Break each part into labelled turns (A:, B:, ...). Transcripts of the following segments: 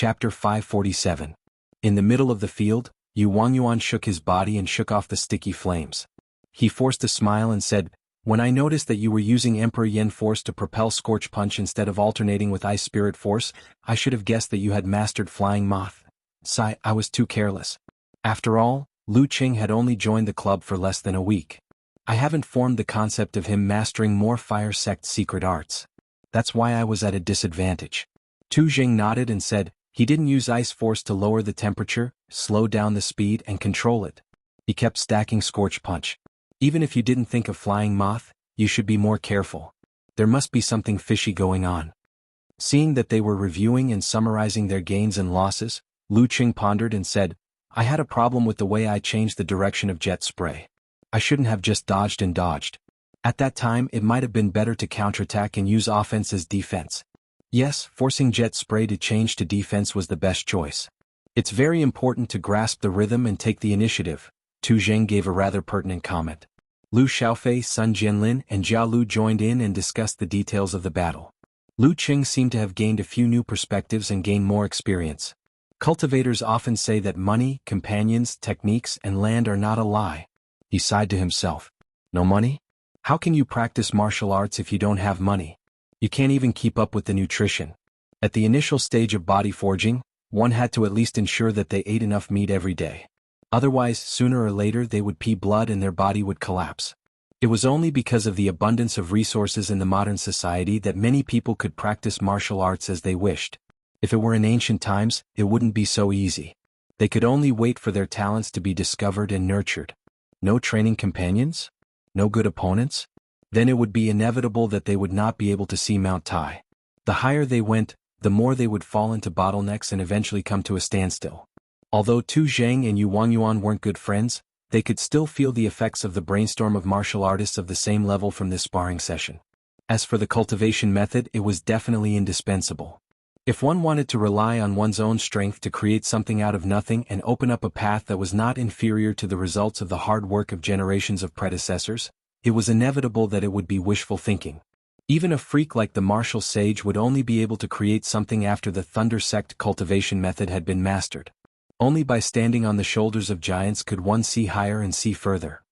A: Chapter 547. In the middle of the field, Yu Wangyuan shook his body and shook off the sticky flames. He forced a smile and said, "When I noticed that you were using Emperor Yen Force to propel Scorch Punch instead of alternating with Ice Spirit Force, I should have guessed that you had mastered Flying Moth. Sigh, I was too careless. After all, Lu Qing had only joined the club for less than a week. I haven't formed the concept of him mastering more Fire Sect secret arts. That's why I was at a disadvantage." Tu Jing nodded and said, "He didn't use Ice Force to lower the temperature, slow down the speed and control it. He kept stacking Scorch Punch. Even if you didn't think of Flying Moth, you should be more careful. There must be something fishy going on." Seeing that they were reviewing and summarizing their gains and losses, Lu Qing pondered and said, "I had a problem with the way I changed the direction of Jet Spray. I shouldn't have just dodged and dodged. At that time it might have been better to counterattack and use offense as defense. Yes, forcing Jet Spray to change to defense was the best choice. It's very important to grasp the rhythm and take the initiative." Tu Zheng gave a rather pertinent comment. Lu Xiaofei, Sun Jianlin and Jia Lu joined in and discussed the details of the battle. Lu Qing seemed to have gained a few new perspectives and gained more experience. Cultivators often say that money, companions, techniques and land are not a lie. He sighed to himself. No money? How can you practice martial arts if you don't have money? You can't even keep up with the nutrition. At the initial stage of body forging, one had to at least ensure that they ate enough meat every day. Otherwise, sooner or later they would pee blood and their body would collapse. It was only because of the abundance of resources in the modern society that many people could practice martial arts as they wished. If it were in ancient times, it wouldn't be so easy. They could only wait for their talents to be discovered and nurtured. No training companions? No good opponents? Then it would be inevitable that they would not be able to see Mount Tai. The higher they went, the more they would fall into bottlenecks and eventually come to a standstill. Although Tu Zheng and Yu Wangyuan weren't good friends, they could still feel the effects of the brainstorm of martial artists of the same level from this sparring session. As for the cultivation method, it was definitely indispensable. If one wanted to rely on one's own strength to create something out of nothing and open up a path that was not inferior to the results of the hard work of generations of predecessors, it was inevitable that it would be wishful thinking. Even a freak like the martial sage would only be able to create something after the Thunder Sect cultivation method had been mastered. Only by standing on the shoulders of giants could one see higher and see further.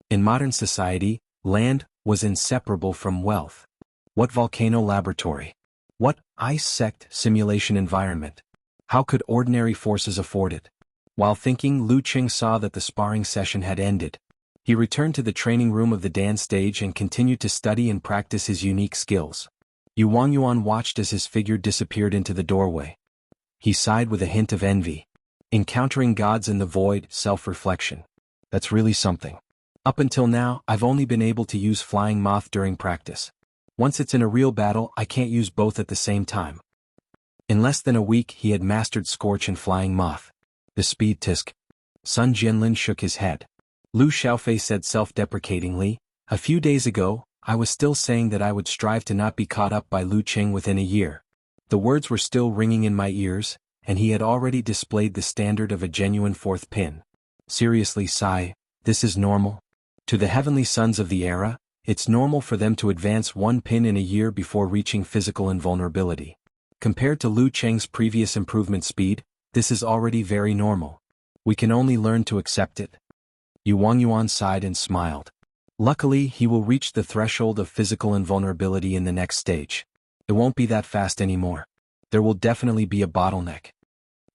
A: In modern society, land was inseparable from wealth. What volcano laboratory? What ice sect simulation environment? How could ordinary forces afford it? While thinking, Lu Qing saw that the sparring session had ended. He returned to the training room of the dance stage and continued to study and practice his unique skills. Yu Wangyuan watched as his figure disappeared into the doorway. He sighed with a hint of envy. Encountering gods in the void, self-reflection. That's really something. Up until now, I've only been able to use Flying Moth during practice. Once it's in a real battle, I can't use both at the same time. In less than a week, he had mastered Scorch and Flying Moth. The speed tisk. Sun Jianlin shook his head. Lu Xiaofei said self-deprecatingly, "A few days ago, I was still saying that I would strive to not be caught up by Lu Qing within a year." The words were still ringing in my ears, and he had already displayed the standard of a genuine fourth pin. Seriously, Sai, this is normal? To the heavenly sons of the era, it's normal for them to advance one pin in a year before reaching physical invulnerability. Compared to Lu Qing's previous improvement speed, this is already very normal. We can only learn to accept it. Yu Wangyuan sighed and smiled. Luckily, he will reach the threshold of physical invulnerability in the next stage. It won't be that fast anymore. There will definitely be a bottleneck.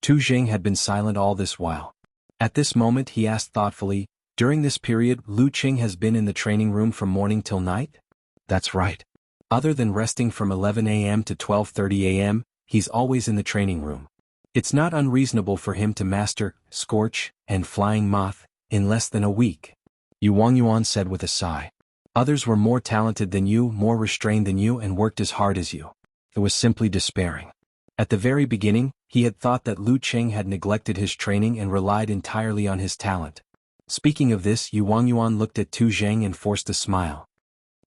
A: Tu Jing had been silent all this while. At this moment he asked thoughtfully, "During this period, Lu Qing has been in the training room from morning till night?" "That's right. Other than resting from 11 a.m. to 12:30 a.m., he's always in the training room. It's not unreasonable for him to master Scorch and Flying Moth in less than a week," Yu Wangyuan said with a sigh. "Others were more talented than you, more restrained than you and worked as hard as you." It was simply despairing. At the very beginning, he had thought that Lu Qing had neglected his training and relied entirely on his talent. Speaking of this, Yu Wangyuan looked at Tu Zheng and forced a smile.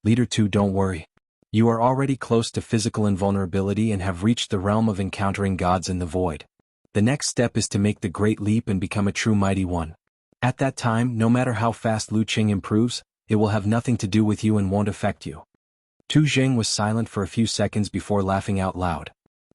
A: "Leader Tu, don't worry. You are already close to physical invulnerability and have reached the realm of encountering gods in the void. The next step is to make the great leap and become a true mighty one. At that time, no matter how fast Lu Qing improves, it will have nothing to do with you and won't affect you." Tu Zheng was silent for a few seconds before laughing out loud.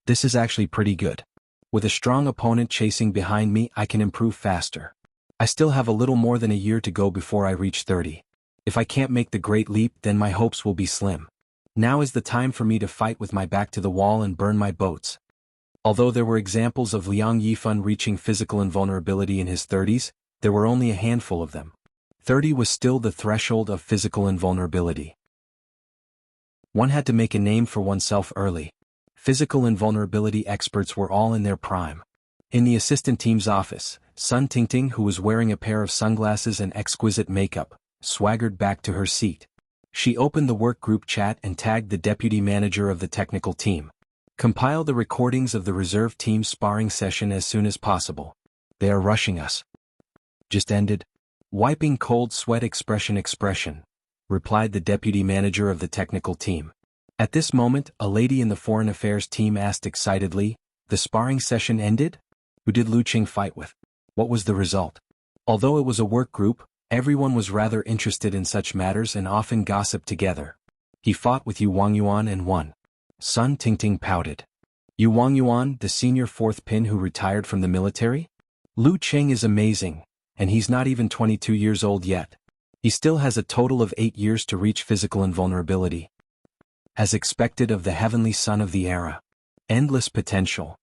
A: This is actually pretty good. With a strong opponent chasing behind me, I can improve faster. I still have a little more than a year to go before I reach 30. If I can't make the great leap, then my hopes will be slim. Now is the time for me to fight with my back to the wall and burn my boats. Although there were examples of Liang Yifan reaching physical invulnerability in his 30s, there were only a handful of them. 30 was still the threshold of physical invulnerability. One had to make a name for oneself early. Physical invulnerability experts were all in their prime. In the assistant team's office, Sun Tingting, who was wearing a pair of sunglasses and exquisite makeup, swaggered back to her seat. She opened the work group chat and tagged the deputy manager of the technical team. Compile the recordings of the reserve team's sparring session as soon as possible. They are rushing us. Just ended. Wiping cold sweat expression, replied the deputy manager of the technical team. At this moment, a lady in the foreign affairs team asked excitedly, "The sparring session ended? Who did Lu Qing fight with? What was the result?" Although it was a work group, everyone was rather interested in such matters and often gossiped together. "He fought with Yu Wangyuan and won." Sun Tingting pouted. "Yu Wangyuan, the senior fourth pin who retired from the military? Lu Qing is amazing, and he's not even 22 years old yet. He still has a total of 8 years to reach physical invulnerability. As expected of the heavenly son of the era. Endless potential."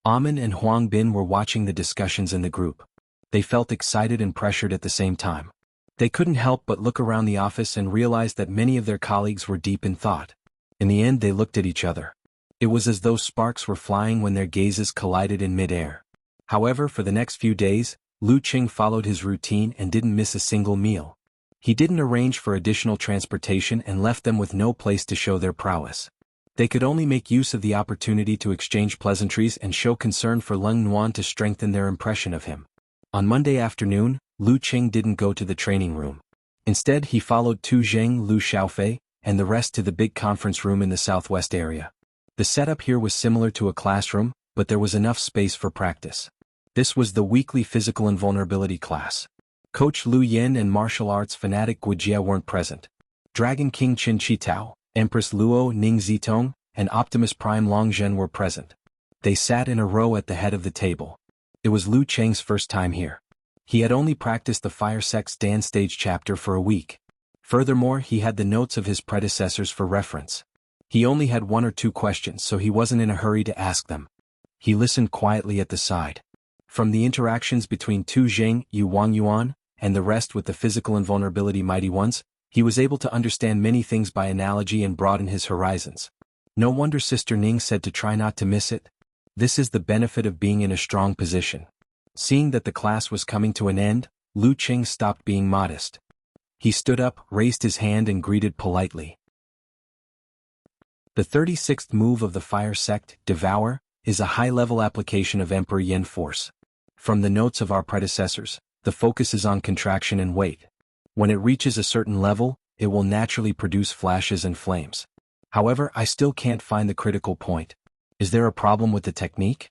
A: Amin and Huang Bin were watching the discussions in the group. They felt excited and pressured at the same time. They couldn't help but look around the office and realize that many of their colleagues were deep in thought. In the end, they looked at each other. It was as though sparks were flying when their gazes collided in mid-air. However, for the next few days, Lu Qing followed his routine and didn't miss a single meal. He didn't arrange for additional transportation and left them with no place to show their prowess. They could only make use of the opportunity to exchange pleasantries and show concern for Leng Nuan to strengthen their impression of him. On Monday afternoon, Lu Qing didn't go to the training room. Instead, he followed Tu Zheng, Lu Xiaofei, and the rest to the big conference room in the southwest area. The setup here was similar to a classroom, but there was enough space for practice. This was the weekly physical invulnerability class. Coach Lu Yin and martial arts fanatic Guijia weren't present. Dragon King Qin Chitao, Empress Luo Ning Zitong, and Optimus Prime Long Zhen were present. They sat in a row at the head of the table. It was Lu Cheng's first time here. He had only practiced the Fire Sect's Dan stage chapter for a week. Furthermore, he had the notes of his predecessors for reference. He only had 1 or 2 questions, so he wasn't in a hurry to ask them. He listened quietly at the side. From the interactions between Tu Zheng, Yu Wangyuan, and the rest with the physical invulnerability mighty ones, he was able to understand many things by analogy and broaden his horizons. No wonder Sister Ning said to try not to miss it. This is the benefit of being in a strong position. Seeing that the class was coming to an end, Lu Qing stopped being modest. He stood up, raised his hand and greeted politely. The 36th move of the Fire Sect, Devour, is a high-level application of Emperor Yin force. From the notes of our predecessors, the focus is on contraction and weight. When it reaches a certain level, it will naturally produce flashes and flames. However, I still can't find the critical point. Is there a problem with the technique?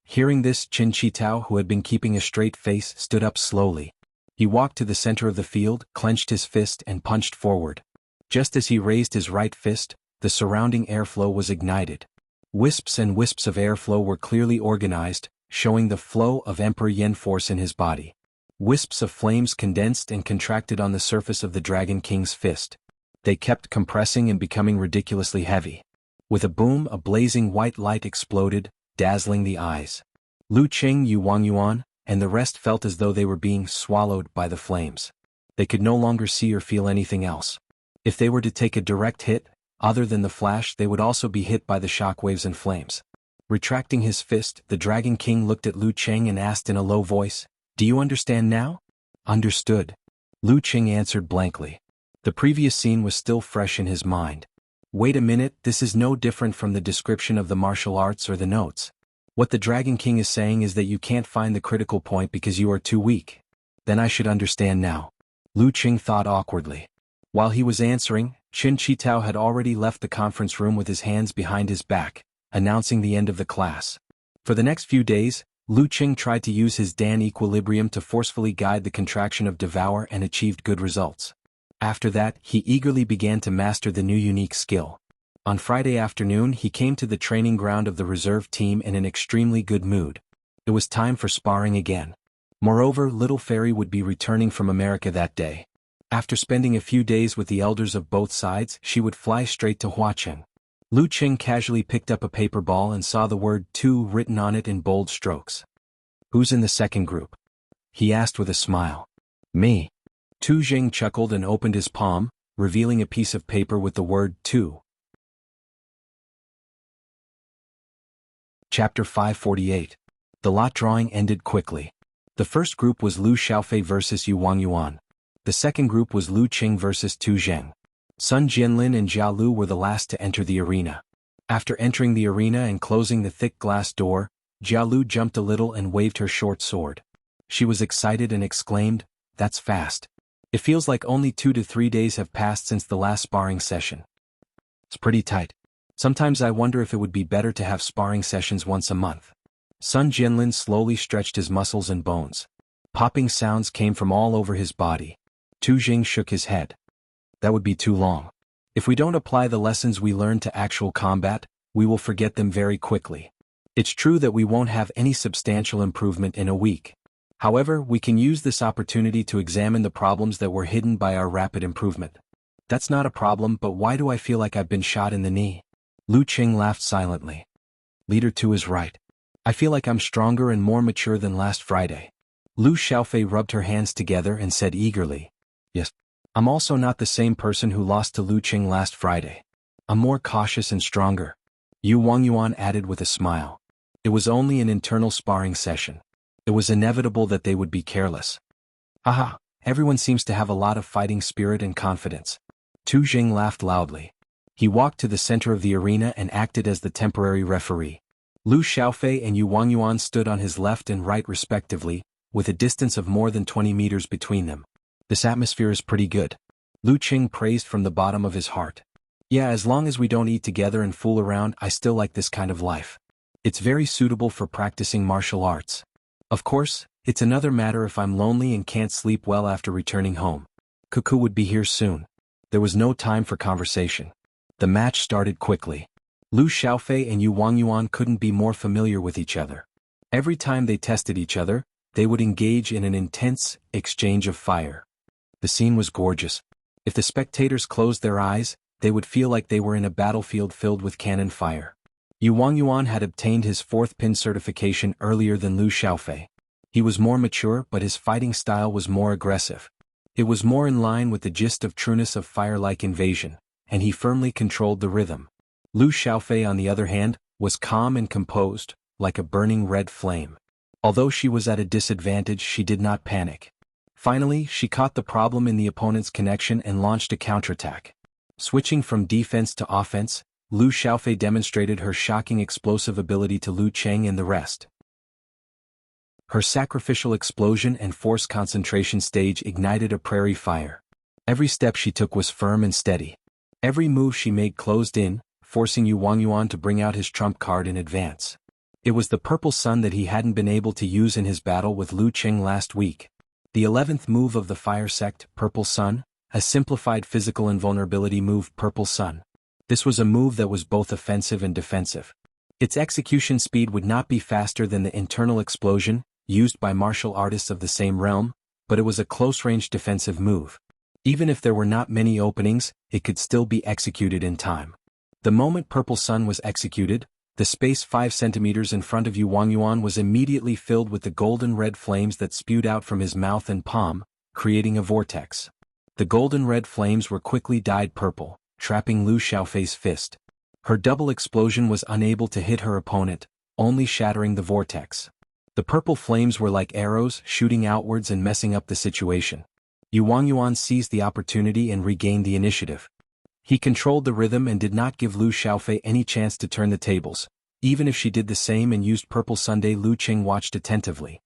A: Hearing this, Qin Chitao, who had been keeping a straight face, stood up slowly. He walked to the center of the field, clenched his fist and punched forward. Just as he raised his right fist, the surrounding airflow was ignited. Wisps and wisps of airflow were clearly organized, showing the flow of Emperor Yin force in his body. Wisps of flames condensed and contracted on the surface of the Dragon King's fist. They kept compressing and becoming ridiculously heavy. With a boom, a blazing white light exploded, dazzling the eyes. Lu Qing, Yu Wangyuan, and the rest felt as though they were being swallowed by the flames. They could no longer see or feel anything else. If they were to take a direct hit, other than the flash, they would also be hit by the shockwaves and flames. Retracting his fist, the Dragon King looked at Lu Qing and asked in a low voice, "Do you understand now?" "Understood." Lu Qing answered blankly. The previous scene was still fresh in his mind. Wait a minute, this is no different from the description of the martial arts or the notes. What the Dragon King is saying is that you can't find the critical point because you are too weak. Then I should understand now. Lu Qing thought awkwardly. While he was answering, Qin Chitao had already left the conference room with his hands behind his back, announcing the end of the class. For the next few days, Lu Qing tried to use his Dan equilibrium to forcefully guide the contraction of Devour and achieved good results. After that, he eagerly began to master the new unique skill. On Friday afternoon he came to the training ground of the reserve team in an extremely good mood. It was time for sparring again. Moreover, Little Fairy would be returning from America that day. After spending a few days with the elders of both sides, she would fly straight to Huacheng. Lu Qing casually picked up a paper ball and saw the word 2 written on it in bold strokes. "Who's in the second group?" he asked with a smile. "Me." Tu Jing chuckled and opened his palm, revealing a piece of paper with the word 2. Chapter 548. The lot drawing ended quickly. The first group was Lu Xiaofei versus Yu Wangyuan. The second group was Lu Qing versus Tu Zheng. Sun Jianlin and Jia Lu were the last to enter the arena. After entering the arena and closing the thick glass door, Jia Lu jumped a little and waved her short sword. She was excited and exclaimed, "That's fast. It feels like only 2 to 3 days have passed since the last sparring session. It's pretty tight. Sometimes I wonder if it would be better to have sparring sessions once a month." Sun Jianlin slowly stretched his muscles and bones. Popping sounds came from all over his body. Tu Jing shook his head. "That would be too long. If we don't apply the lessons we learned to actual combat, we will forget them very quickly. It's true that we won't have any substantial improvement in a week. However, we can use this opportunity to examine the problems that were hidden by our rapid improvement." "That's not a problem, but why do I feel like I've been shot in the knee?" Lu Qing laughed silently. "Leader 2 is right. I feel like I'm stronger and more mature than last Friday." Lu Xiaofei rubbed her hands together and said eagerly, "Yes. I'm also not the same person who lost to Lu Qing last Friday. I'm more cautious and stronger." Yu Wangyuan added with a smile. It was only an internal sparring session. It was inevitable that they would be careless. "Haha, everyone seems to have a lot of fighting spirit and confidence." Tu Jing laughed loudly. He walked to the center of the arena and acted as the temporary referee. Lu Xiaofei and Yu Wangyuan stood on his left and right respectively, with a distance of more than 20 meters between them. "This atmosphere is pretty good," Lu Qing praised from the bottom of his heart. "Yeah, as long as we don't eat together and fool around, I still like this kind of life. It's very suitable for practicing martial arts. Of course, it's another matter if I'm lonely and can't sleep well after returning home." Cuckoo would be here soon. There was no time for conversation. The match started quickly. Lu Xiaofei and Yu Wangyuan couldn't be more familiar with each other. Every time they tested each other, they would engage in an intense exchange of fire. The scene was gorgeous. If the spectators closed their eyes, they would feel like they were in a battlefield filled with cannon fire. Yu Wangyuan had obtained his 4th pin certification earlier than Lu Xiaofei. He was more mature, but his fighting style was more aggressive. It was more in line with the gist of trueness of fire-like invasion, and he firmly controlled the rhythm. Lu Xiaofei, on the other hand, was calm and composed, like a burning red flame. Although she was at a disadvantage, she did not panic. Finally, she caught the problem in the opponent's connection and launched a counterattack. Switching from defense to offense, Lu Xiaofei demonstrated her shocking explosive ability to Lu Qing and the rest. Her sacrificial explosion and force concentration stage ignited a prairie fire. Every step she took was firm and steady. Every move she made closed in, forcing Yu Wangyuan to bring out his trump card in advance. It was the Purple Sun that he hadn't been able to use in his battle with Lu Qing last week. The 11th move of the Fire Sect, Purple Sun, a simplified physical invulnerability move, Purple Sun. This was a move that was both offensive and defensive. Its execution speed would not be faster than the internal explosion, used by martial artists of the same realm, but it was a close-range defensive move. Even if there were not many openings, it could still be executed in time. The moment Purple Sun was executed, the space 5 centimeters in front of Yu Wangyuan was immediately filled with the golden red flames that spewed out from his mouth and palm, creating a vortex. The golden red flames were quickly dyed purple, trapping Lu Xiaofei's fist. Her double explosion was unable to hit her opponent, only shattering the vortex. The purple flames were like arrows shooting outwards and messing up the situation. Yu Wangyuan seized the opportunity and regained the initiative. He controlled the rhythm and did not give Lu Xiaofei any chance to turn the tables. Even if she did the same and used Purple Sunday, Lu Qing watched attentively.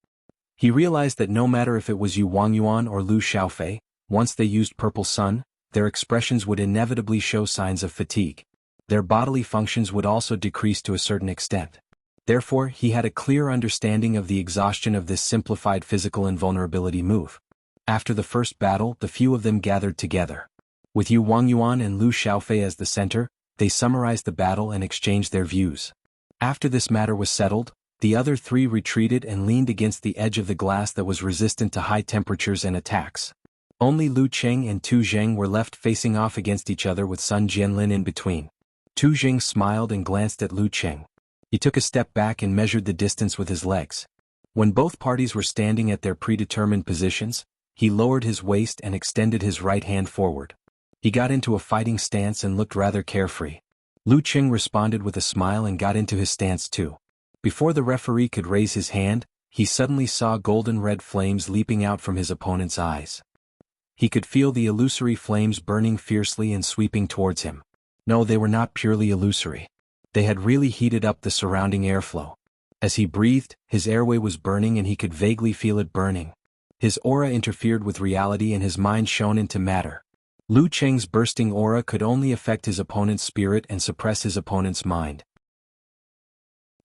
A: He realized that no matter if it was Yu Wangyuan or Lu Xiaofei, once they used Purple Sun, their expressions would inevitably show signs of fatigue. Their bodily functions would also decrease to a certain extent. Therefore, he had a clear understanding of the exhaustion of this simplified physical invulnerability move. After the first battle, the few of them gathered together. With Yu Wangyuan and Lu Xiaofei as the center, they summarized the battle and exchanged their views. After this matter was settled, the other three retreated and leaned against the edge of the glass that was resistant to high temperatures and attacks. Only Lu Cheng and Tu Zheng were left facing off against each other with Sun Jianlin in between. Tu Zheng smiled and glanced at Lu Cheng. He took a step back and measured the distance with his legs. When both parties were standing at their predetermined positions, he lowered his waist and extended his right hand forward. He got into a fighting stance and looked rather carefree. Lu Cheng responded with a smile and got into his stance too. Before the referee could raise his hand, he suddenly saw golden red flames leaping out from his opponent's eyes. He could feel the illusory flames burning fiercely and sweeping towards him. No, they were not purely illusory. They had really heated up the surrounding airflow. As he breathed, his airway was burning and he could vaguely feel it burning. His aura interfered with reality and his mind shone into matter. Lu Cheng's bursting aura could only affect his opponent's spirit and suppress his opponent's mind.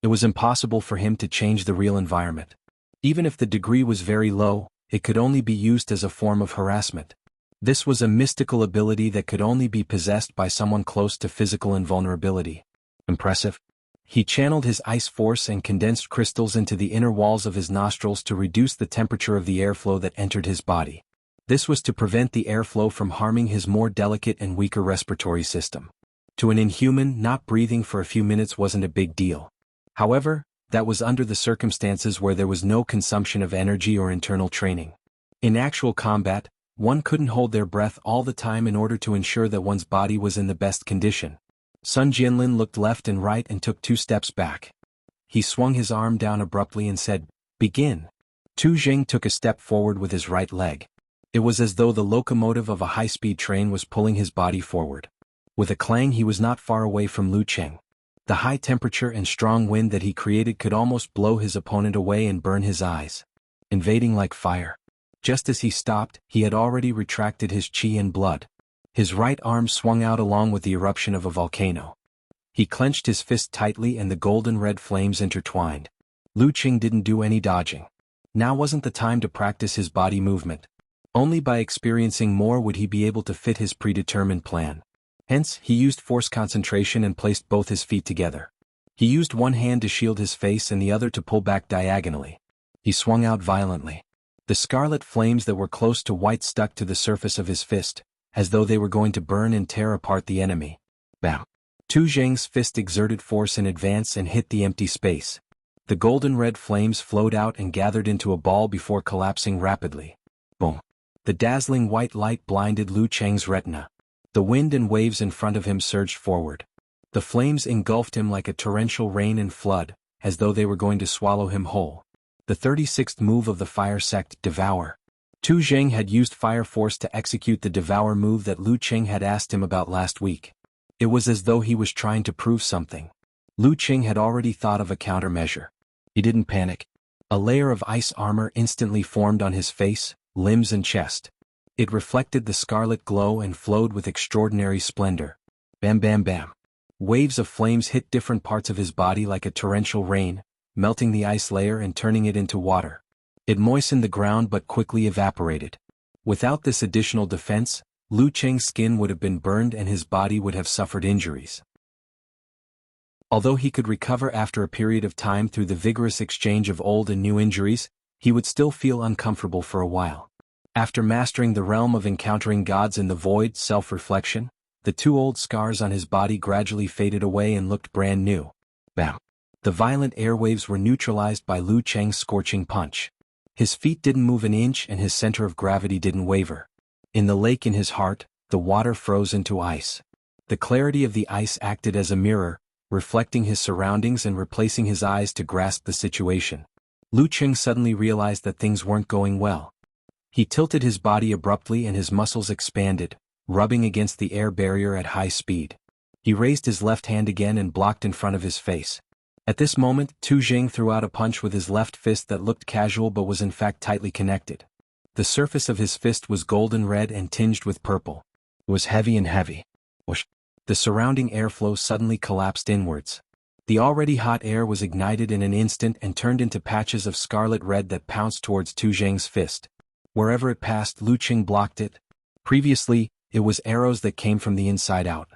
A: It was impossible for him to change the real environment. Even if the degree was very low, it could only be used as a form of harassment. This was a mystical ability that could only be possessed by someone close to physical invulnerability. Impressive. He channeled his ice force and condensed crystals into the inner walls of his nostrils to reduce the temperature of the airflow that entered his body. This was to prevent the airflow from harming his more delicate and weaker respiratory system. To an inhuman, not breathing for a few minutes wasn't a big deal. However, that was under the circumstances where there was no consumption of energy or internal training. In actual combat, one couldn't hold their breath all the time in order to ensure that one's body was in the best condition. Sun Jianlin looked left and right and took 2 steps back. He swung his arm down abruptly and said, "Begin." Tu Zheng took a step forward with his right leg. It was as though the locomotive of a high-speed train was pulling his body forward. With a clang, he was not far away from Lu Cheng. The high temperature and strong wind that he created could almost blow his opponent away and burn his eyes. Invading like fire. Just as he stopped, he had already retracted his qi and blood. His right arm swung out along with the eruption of a volcano. He clenched his fist tightly and the golden red flames intertwined. Lu Cheng didn't do any dodging. Now wasn't the time to practice his body movement. Only by experiencing more would he be able to fit his predetermined plan. Hence, he used force concentration and placed both his feet together. He used one hand to shield his face and the other to pull back diagonally. He swung out violently. The scarlet flames that were close to white stuck to the surface of his fist, as though they were going to burn and tear apart the enemy. Bam! Tu Zheng's fist exerted force in advance and hit the empty space. The golden red flames flowed out and gathered into a ball before collapsing rapidly. Boom! The dazzling white light blinded Lu Cheng's retina. The wind and waves in front of him surged forward. The flames engulfed him like a torrential rain and flood, as though they were going to swallow him whole. The 36th move of the fire sect, Devour. Tu Zheng had used fire force to execute the Devour move that Lu Cheng had asked him about last week. It was as though he was trying to prove something. Lu Cheng had already thought of a countermeasure. He didn't panic. A layer of ice armor instantly formed on his face, limbs and chest. It reflected the scarlet glow and flowed with extraordinary splendor. Bam bam bam. Waves of flames hit different parts of his body like a torrential rain, melting the ice layer and turning it into water. It moistened the ground but quickly evaporated. Without this additional defense, Lu Cheng's skin would have been burned and his body would have suffered injuries. Although he could recover after a period of time through the vigorous exchange of old and new injuries, he would still feel uncomfortable for a while. After mastering the realm of encountering gods in the void, self-reflection, the 2 old scars on his body gradually faded away and looked brand new. Bam! The violent airwaves were neutralized by Lu Cheng's scorching punch. His feet didn't move an inch and his center of gravity didn't waver. In the lake in his heart, the water froze into ice. The clarity of the ice acted as a mirror, reflecting his surroundings and replacing his eyes to grasp the situation. Lu Cheng suddenly realized that things weren't going well. He tilted his body abruptly and his muscles expanded, rubbing against the air barrier at high speed. He raised his left hand again and blocked in front of his face. At this moment, Tu Zheng threw out a punch with his left fist that looked casual but was in fact tightly connected. The surface of his fist was golden red and tinged with purple. It was heavy and heavy. Whoosh! The surrounding airflow suddenly collapsed inwards. The already hot air was ignited in an instant and turned into patches of scarlet red that pounced towards Tu Zheng's fist. Wherever it passed, Lu Cheng blocked it. Previously, it was arrows that came from the inside out.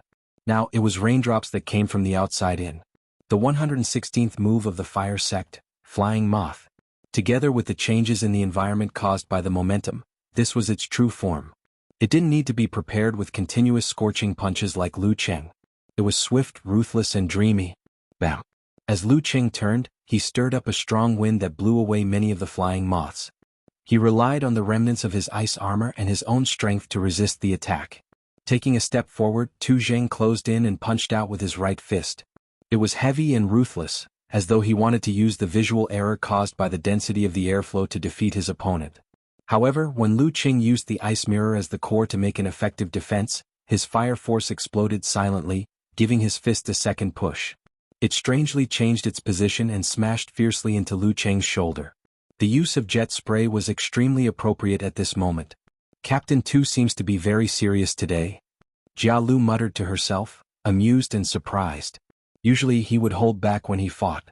A: Now, it was raindrops that came from the outside in. The 116th move of the fire sect, Flying Moth. Together with the changes in the environment caused by the momentum, this was its true form. It didn't need to be prepared with continuous scorching punches like Lu Cheng. It was swift, ruthless and dreamy. Bam! As Lu Cheng turned, he stirred up a strong wind that blew away many of the flying moths. He relied on the remnants of his ice armor and his own strength to resist the attack. Taking a step forward, Tu Zheng closed in and punched out with his right fist. It was heavy and ruthless, as though he wanted to use the visual error caused by the density of the airflow to defeat his opponent. However, when Lu Cheng used the ice mirror as the core to make an effective defense, his fire force exploded silently, giving his fist a second push. It strangely changed its position and smashed fiercely into Lu Cheng's shoulder. The use of jet spray was extremely appropriate at this moment. Captain Tu seems to be very serious today. Jia Lu muttered to herself, amused and surprised. Usually he would hold back when he fought.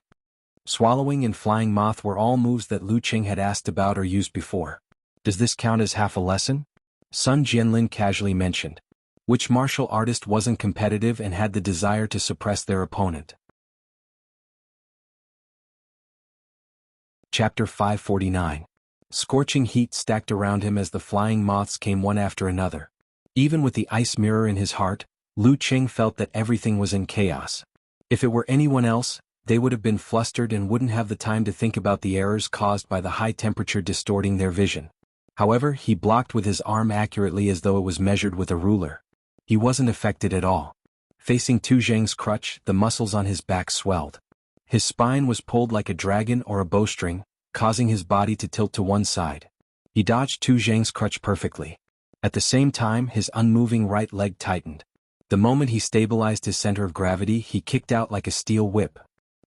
A: Swallowing and Flying Moth were all moves that Lu Cheng had asked about or used before. Does this count as half a lesson? Sun Jianlin casually mentioned. Which martial artist wasn't competitive and had the desire to suppress their opponent? Chapter 549. Scorching heat stacked around him as the flying moths came one after another. Even with the ice mirror in his heart, Lu Cheng felt that everything was in chaos. If it were anyone else, they would have been flustered and wouldn't have the time to think about the errors caused by the high temperature distorting their vision. However, he blocked with his arm accurately as though it was measured with a ruler. He wasn't affected at all. Facing Tu Zheng's crutch, the muscles on his back swelled. His spine was pulled like a dragon or a bowstring, causing his body to tilt to one side. He dodged Tu Zheng's crutch perfectly. At the same time, his unmoving right leg tightened. The moment he stabilized his center of gravity, he kicked out like a steel whip.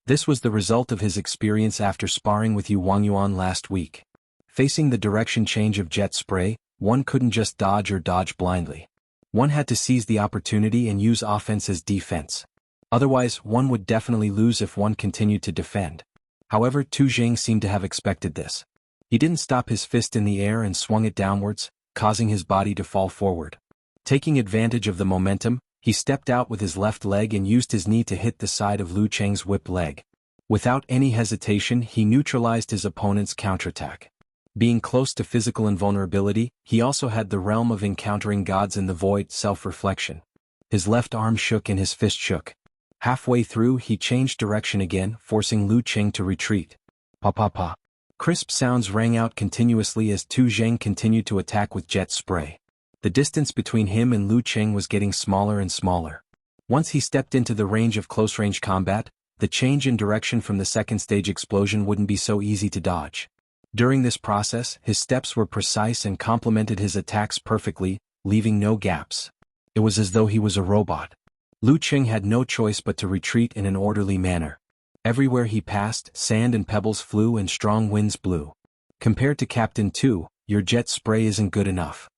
A: This was the result of his experience after sparring with Yu Wangyuan last week. Facing the direction change of jet spray, one couldn't just dodge or dodge blindly. One had to seize the opportunity and use offense as defense. Otherwise, one would definitely lose if one continued to defend. However, Tu Zheng seemed to have expected this. He didn't stop his fist in the air and swung it downwards, causing his body to fall forward. Taking advantage of the momentum, he stepped out with his left leg and used his knee to hit the side of Lu Cheng's whip leg. Without any hesitation, he neutralized his opponent's counterattack. Being close to physical invulnerability, he also had the realm of encountering gods in the void, self-reflection. His left arm shook and his fist shook. Halfway through, he changed direction again, forcing Lu Cheng to retreat. Pa pa pa. Crisp sounds rang out continuously as Tu Zheng continued to attack with jet spray. The distance between him and Lu Cheng was getting smaller and smaller. Once he stepped into the range of close-range combat, the change in direction from the second-stage explosion wouldn't be so easy to dodge. During this process, his steps were precise and complemented his attacks perfectly, leaving no gaps. It was as though he was a robot. Lu Cheng had no choice but to retreat in an orderly manner. Everywhere he passed, sand and pebbles flew and strong winds blew. Compared to Captain Tu, your jet spray isn't good enough.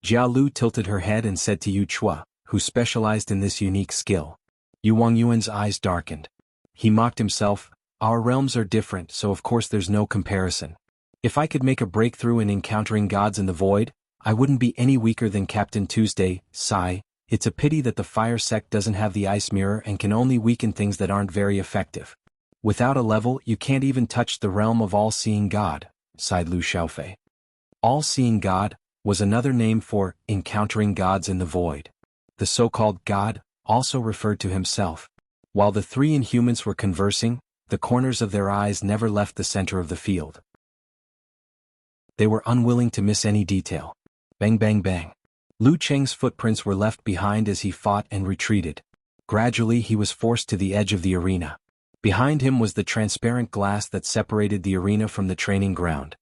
A: Jia Lu tilted her head and said to Yu Chua, who specialized in this unique skill. Yu Wangyuan's eyes darkened. He mocked himself, our realms are different, so of course there's no comparison. If I could make a breakthrough in encountering gods in the void, I wouldn't be any weaker than Captain Tuesday. Sigh. It's a pity that the fire sect doesn't have the ice mirror and can only weaken things that aren't very effective. Without a level, you can't even touch the realm of all-seeing God, sighed Lu Xiaofei. All-seeing God was another name for encountering gods in the void. The so-called God also referred to himself. While the three Inhumans were conversing, the corners of their eyes never left the center of the field. They were unwilling to miss any detail. Bang bang bang. Lu Cheng's footprints were left behind as he fought and retreated. Gradually he was forced to the edge of the arena. Behind him was the transparent glass that separated the arena from the training ground.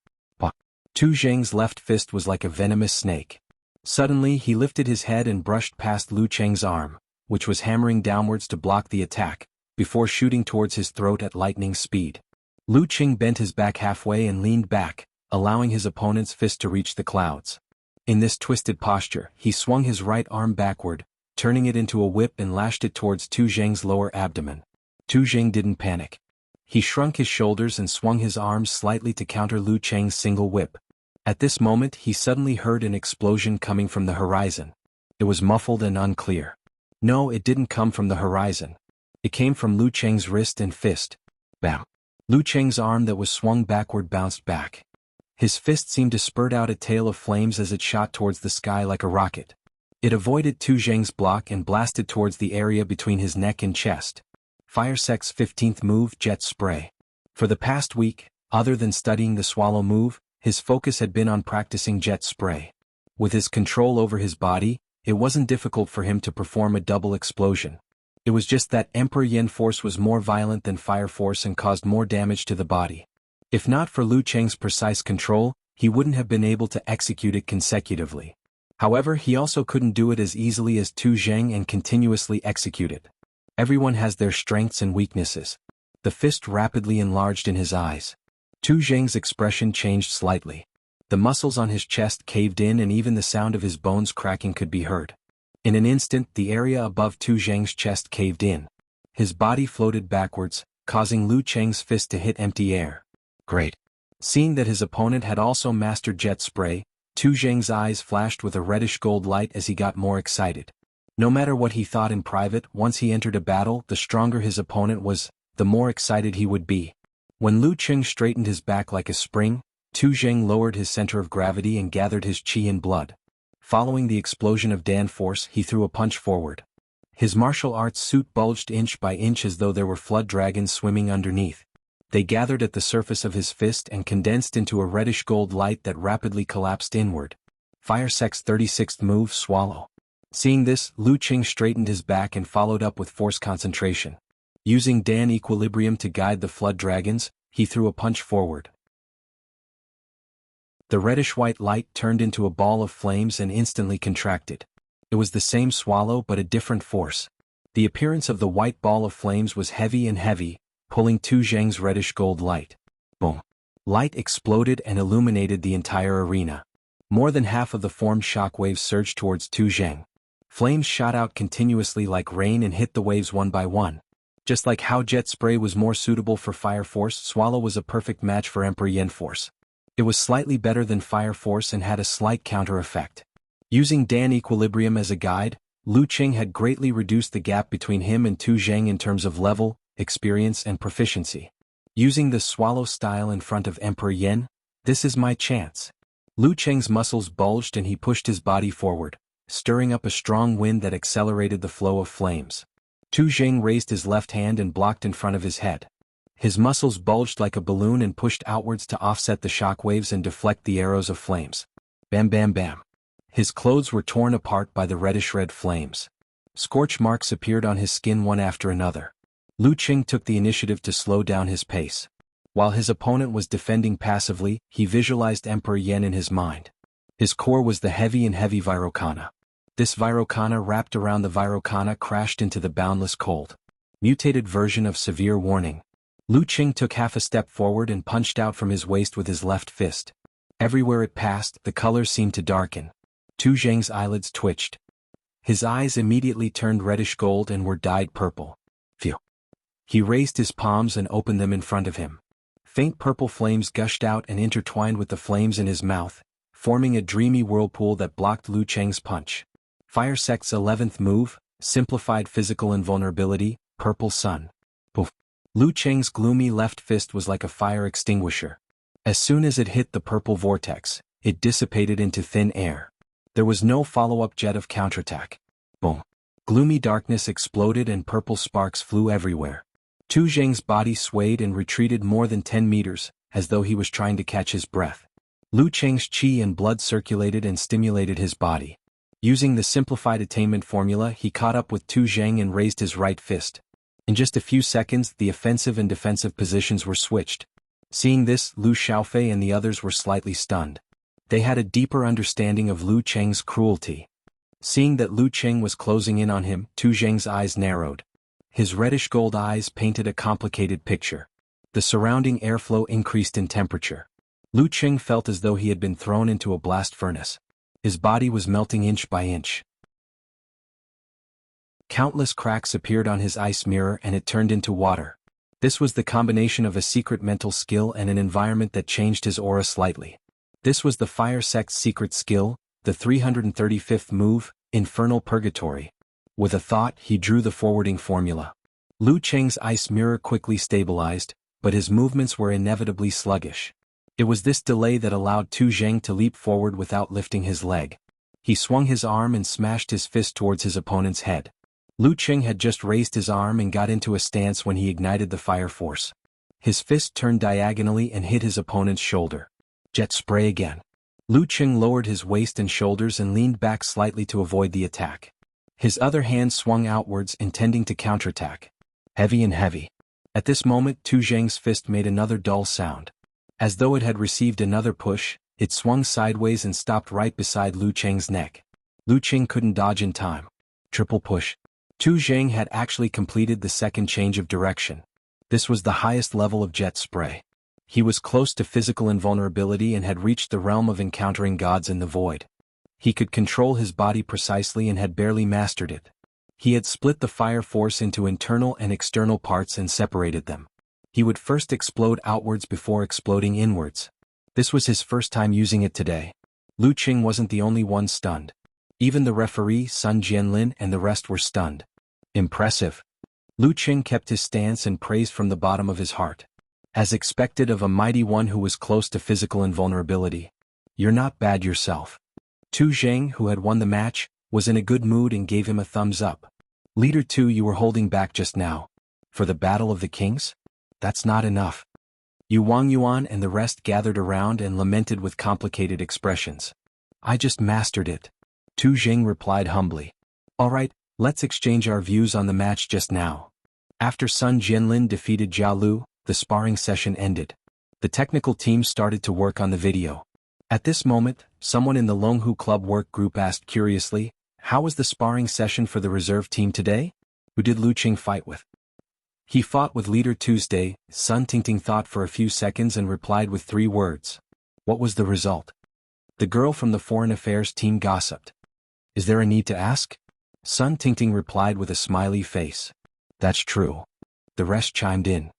A: Tu Zheng's left fist was like a venomous snake. Suddenly he lifted his head and brushed past Lu Cheng's arm, which was hammering downwards to block the attack, before shooting towards his throat at lightning speed. Lu Cheng bent his back halfway and leaned back, allowing his opponent's fist to reach the clouds. In this twisted posture, he swung his right arm backward, turning it into a whip and lashed it towards Tu Zheng's lower abdomen. Tu Zheng didn't panic. He shrunk his shoulders and swung his arms slightly to counter Lu Cheng's single whip. At this moment he suddenly heard an explosion coming from the horizon. It was muffled and unclear. No, it didn't come from the horizon. It came from Lu Cheng's wrist and fist. Bam! Lu Cheng's arm that was swung backward bounced back. His fist seemed to spurt out a tail of flames as it shot towards the sky like a rocket. It avoided Tu Zheng's block and blasted towards the area between his neck and chest. Fire Sect's 15th move, Jet Spray. For the past week, other than studying the swallow move, his focus had been on practicing Jet Spray. With his control over his body, it wasn't difficult for him to perform a double explosion. It was just that Emperor Yin force was more violent than fire force and caused more damage to the body. If not for Lu Cheng's precise control, he wouldn't have been able to execute it consecutively. However, he also couldn't do it as easily as Tu Zheng and continuously execute it. Everyone has their strengths and weaknesses. The fist rapidly enlarged in his eyes. Tu Zheng's expression changed slightly. The muscles on his chest caved in and even the sound of his bones cracking could be heard. In an instant, the area above Tu Zheng's chest caved in. His body floated backwards, causing Lu Cheng's fist to hit empty air. Great. Seeing that his opponent had also mastered Jet Spray, Tu Zheng's eyes flashed with a reddish-gold light as he got more excited. No matter what he thought in private, once he entered a battle, the stronger his opponent was, the more excited he would be. When Lu Cheng straightened his back like a spring, Tu Zheng lowered his center of gravity and gathered his chi and blood. Following the explosion of Dan force, he threw a punch forward. His martial arts suit bulged inch by inch as though there were flood dragons swimming underneath. They gathered at the surface of his fist and condensed into a reddish-gold light that rapidly collapsed inward. Fire Sect's 36th move, Swallow. Seeing this, Lu Cheng straightened his back and followed up with force concentration. Using Dan equilibrium to guide the flood dragons, he threw a punch forward. The reddish-white light turned into a ball of flames and instantly contracted. It was the same swallow but a different force. The appearance of the white ball of flames was heavy and heavy, pulling Tu Zheng's reddish-gold light. Boom! Light exploded and illuminated the entire arena. More than half of the formed shockwaves surged towards Tu Zheng. Flames shot out continuously like rain and hit the waves one by one. Just like how Jet Spray was more suitable for Fire Force, Swallow was a perfect match for Emperor Yin Force. It was slightly better than Fire Force and had a slight counter effect. Using Dan equilibrium as a guide, Lu Cheng had greatly reduced the gap between him and Tu Zheng in terms of level, experience and proficiency. Using the swallow style in front of Emperor Yin, this is my chance. Lu Cheng's muscles bulged and he pushed his body forward, stirring up a strong wind that accelerated the flow of flames. Tu Zheng raised his left hand and blocked in front of his head. His muscles bulged like a balloon and pushed outwards to offset the shockwaves and deflect the arrows of flames. Bam bam bam. His clothes were torn apart by the reddish-red flames. Scorch marks appeared on his skin one after another. Lu Cheng took the initiative to slow down his pace. While his opponent was defending passively, he visualized Emperor Yin in his mind. His core was the heavy Vairocana. This Vairocana wrapped around the Vairocana crashed into the boundless cold. Mutated version of severe warning. Lu Cheng took half a step forward and punched out from his waist with his left fist. Everywhere it passed, the colors seemed to darken. Tu Zheng's eyelids twitched. His eyes immediately turned reddish gold and were dyed purple. Phew. He raised his palms and opened them in front of him. Faint purple flames gushed out and intertwined with the flames in his mouth, forming a dreamy whirlpool that blocked Lu Cheng's punch. Fire Sect's 11th move, Simplified Physical Invulnerability, Purple Sun. Poof. Lu Cheng's gloomy left fist was like a fire extinguisher. As soon as it hit the purple vortex, it dissipated into thin air. There was no follow-up jet of counterattack. Boom. Gloomy darkness exploded and purple sparks flew everywhere. Tu Zheng's body swayed and retreated more than 10 meters, as though he was trying to catch his breath. Lu Cheng's chi and blood circulated and stimulated his body. Using the simplified attainment formula, he caught up with Tu Zheng and raised his right fist. In just a few seconds, the offensive and defensive positions were switched. Seeing this, Lu Xiaofei and the others were slightly stunned. They had a deeper understanding of Lu Cheng's cruelty. Seeing that Lu Cheng was closing in on him, Tu Zheng's eyes narrowed. His reddish-gold eyes painted a complicated picture. The surrounding airflow increased in temperature. Lu Cheng felt as though he had been thrown into a blast furnace. His body was melting inch by inch. Countless cracks appeared on his ice mirror and it turned into water. This was the combination of a secret mental skill and an environment that changed his aura slightly. This was the Fire Sect's secret skill, the 335th move, Infernal Purgatory. With a thought, he drew the forwarding formula. Lu Cheng's ice mirror quickly stabilized, but his movements were inevitably sluggish. It was this delay that allowed Tu Zheng to leap forward without lifting his leg. He swung his arm and smashed his fist towards his opponent's head. Lu Cheng had just raised his arm and got into a stance when he ignited the fire force. His fist turned diagonally and hit his opponent's shoulder. Jet spray again. Lu Cheng lowered his waist and shoulders and leaned back slightly to avoid the attack. His other hand swung outwards, intending to counterattack. Heavy and heavy. At this moment, Tu Zheng's fist made another dull sound. As though it had received another push, it swung sideways and stopped right beside Lu Cheng's neck. Lu Cheng couldn't dodge in time. Triple push. Tu Zheng had actually completed the second change of direction. This was the highest level of jet spray. He was close to physical invulnerability and had reached the realm of encountering gods in the void. He could control his body precisely and had barely mastered it. He had split the fire force into internal and external parts and separated them. He would first explode outwards before exploding inwards. This was his first time using it today. Lu Cheng wasn't the only one stunned. Even the referee, Sun Jianlin, and the rest were stunned. Impressive. Lu Cheng kept his stance and praised from the bottom of his heart. As expected of a mighty one who was close to physical invulnerability. You're not bad yourself. Tu Zheng, who had won the match, was in a good mood and gave him a thumbs up. Leader 2, you were holding back just now. For the Battle of the Kings? That's not enough. Wang Yuan and the rest gathered around and lamented with complicated expressions. I just mastered it. Tu Zheng replied humbly. All right, let's exchange our views on the match just now. After Sun Jianlin defeated Jia Lu, the sparring session ended. The technical team started to work on the video. At this moment, someone in the Longhu Club work group asked curiously, how was the sparring session for the reserve team today? Who did Lu Cheng fight with? He fought with Leader Tuesday. Sun Tingting thought for a few seconds and replied with 3 words. What was the result? The girl from the foreign affairs team gossiped. Is there a need to ask? Sun Tingting replied with a smiley face. That's true. The rest chimed in.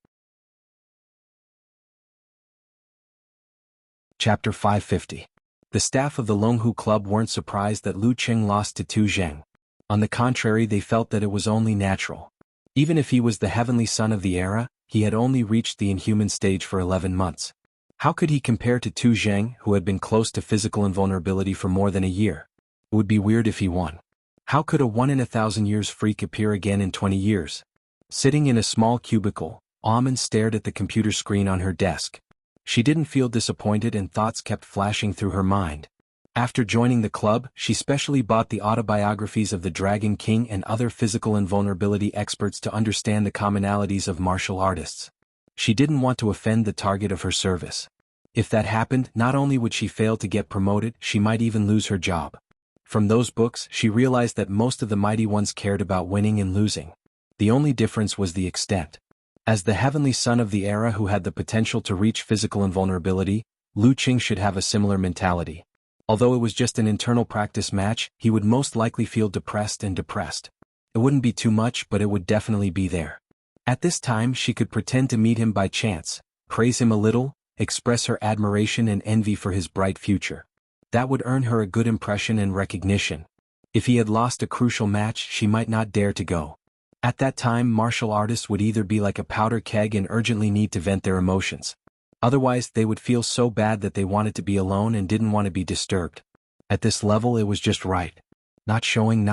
A: Chapter 550. The staff of the Longhu Club weren't surprised that Lu Cheng lost to Tu Zheng. On the contrary, they felt that it was only natural. Even if he was the heavenly son of the era, he had only reached the inhuman stage for 11 months. How could he compare to Tu Zheng, who had been close to physical invulnerability for more than a year? It would be weird if he won. How could a 1 in 1,000 years freak appear again in 20 years? Sitting in a small cubicle, Amen stared at the computer screen on her desk. She didn't feel disappointed and thoughts kept flashing through her mind. After joining the club, she specially bought the autobiographies of the Dragon King and other physical invulnerability experts to understand the commonalities of martial artists. She didn't want to offend the target of her service. If that happened, not only would she fail to get promoted, she might even lose her job. From those books, she realized that most of the mighty ones cared about winning and losing. The only difference was the extent. As the heavenly son of the era who had the potential to reach physical invulnerability, Lu Cheng should have a similar mentality. Although it was just an internal practice match, he would most likely feel depressed. It wouldn't be too much, but it would definitely be there. At this time, she could pretend to meet him by chance, praise him a little, express her admiration and envy for his bright future. That would earn her a good impression and recognition. If he had lost a crucial match, she might not dare to go. At that time, martial artists would either be like a powder keg and urgently need to vent their emotions. Otherwise, they would feel so bad that they wanted to be alone and didn't want to be disturbed. At this level, it was just right. Not showing.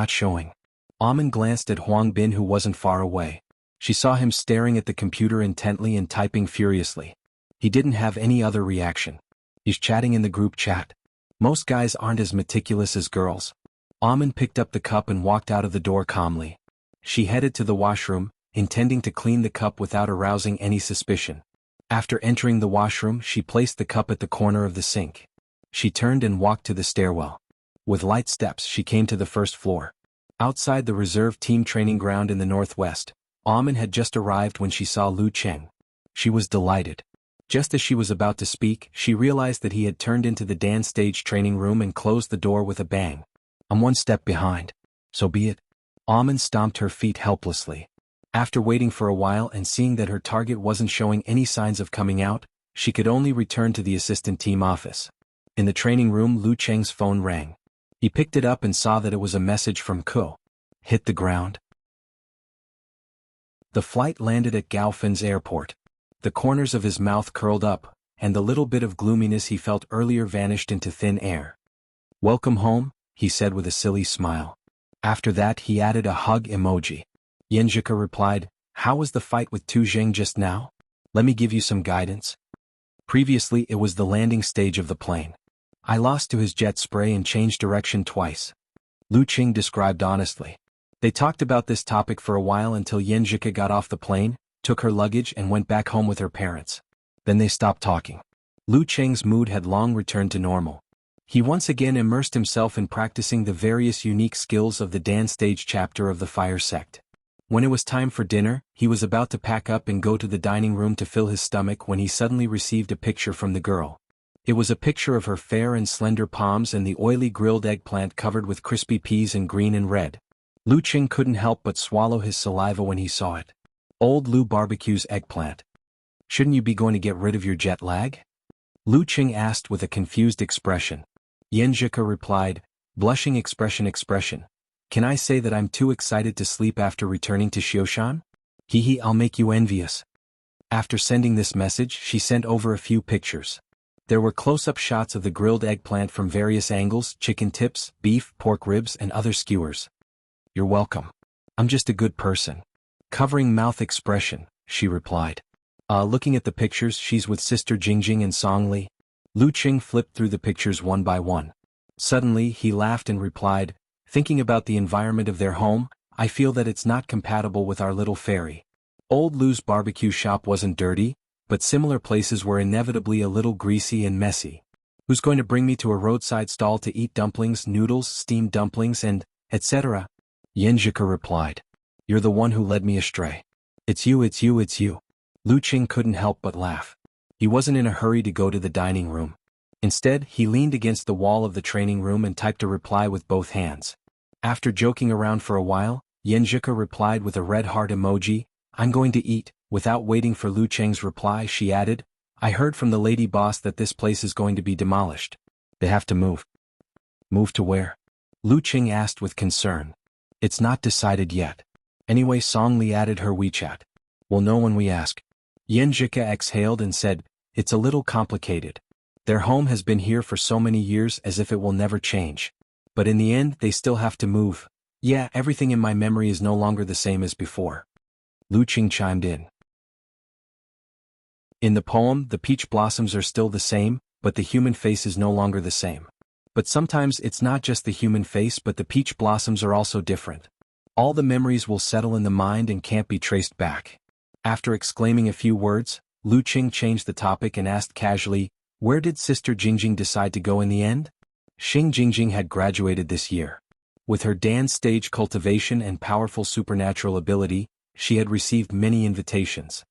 A: Amen glanced at Huang Bin, who wasn't far away. She saw him staring at the computer intently and typing furiously. He didn't have any other reaction. He's chatting in the group chat. Most guys aren't as meticulous as girls. Amen picked up the cup and walked out of the door calmly. She headed to the washroom, intending to clean the cup without arousing any suspicion. After entering the washroom, she placed the cup at the corner of the sink. She turned and walked to the stairwell. With light steps, she came to the first floor. Outside the reserve team training ground in the northwest, Amen had just arrived when she saw Lu Cheng. She was delighted. Just as she was about to speak, she realized that he had turned into the dance stage training room and closed the door with a bang. I'm 1 step behind. So be it. Amen stomped her feet helplessly. After waiting for a while and seeing that her target wasn't showing any signs of coming out, she could only return to the assistant team office. In the training room, Lu Cheng's phone rang. He picked it up and saw that it was a message from Ko. hit the ground. The flight landed at Gaofin's airport. The corners of his mouth curled up, and the little bit of gloominess he felt earlier vanished into thin air. "Welcome home," he said with a silly smile. After that he added a hug emoji. Yenjika replied, "How was the fight with Tu Jing just now? Let me give you some guidance." Previously it was the landing stage of the plane. "I lost to his jet spray and changed direction twice," Lu Qing described honestly. They talked about this topic for a while until Yenjika got off the plane, took her luggage and went back home with her parents. Then they stopped talking. Lu Qing's mood had long returned to normal. He once again immersed himself in practicing the various unique skills of the dance stage chapter of the fire sect. When it was time for dinner, he was about to pack up and go to the dining room to fill his stomach when he suddenly received a picture from the girl. It was a picture of her fair and slender palms and the oily grilled eggplant covered with crispy peas in green and red. Lu Qing couldn't help but swallow his saliva when he saw it. Old Lu barbecues eggplant. "Shouldn't you be going to get rid of your jet lag?" Lu Qing asked with a confused expression. Yenjika replied, blushing expression. "Can I say that I'm too excited to sleep after returning to Xioshan? Hee, I'll make you envious." After sending this message, she sent over a few pictures. There were close-up shots of the grilled eggplant from various angles, chicken tips, beef, pork ribs and other skewers. "You're welcome. I'm just a good person." Covering mouth expression, she replied. Looking at the pictures, she's with Sister Jingjing and Song Li." Lu Qing flipped through the pictures one by one. Suddenly, he laughed and replied, "Thinking about the environment of their home, I feel that it's not compatible with our little fairy. Old Lu's barbecue shop wasn't dirty, but similar places were inevitably a little greasy and messy. Who's going to bring me to a roadside stall to eat dumplings, noodles, steamed dumplings and etc.? Yenjika replied. "You're the one who led me astray. It's you. Lu Qing couldn't help but laugh. He wasn't in a hurry to go to the dining room. Instead, he leaned against the wall of the training room and typed a reply with both hands. After joking around for a while, Yenjika replied with a red heart emoji, "I'm going to eat." Without waiting for Lu Qing's reply, she added, "I heard from the lady boss that this place is going to be demolished. They have to move." "Move to where?" Lu Qing asked with concern. "It's not decided yet. Anyway, Song Li added her WeChat. We'll know when we ask." Yenjika exhaled and said, "It's a little complicated. Their home has been here for so many years as if it will never change. But in the end they still have to move. Yeah, everything in my memory is no longer the same as before." Lu Qing chimed in. In the poem, the peach blossoms are still the same, but the human face is no longer the same. But sometimes it's not just the human face but the peach blossoms are also different. All the memories will settle in the mind and can't be traced back. After exclaiming a few words, Lu Qing changed the topic and asked casually, "Where did Sister Jingjing decide to go in the end?" Xing Jingjing had graduated this year. With her dance stage cultivation and powerful supernatural ability, she had received many invitations.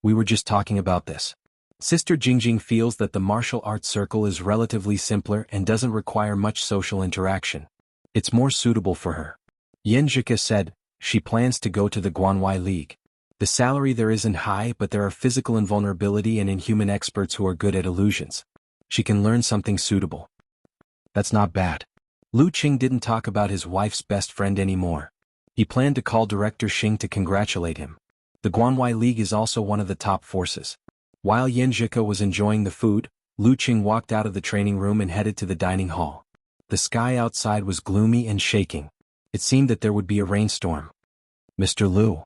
A: "We were just talking about this. Sister Jingjing feels that the martial arts circle is relatively simpler and doesn't require much social interaction. It's more suitable for her." Yenjika said, "She plans to go to the Guanwai League. The salary there isn't high but there are physical invulnerability and inhuman experts who are good at illusions. She can learn something suitable." "That's not bad." Lu Qing didn't talk about his wife's best friend anymore. He planned to call Director Xing to congratulate him. The Guanwai League is also one of the top forces. While Yenjika was enjoying the food, Lu Qing walked out of the training room and headed to the dining hall. The sky outside was gloomy and shaking. It seemed that there would be a rainstorm. "Mr. Lu."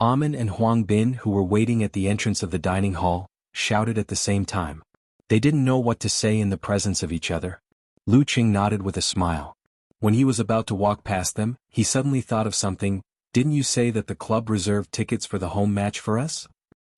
A: Amin and Huang Bin, who were waiting at the entrance of the dining hall, shouted at the same time. They didn't know what to say in the presence of each other. Lu Qing nodded with a smile. When he was about to walk past them, he suddenly thought of something. "Didn't you say that the club reserved tickets for the home match for us?"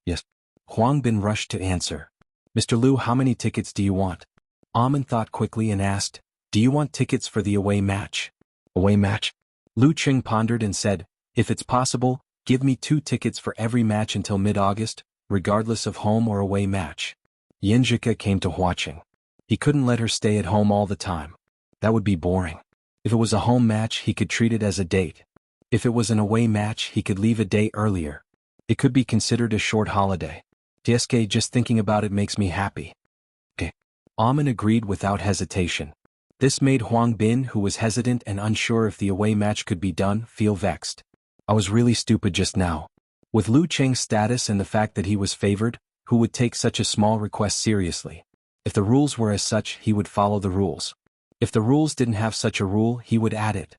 A: "Yes." Huang Bin rushed to answer. "Mr. Lu, how many tickets do you want?" Amin thought quickly and asked, "Do you want tickets for the away match?" "Away match?" Lu Qing pondered and said, "If it's possible, give me 2 tickets for every match until mid-August, regardless of home or away match." Yenjika came to watching. He couldn't let her stay at home all the time. That would be boring. If it was a home match, he could treat it as a date. If it was an away match, he could leave a day earlier. It could be considered a short holiday. "DSK, just thinking about it makes me happy." "Okay." Amin agreed without hesitation. This made Huang Bin, who was hesitant and unsure if the away match could be done, feel vexed. I was really stupid just now. With Lu Cheng's status and the fact that he was favored, who would take such a small request seriously? If the rules were as such, he would follow the rules. If the rules didn't have such a rule, he would add it.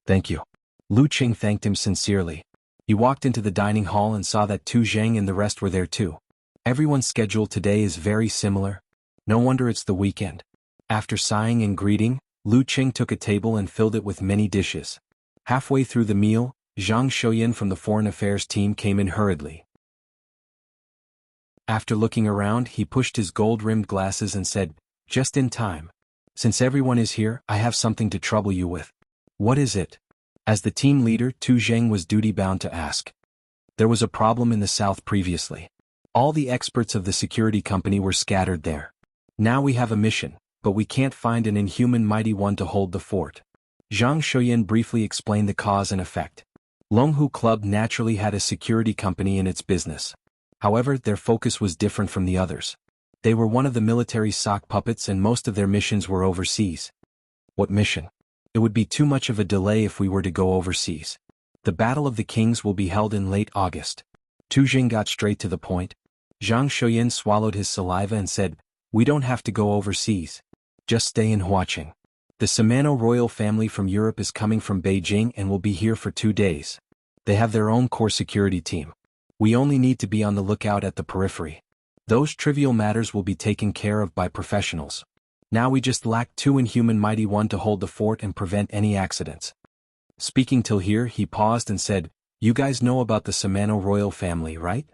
A: Thank you. Lu Cheng thanked him sincerely. He walked into the dining hall and saw that Tu Zheng and the rest were there too. Everyone's schedule today is very similar. No wonder it's the weekend. After sighing and greeting, Lu Cheng took a table and filled it with many dishes. Halfway through the meal, Zhang Xiuyan from the Foreign Affairs team came in hurriedly. After looking around, he pushed his gold-rimmed glasses and said, "Just in time. Since everyone is here, I have something to trouble you with." "What is it?" As the team leader, Tu Zheng was duty-bound to ask. There was a problem in the south previously. All the experts of the security company were scattered there. Now we have a mission, but we can't find an inhuman mighty one to hold the fort. Zhang Xiuyan briefly explained the cause and effect. Longhu Club naturally had a security company in its business. However, their focus was different from the others. They were one of the military sock puppets and most of their missions were overseas. What mission? It would be too much of a delay if we were to go overseas. The Battle of the Kings will be held in late August. Tu Jing got straight to the point. Zhang Xiuyan swallowed his saliva and said, "We don't have to go overseas. Just stay in Huaqing. The Samano royal family from Europe is coming from Beijing and will be here for 2 days. They have their own core security team. We only need to be on the lookout at the periphery. Those trivial matters will be taken care of by professionals. Now we just lack 2 inhuman mighty one to hold the fort and prevent any accidents." Speaking till here, he paused and said, "You guys know about the Samano royal family, right?"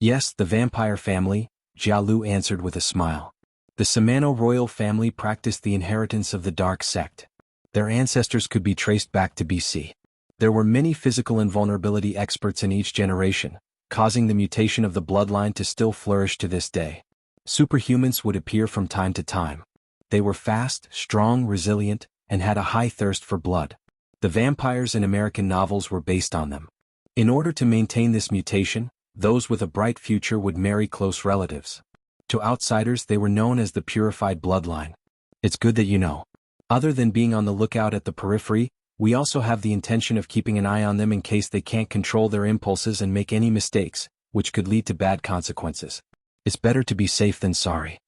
A: "Yes, the vampire family," Jia Lu answered with a smile. The Samano royal family practiced the inheritance of the dark sect. Their ancestors could be traced back to BC. There were many physical invulnerability experts in each generation, causing the mutation of the bloodline to still flourish to this day. Superhumans would appear from time to time. They were fast, strong, resilient, and had a high thirst for blood. The vampires in American novels were based on them. In order to maintain this mutation, those with a bright future would marry close relatives. To outsiders, they were known as the purified bloodline. It's good that you know. Other than being on the lookout at the periphery, we also have the intention of keeping an eye on them in case they can't control their impulses and make any mistakes, which could lead to bad consequences. It's better to be safe than sorry.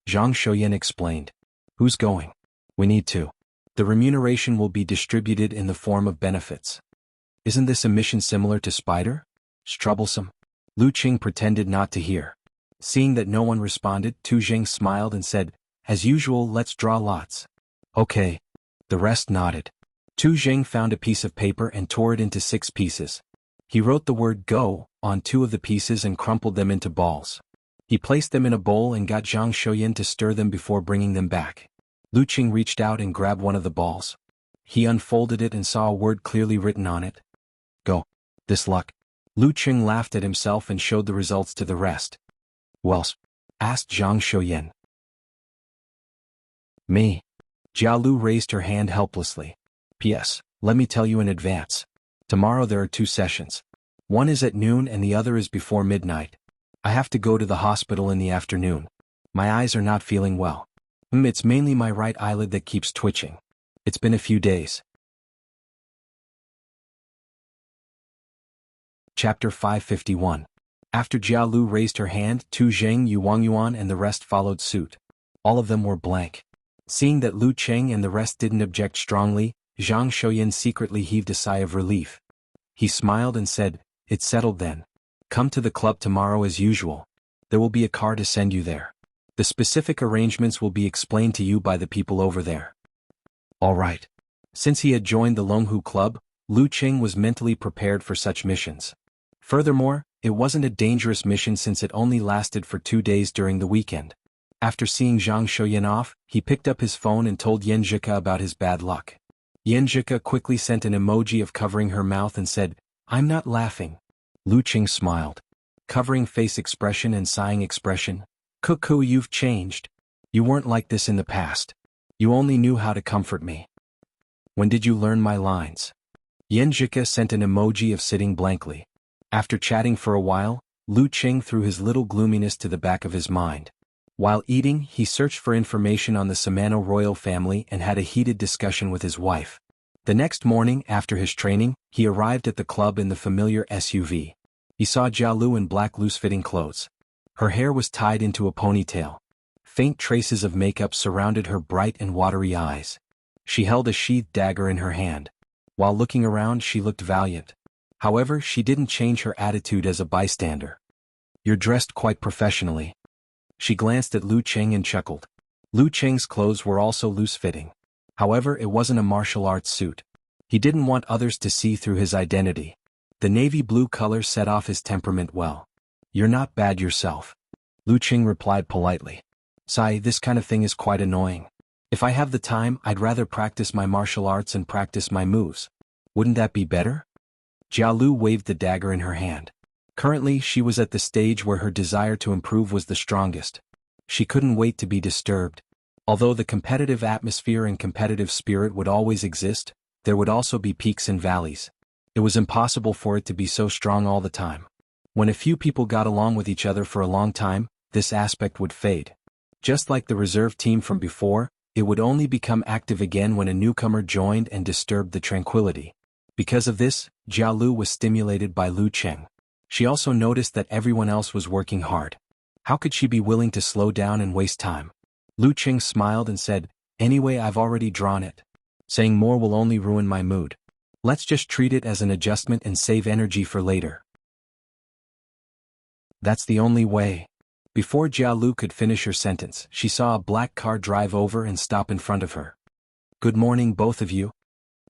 A: Zhang Xiuyan explained. Who's going? We need to. The remuneration will be distributed in the form of benefits. Isn't this a mission similar to Spider? It's troublesome. Lu Qing pretended not to hear. Seeing that no one responded, Tu Jing smiled and said, "As usual, let's draw lots." "Okay." The rest nodded. Tu Jing found a piece of paper and tore it into 6 pieces. He wrote the word "Go" on 2 of the pieces and crumpled them into balls. He placed them in a bowl and got Zhang Xiuyan to stir them before bringing them back. Lu Qing reached out and grabbed one of the balls. He unfolded it and saw a word clearly written on it. "Go. This luck." Lu Qing laughed at himself and showed the results to the rest. "Who else?" asked Zhang Xiuyan. "Me." Jia Lu raised her hand helplessly. "P.S. Let me tell you in advance. Tomorrow there are 2 sessions. One is at noon and the other is before midnight. I have to go to the hospital in the afternoon. My eyes are not feeling well. It's mainly my right eyelid that keeps twitching. It's been a few days." Chapter 551. After Jia Lu raised her hand, Tu Zheng, Yu Wangyuan and the rest followed suit. All of them were blank. Seeing that Lu Cheng and the rest didn't object strongly, Zhang Xiuyan secretly heaved a sigh of relief. He smiled and said, "It's settled then. Come to the club tomorrow as usual. There will be a car to send you there. The specific arrangements will be explained to you by the people over there." All right. Since he had joined the Longhu Club, Lu Cheng was mentally prepared for such missions. Furthermore, it wasn't a dangerous mission since it only lasted for 2 days during the weekend. After seeing Zhang Xiuyan off, he picked up his phone and told Yan Zhika about his bad luck. Yan Zhika quickly sent an emoji of covering her mouth and said, "I'm not laughing." Lu Qing smiled. Covering face expression and sighing expression. "Cuckoo, you've changed. You weren't like this in the past. You only knew how to comfort me. When did you learn my lines?" Yan Zhika sent an emoji of sitting blankly. After chatting for a while, Lu Qing threw his little gloominess to the back of his mind. While eating, he searched for information on the Samano royal family and had a heated discussion with his wife. The next morning, after his training, he arrived at the club in the familiar SUV. He saw Jialu in black loose-fitting clothes. Her hair was tied into a ponytail. Faint traces of makeup surrounded her bright and watery eyes. She held a sheathed dagger in her hand. While looking around, she looked valiant. However, she didn't change her attitude as a bystander. "You're dressed quite professionally." She glanced at Lu Cheng and chuckled. Lu Cheng's clothes were also loose-fitting. However, it wasn't a martial arts suit. He didn't want others to see through his identity. The navy blue color set off his temperament well. "You're not bad yourself." Lu Cheng replied politely. "Sai, this kind of thing is quite annoying. If I have the time, I'd rather practice my martial arts and practice my moves. Wouldn't that be better?" Jialu waved the dagger in her hand. Currently, she was at the stage where her desire to improve was the strongest. She couldn't wait to be disturbed. Although the competitive atmosphere and competitive spirit would always exist, there would also be peaks and valleys. It was impossible for it to be so strong all the time. When a few people got along with each other for a long time, this aspect would fade. Just like the reserve team from before, it would only become active again when a newcomer joined and disturbed the tranquility. Because of this, Jialu was stimulated by Lu Cheng. She also noticed that everyone else was working hard. How could she be willing to slow down and waste time? Lu Cheng smiled and said, "Anyway, I've already drawn it. Saying more will only ruin my mood. Let's just treat it as an adjustment and save energy for later." "That's the only way." Before Jialu could finish her sentence, she saw a black car drive over and stop in front of her. "Good morning, both of you."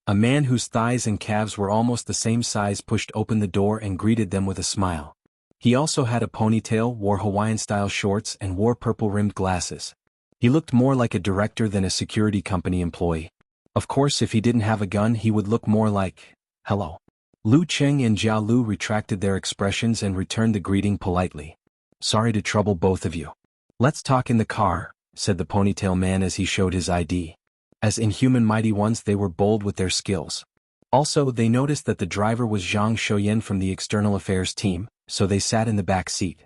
A: A man whose thighs and calves were almost the same size pushed open the door and greeted them with a smile. He also had a ponytail, wore Hawaiian-style shorts and wore purple-rimmed glasses. He looked more like a director than a security company employee. Of course, if he didn't have a gun, he would look more like, "Hello." Lu Cheng and Jialu retracted their expressions and returned the greeting politely. "Sorry to trouble both of you." "Let's talk in the car," said the ponytail man as he showed his ID. As inhuman mighty ones, they were bold with their skills. Also, they noticed that the driver was Zhang Shouyan from the External Affairs team, so they sat in the back seat.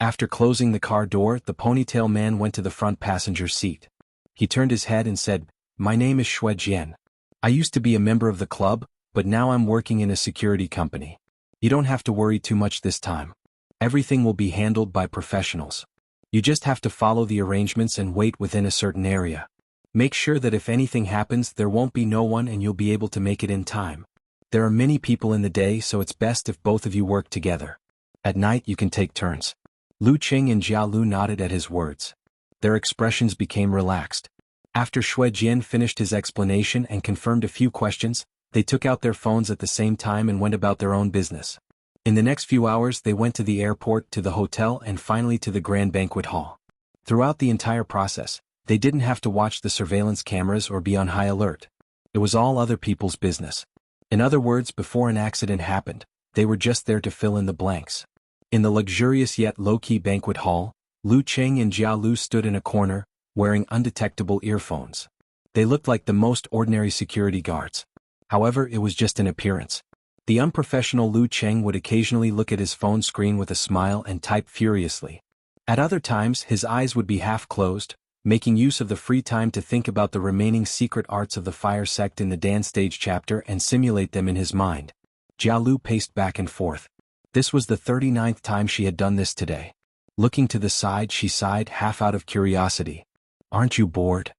A: After closing the car door, the ponytail man went to the front passenger seat. He turned his head and said, "My name is Xue Jian. I used to be a member of the club, but now I'm working in a security company. You don't have to worry too much this time. Everything will be handled by professionals. You just have to follow the arrangements and wait within a certain area. Make sure that if anything happens, there won't be no one and you'll be able to make it in time. There are many people in the day, so it's best if both of you work together. At night you can take turns." Lu Cheng and Jialu nodded at his words. Their expressions became relaxed. After Xue Jian finished his explanation and confirmed a few questions, they took out their phones at the same time and went about their own business. In the next few hours they went to the airport, to the hotel, and finally to the grand banquet hall. Throughout the entire process, they didn't have to watch the surveillance cameras or be on high alert. It was all other people's business. In other words, before an accident happened, they were just there to fill in the blanks. In the luxurious yet low-key banquet hall, Lu Cheng and Jialu stood in a corner, wearing undetectable earphones. They looked like the most ordinary security guards. However, it was just an appearance. The unprofessional Lu Cheng would occasionally look at his phone screen with a smile and type furiously. At other times, his eyes would be half closed, making use of the free time to think about the remaining secret arts of the fire sect in the dance stage chapter and simulate them in his mind. Jialu paced back and forth. This was the 39th time she had done this today. Looking to the side, she sighed, half out of curiosity. "Aren't you bored?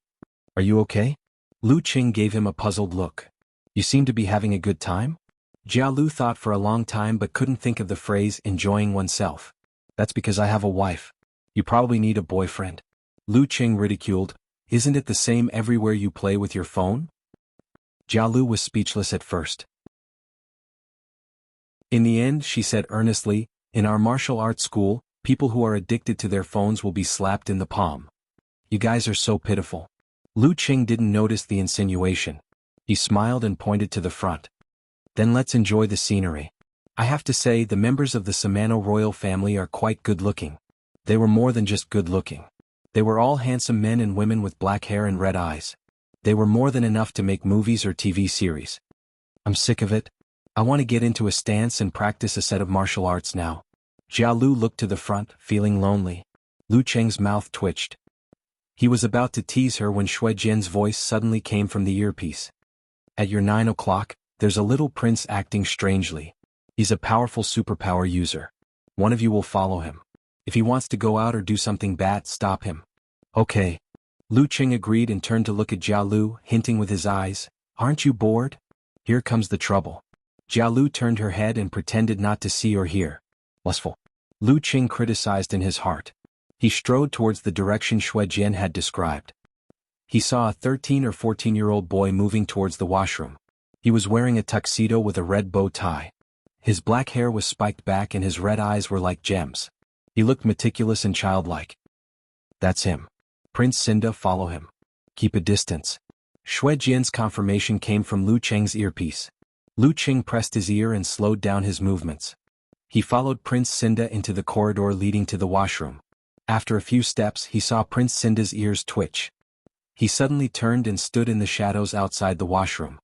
A: Are you okay?" Lu Cheng gave him a puzzled look. "You seem to be having a good time?" Jialu thought for a long time but couldn't think of the phrase enjoying oneself. "That's because I have a wife. You probably need a boyfriend." Lu Cheng ridiculed, "Isn't it the same everywhere you play with your phone?" Jialu was speechless at first. In the end, she said earnestly, "In our martial arts school, people who are addicted to their phones will be slapped in the palm. You guys are so pitiful." Lu Cheng didn't notice the insinuation. He smiled and pointed to the front. "Then let's enjoy the scenery. I have to say, the members of the Samano royal family are quite good-looking." They were more than just good-looking. They were all handsome men and women with black hair and red eyes. They were more than enough to make movies or TV series. "I'm sick of it. I want to get into a stance and practice a set of martial arts now." Jialu looked to the front, feeling lonely. Lu Cheng's mouth twitched. He was about to tease her when Shui Jian's voice suddenly came from the earpiece. At your 9 o'clock, there's a little prince acting strangely. He's a powerful superpower user. One of you will follow him. If he wants to go out or do something bad, stop him. Okay. Lu Cheng agreed and turned to look at Jia Lu, hinting with his eyes, aren't you bored? Here comes the trouble. Jia Lu turned her head and pretended not to see or hear. Lustful. Lu Cheng criticized in his heart. He strode towards the direction Shui Jian had described. He saw a 13 or 14-year-old boy moving towards the washroom. He was wearing a tuxedo with a red bow tie. His black hair was spiked back and his red eyes were like gems. He looked meticulous and childlike. That's him. Prince Cinda, follow him. Keep a distance. Shui Jian's confirmation came from Lu Cheng's earpiece. Lu Cheng pressed his ear and slowed down his movements. He followed Prince Cinda into the corridor leading to the washroom. After a few steps, he saw Prince Cinda's ears twitch. He suddenly turned and stood in the shadows outside the washroom.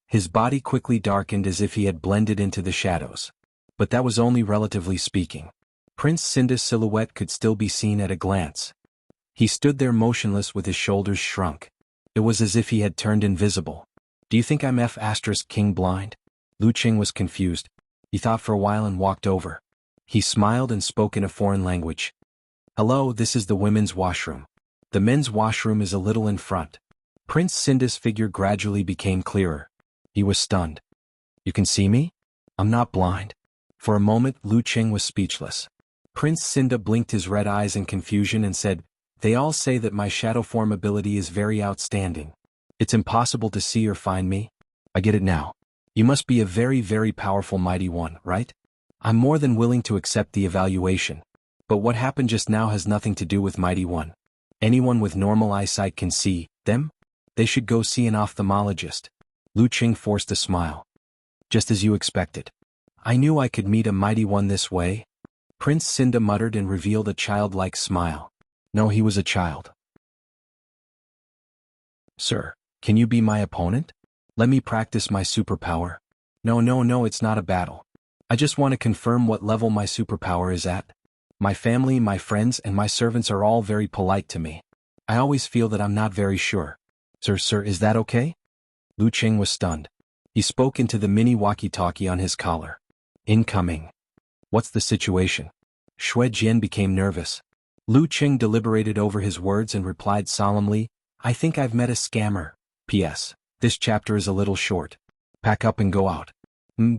A: His body quickly darkened as if he had blended into the shadows. But that was only relatively speaking. Prince Cinda's silhouette could still be seen at a glance. He stood there motionless with his shoulders shrunk. It was as if he had turned invisible. Do you think I'm F***king blind? Lu Cheng was confused. He thought for a while and walked over. He smiled and spoke in a foreign language. Hello, this is the women's washroom. The men's washroom is a little in front. Prince Cinda's figure gradually became clearer. He was stunned. You can see me? I'm not blind. For a moment, Lu Cheng was speechless. Prince Cinda blinked his red eyes in confusion and said, They all say that my shadow form ability is very outstanding. It's impossible to see or find me. I get it now. You must be a very, very powerful mighty one, right? I'm more than willing to accept the evaluation. But what happened just now has nothing to do with mighty one. Anyone with normal eyesight can see them? They should go see an ophthalmologist. Lu Cheng forced a smile. Just as you expected. I knew I could meet a mighty one this way. Prince Cinda muttered and revealed a childlike smile. No, he was a child. Sir, can you be my opponent? Let me practice my superpower. No, it's not a battle. I just want to confirm what level my superpower is at. My family, my friends, and my servants are all very polite to me. I always feel that I'm not very sure. Sir, is that okay? Lu Cheng was stunned. He spoke into the mini walkie-talkie on his collar. Incoming. What's the situation? Shui Jian became nervous. Lu Cheng deliberated over his words and replied solemnly, I think I've met a scammer. P.S. This chapter is a little short. Pack up and go out.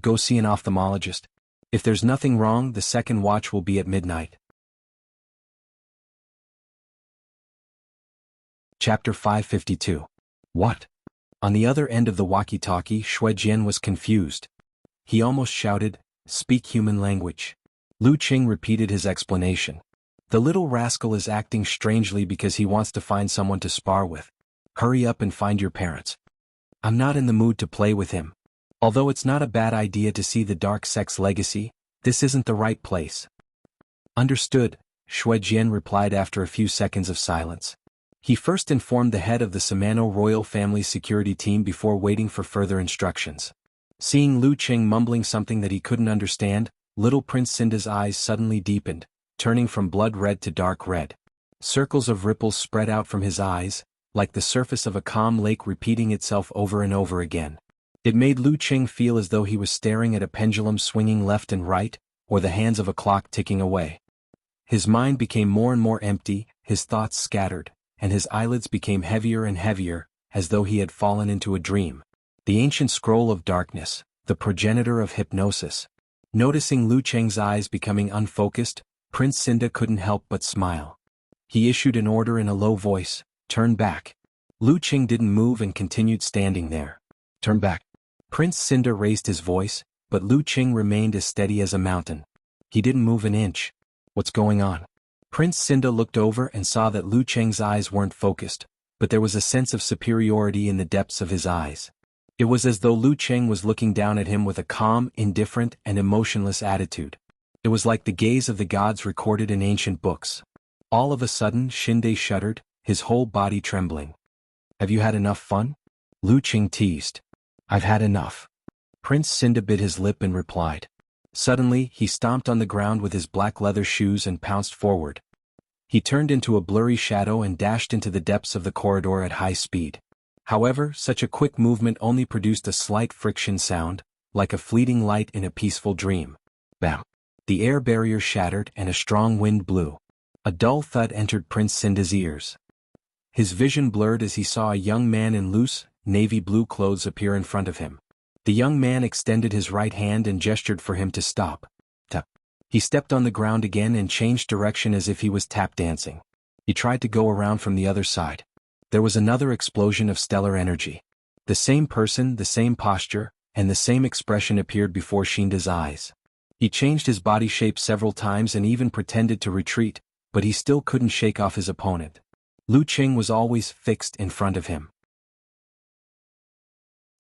A: Go see an ophthalmologist. If there's nothing wrong, the second watch will be at midnight. Chapter 552. What? On the other end of the walkie-talkie, Shui Jian was confused. He almost shouted, Speak human language. Lu Cheng repeated his explanation. The little rascal is acting strangely because he wants to find someone to spar with. Hurry up and find your parents. I'm not in the mood to play with him. Although it's not a bad idea to see the dark sex legacy, this isn't the right place. Understood, Shui Jian replied after a few seconds of silence. He first informed the head of the Samano royal family's security team before waiting for further instructions. Seeing Lu Cheng mumbling something that he couldn't understand, little Prince Cinda's eyes suddenly deepened, turning from blood red to dark red. Circles of ripples spread out from his eyes, like the surface of a calm lake repeating itself over and over again. It made Lu Cheng feel as though he was staring at a pendulum swinging left and right, or the hands of a clock ticking away. His mind became more and more empty, his thoughts scattered, and his eyelids became heavier and heavier, as though he had fallen into a dream. The ancient scroll of darkness, the progenitor of hypnosis. Noticing Lu Cheng's eyes becoming unfocused, Prince Cinda couldn't help but smile. He issued an order in a low voice, turn back. Lu Cheng didn't move and continued standing there. Turn back. Prince Cinda raised his voice, but Lu Cheng remained as steady as a mountain. He didn't move an inch. What's going on? Prince Cinda looked over and saw that Lu Cheng's eyes weren't focused, but there was a sense of superiority in the depths of his eyes. It was as though Lu Cheng was looking down at him with a calm, indifferent, and emotionless attitude. It was like the gaze of the gods recorded in ancient books. All of a sudden, Shinde shuddered, his whole body trembling. Have you had enough fun? Lu Cheng teased. I've had enough. Prince Cinda bit his lip and replied. Suddenly, he stomped on the ground with his black leather shoes and pounced forward. He turned into a blurry shadow and dashed into the depths of the corridor at high speed. However, such a quick movement only produced a slight friction sound, like a fleeting light in a peaceful dream. Bam! The air barrier shattered and a strong wind blew. A dull thud entered Prince Cinda's ears. His vision blurred as he saw a young man in loose, navy blue clothes appear in front of him. The young man extended his right hand and gestured for him to stop. Tap. He stepped on the ground again and changed direction as if he was tap dancing. He tried to go around from the other side. There was another explosion of stellar energy. The same person, the same posture, and the same expression appeared before Shinda's eyes. He changed his body shape several times and even pretended to retreat, but he still couldn't shake off his opponent. Lu Qing was always fixed in front of him.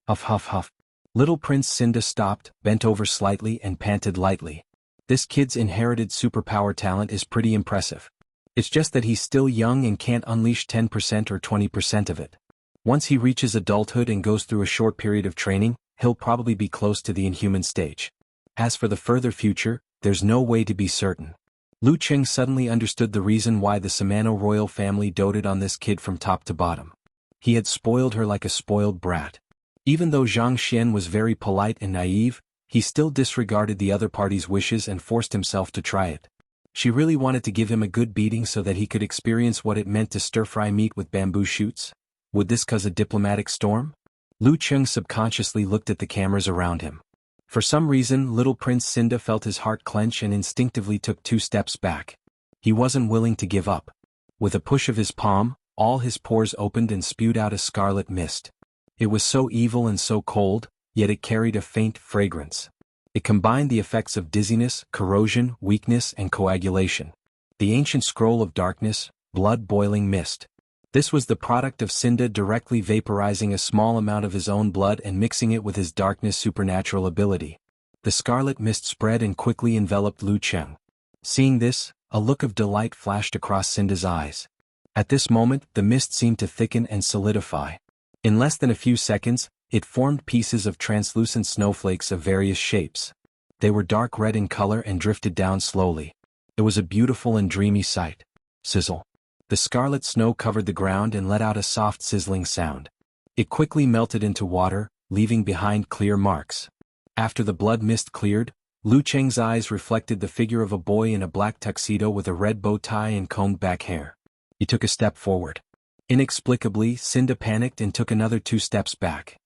A: Huff huff huff. Little Prince Cinda stopped, bent over slightly and panted lightly. This kid's inherited superpower talent is pretty impressive. It's just that he's still young and can't unleash 10% or 20% of it. Once he reaches adulthood and goes through a short period of training, he'll probably be close to the inhuman stage. As for the further future, there's no way to be certain. Lu Qing suddenly understood the reason why the Samano royal family doted on this kid from top to bottom. He had spoiled her like a spoiled brat. Even though Zhang Xian was very polite and naive, he still disregarded the other party's wishes and forced himself to try it. She really wanted to give him a good beating so that he could experience what it meant to stir-fry meat with bamboo shoots. Would this cause a diplomatic storm? Lu Qing subconsciously looked at the cameras around him. For some reason, little Prince Cinda felt his heart clench and instinctively took 2 steps back. He wasn't willing to give up. With a push of his palm, all his pores opened and spewed out a scarlet mist. It was so evil and so cold, yet it carried a faint fragrance. It combined the effects of dizziness, corrosion, weakness, and coagulation. The ancient scroll of darkness, blood-boiling mist. This was the product of Cinda directly vaporizing a small amount of his own blood and mixing it with his darkness supernatural ability. The scarlet mist spread and quickly enveloped Lu Qing. Seeing this, a look of delight flashed across Cinda's eyes. At this moment, the mist seemed to thicken and solidify. In less than a few seconds, it formed pieces of translucent snowflakes of various shapes. They were dark red in color and drifted down slowly. It was a beautiful and dreamy sight. Sizzle. The scarlet snow covered the ground and let out a soft sizzling sound. It quickly melted into water, leaving behind clear marks. After the blood mist cleared, Lu Qing's eyes reflected the figure of a boy in a black tuxedo with a red bow tie and combed back hair. He took a step forward. Inexplicably, Cinda panicked and took another 2 steps back.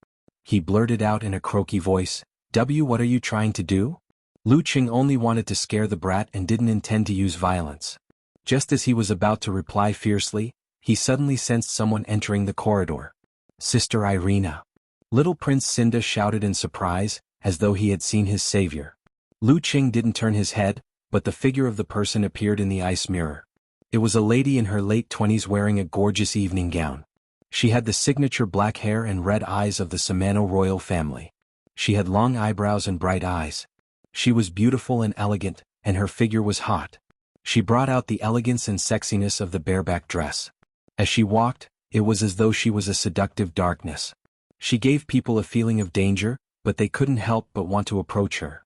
A: He blurted out in a croaky voice, What are you trying to do?" Lu Qing only wanted to scare the brat and didn't intend to use violence. Just as he was about to reply fiercely, he suddenly sensed someone entering the corridor. "Sister Irina." Little Prince Cinda shouted in surprise, as though he had seen his savior. Lu Qing didn't turn his head, but the figure of the person appeared in the ice mirror. It was a lady in her late 20s wearing a gorgeous evening gown. She had the signature black hair and red eyes of the Samano royal family. She had long eyebrows and bright eyes. She was beautiful and elegant, and her figure was hot. She brought out the elegance and sexiness of the bareback dress. As she walked, it was as though she was a seductive darkness. She gave people a feeling of danger, but they couldn't help but want to approach her.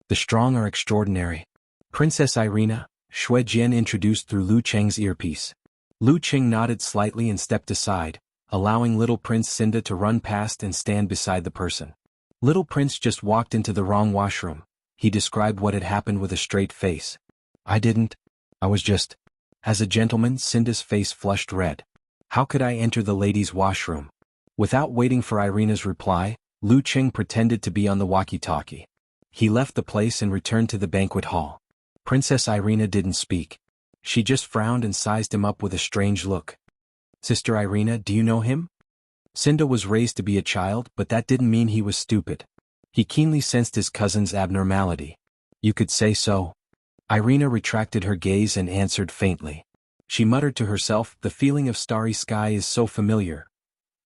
A: "The strong are extraordinary. Princess Irina," Shui Jian introduced through Lu Qing's earpiece. Lu Qing nodded slightly and stepped aside, allowing little Prince Cinda to run past and stand beside the person. Little Prince just walked into the wrong washroom. He described what had happened with a straight face. "I was just..." As a gentleman, Cinda's face flushed red. "How could I enter the ladies' washroom?" Without waiting for Irina's reply, Lu Qing pretended to be on the walkie-talkie. He left the place and returned to the banquet hall. Princess Irina didn't speak. She just frowned and sized him up with a strange look. "Sister Irina, do you know him?" Cinda was raised to be a child, but that didn't mean he was stupid. He keenly sensed his cousin's abnormality. "You could say so." Irina retracted her gaze and answered faintly. She muttered to herself, "The feeling of starry sky is so familiar."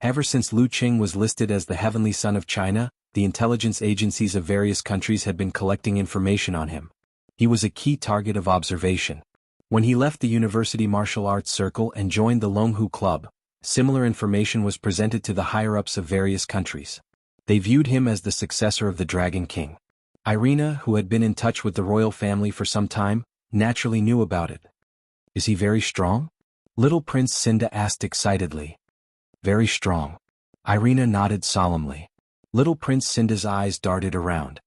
A: Ever since Lu Qing was listed as the heavenly son of China, the intelligence agencies of various countries had been collecting information on him. He was a key target of observation. When he left the University Martial Arts Circle and joined the Longhu Club, similar information was presented to the higher-ups of various countries. They viewed him as the successor of the Dragon King. Irina, who had been in touch with the royal family for some time, naturally knew about it. Is he very strong? Little Prince Cinda asked excitedly. Very strong. Irina nodded solemnly. Little Prince Cinda's eyes darted around.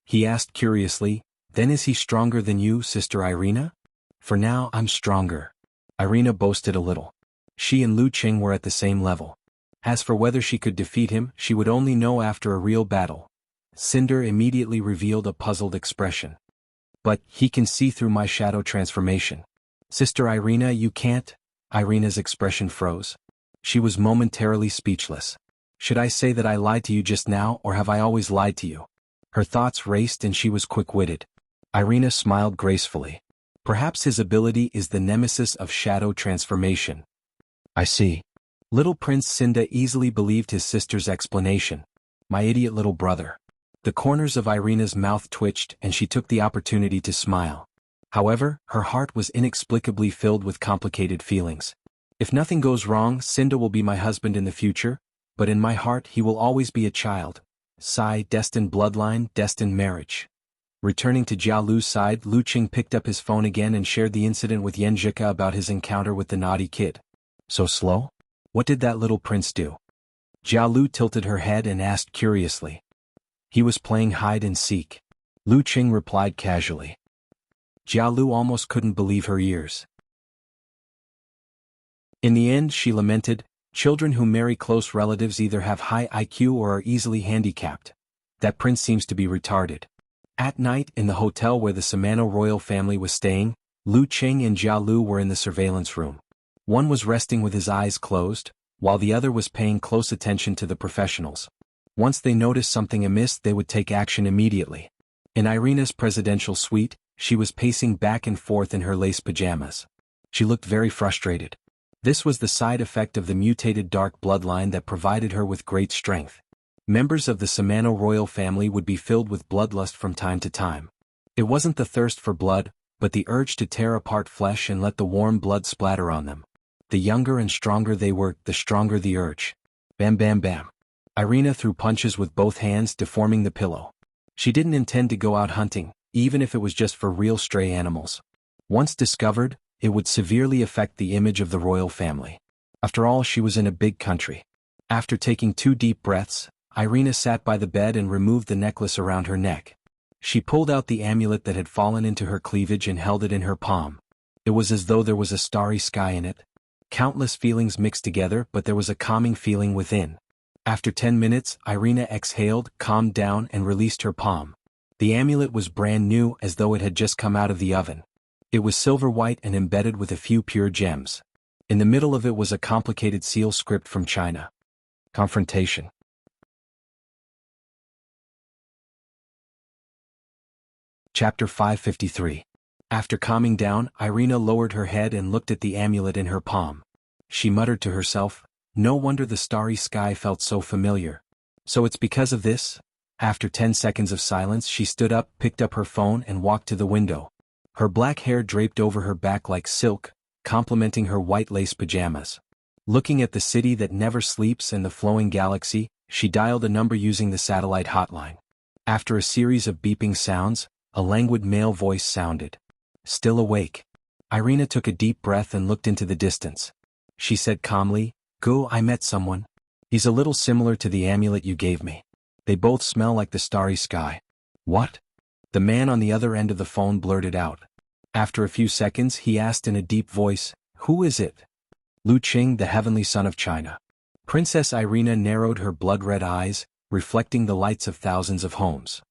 A: He asked curiously, then is he stronger than you, Sister Irina? For now I'm stronger. Irina boasted a little. She and Lu Qing were at the same level. As for whether she could defeat him, she would only know after a real battle. Cinder immediately revealed a puzzled expression. But he can see through my shadow transformation. Sister Irina, you can't? Irina's expression froze. She was momentarily speechless. Should I say that I lied to you just now, or have I always lied to you? Her thoughts raced and she was quick-witted. Irina smiled gracefully. Perhaps his ability is the nemesis of shadow transformation. I see. Little Prince Cinda easily believed his sister's explanation. My idiot little brother. The corners of Irina's mouth twitched and she took the opportunity to smile. However, her heart was inexplicably filled with complicated feelings. If nothing goes wrong, Cinda will be my husband in the future, but in my heart he will always be a child. Sigh, destined bloodline, destined marriage. Returning to Jia Lu's side, Lu Qing picked up his phone again and shared the incident with Yan Zhika about his encounter with the naughty kid. So slow? What did that little prince do? Jia Lu tilted her head and asked curiously. He was playing hide and seek. Lu Qing replied casually. Jia Lu almost couldn't believe her ears. In the end, she lamented, children who marry close relatives either have high IQ or are easily handicapped. That prince seems to be retarded. At night, in the hotel where the Samano royal family was staying, Lu Qing and Jia Lu were in the surveillance room. One was resting with his eyes closed, while the other was paying close attention to the professionals. Once they noticed something amiss, they would take action immediately. In Irina's presidential suite, she was pacing back and forth in her lace pajamas. She looked very frustrated. This was the side effect of the mutated dark bloodline that provided her with great strength. Members of the Samano royal family would be filled with bloodlust from time to time. It wasn't the thirst for blood, but the urge to tear apart flesh and let the warm blood splatter on them. The younger and stronger they were, the stronger the urge. Bam bam bam. Irina threw punches with both hands, deforming the pillow. She didn't intend to go out hunting, even if it was just for real stray animals. Once discovered, it would severely affect the image of the royal family. After all, she was in a big country. After taking 2 deep breaths, Irina sat by the bed and removed the necklace around her neck. She pulled out the amulet that had fallen into her cleavage and held it in her palm. It was as though there was a starry sky in it. Countless feelings mixed together, but there was a calming feeling within. After 10 minutes, Irina exhaled, calmed down, and released her palm. The amulet was brand new, as though it had just come out of the oven. It was silver white and embedded with a few pure gems. In the middle of it was a complicated seal script from China. Confrontation. Chapter 553. After calming down, Irina lowered her head and looked at the amulet in her palm. She muttered to herself, no wonder the starry sky felt so familiar. So it's because of this? After 10 seconds of silence, she stood up, picked up her phone, and walked to the window. Her black hair draped over her back like silk, complementing her white lace pajamas. Looking at the city that never sleeps and the flowing galaxy, she dialed a number using the satellite hotline. After a series of beeping sounds, a languid male voice sounded. Still awake. Irina took a deep breath and looked into the distance. She said calmly, Go, I met someone. He's a little similar to the amulet you gave me. They both smell like the starry sky. What? The man on the other end of the phone blurted out. After a few seconds, he asked in a deep voice, Who is it? Lu Qing, the heavenly son of China. Princess Irina narrowed her blood-red eyes, reflecting the lights of thousands of homes.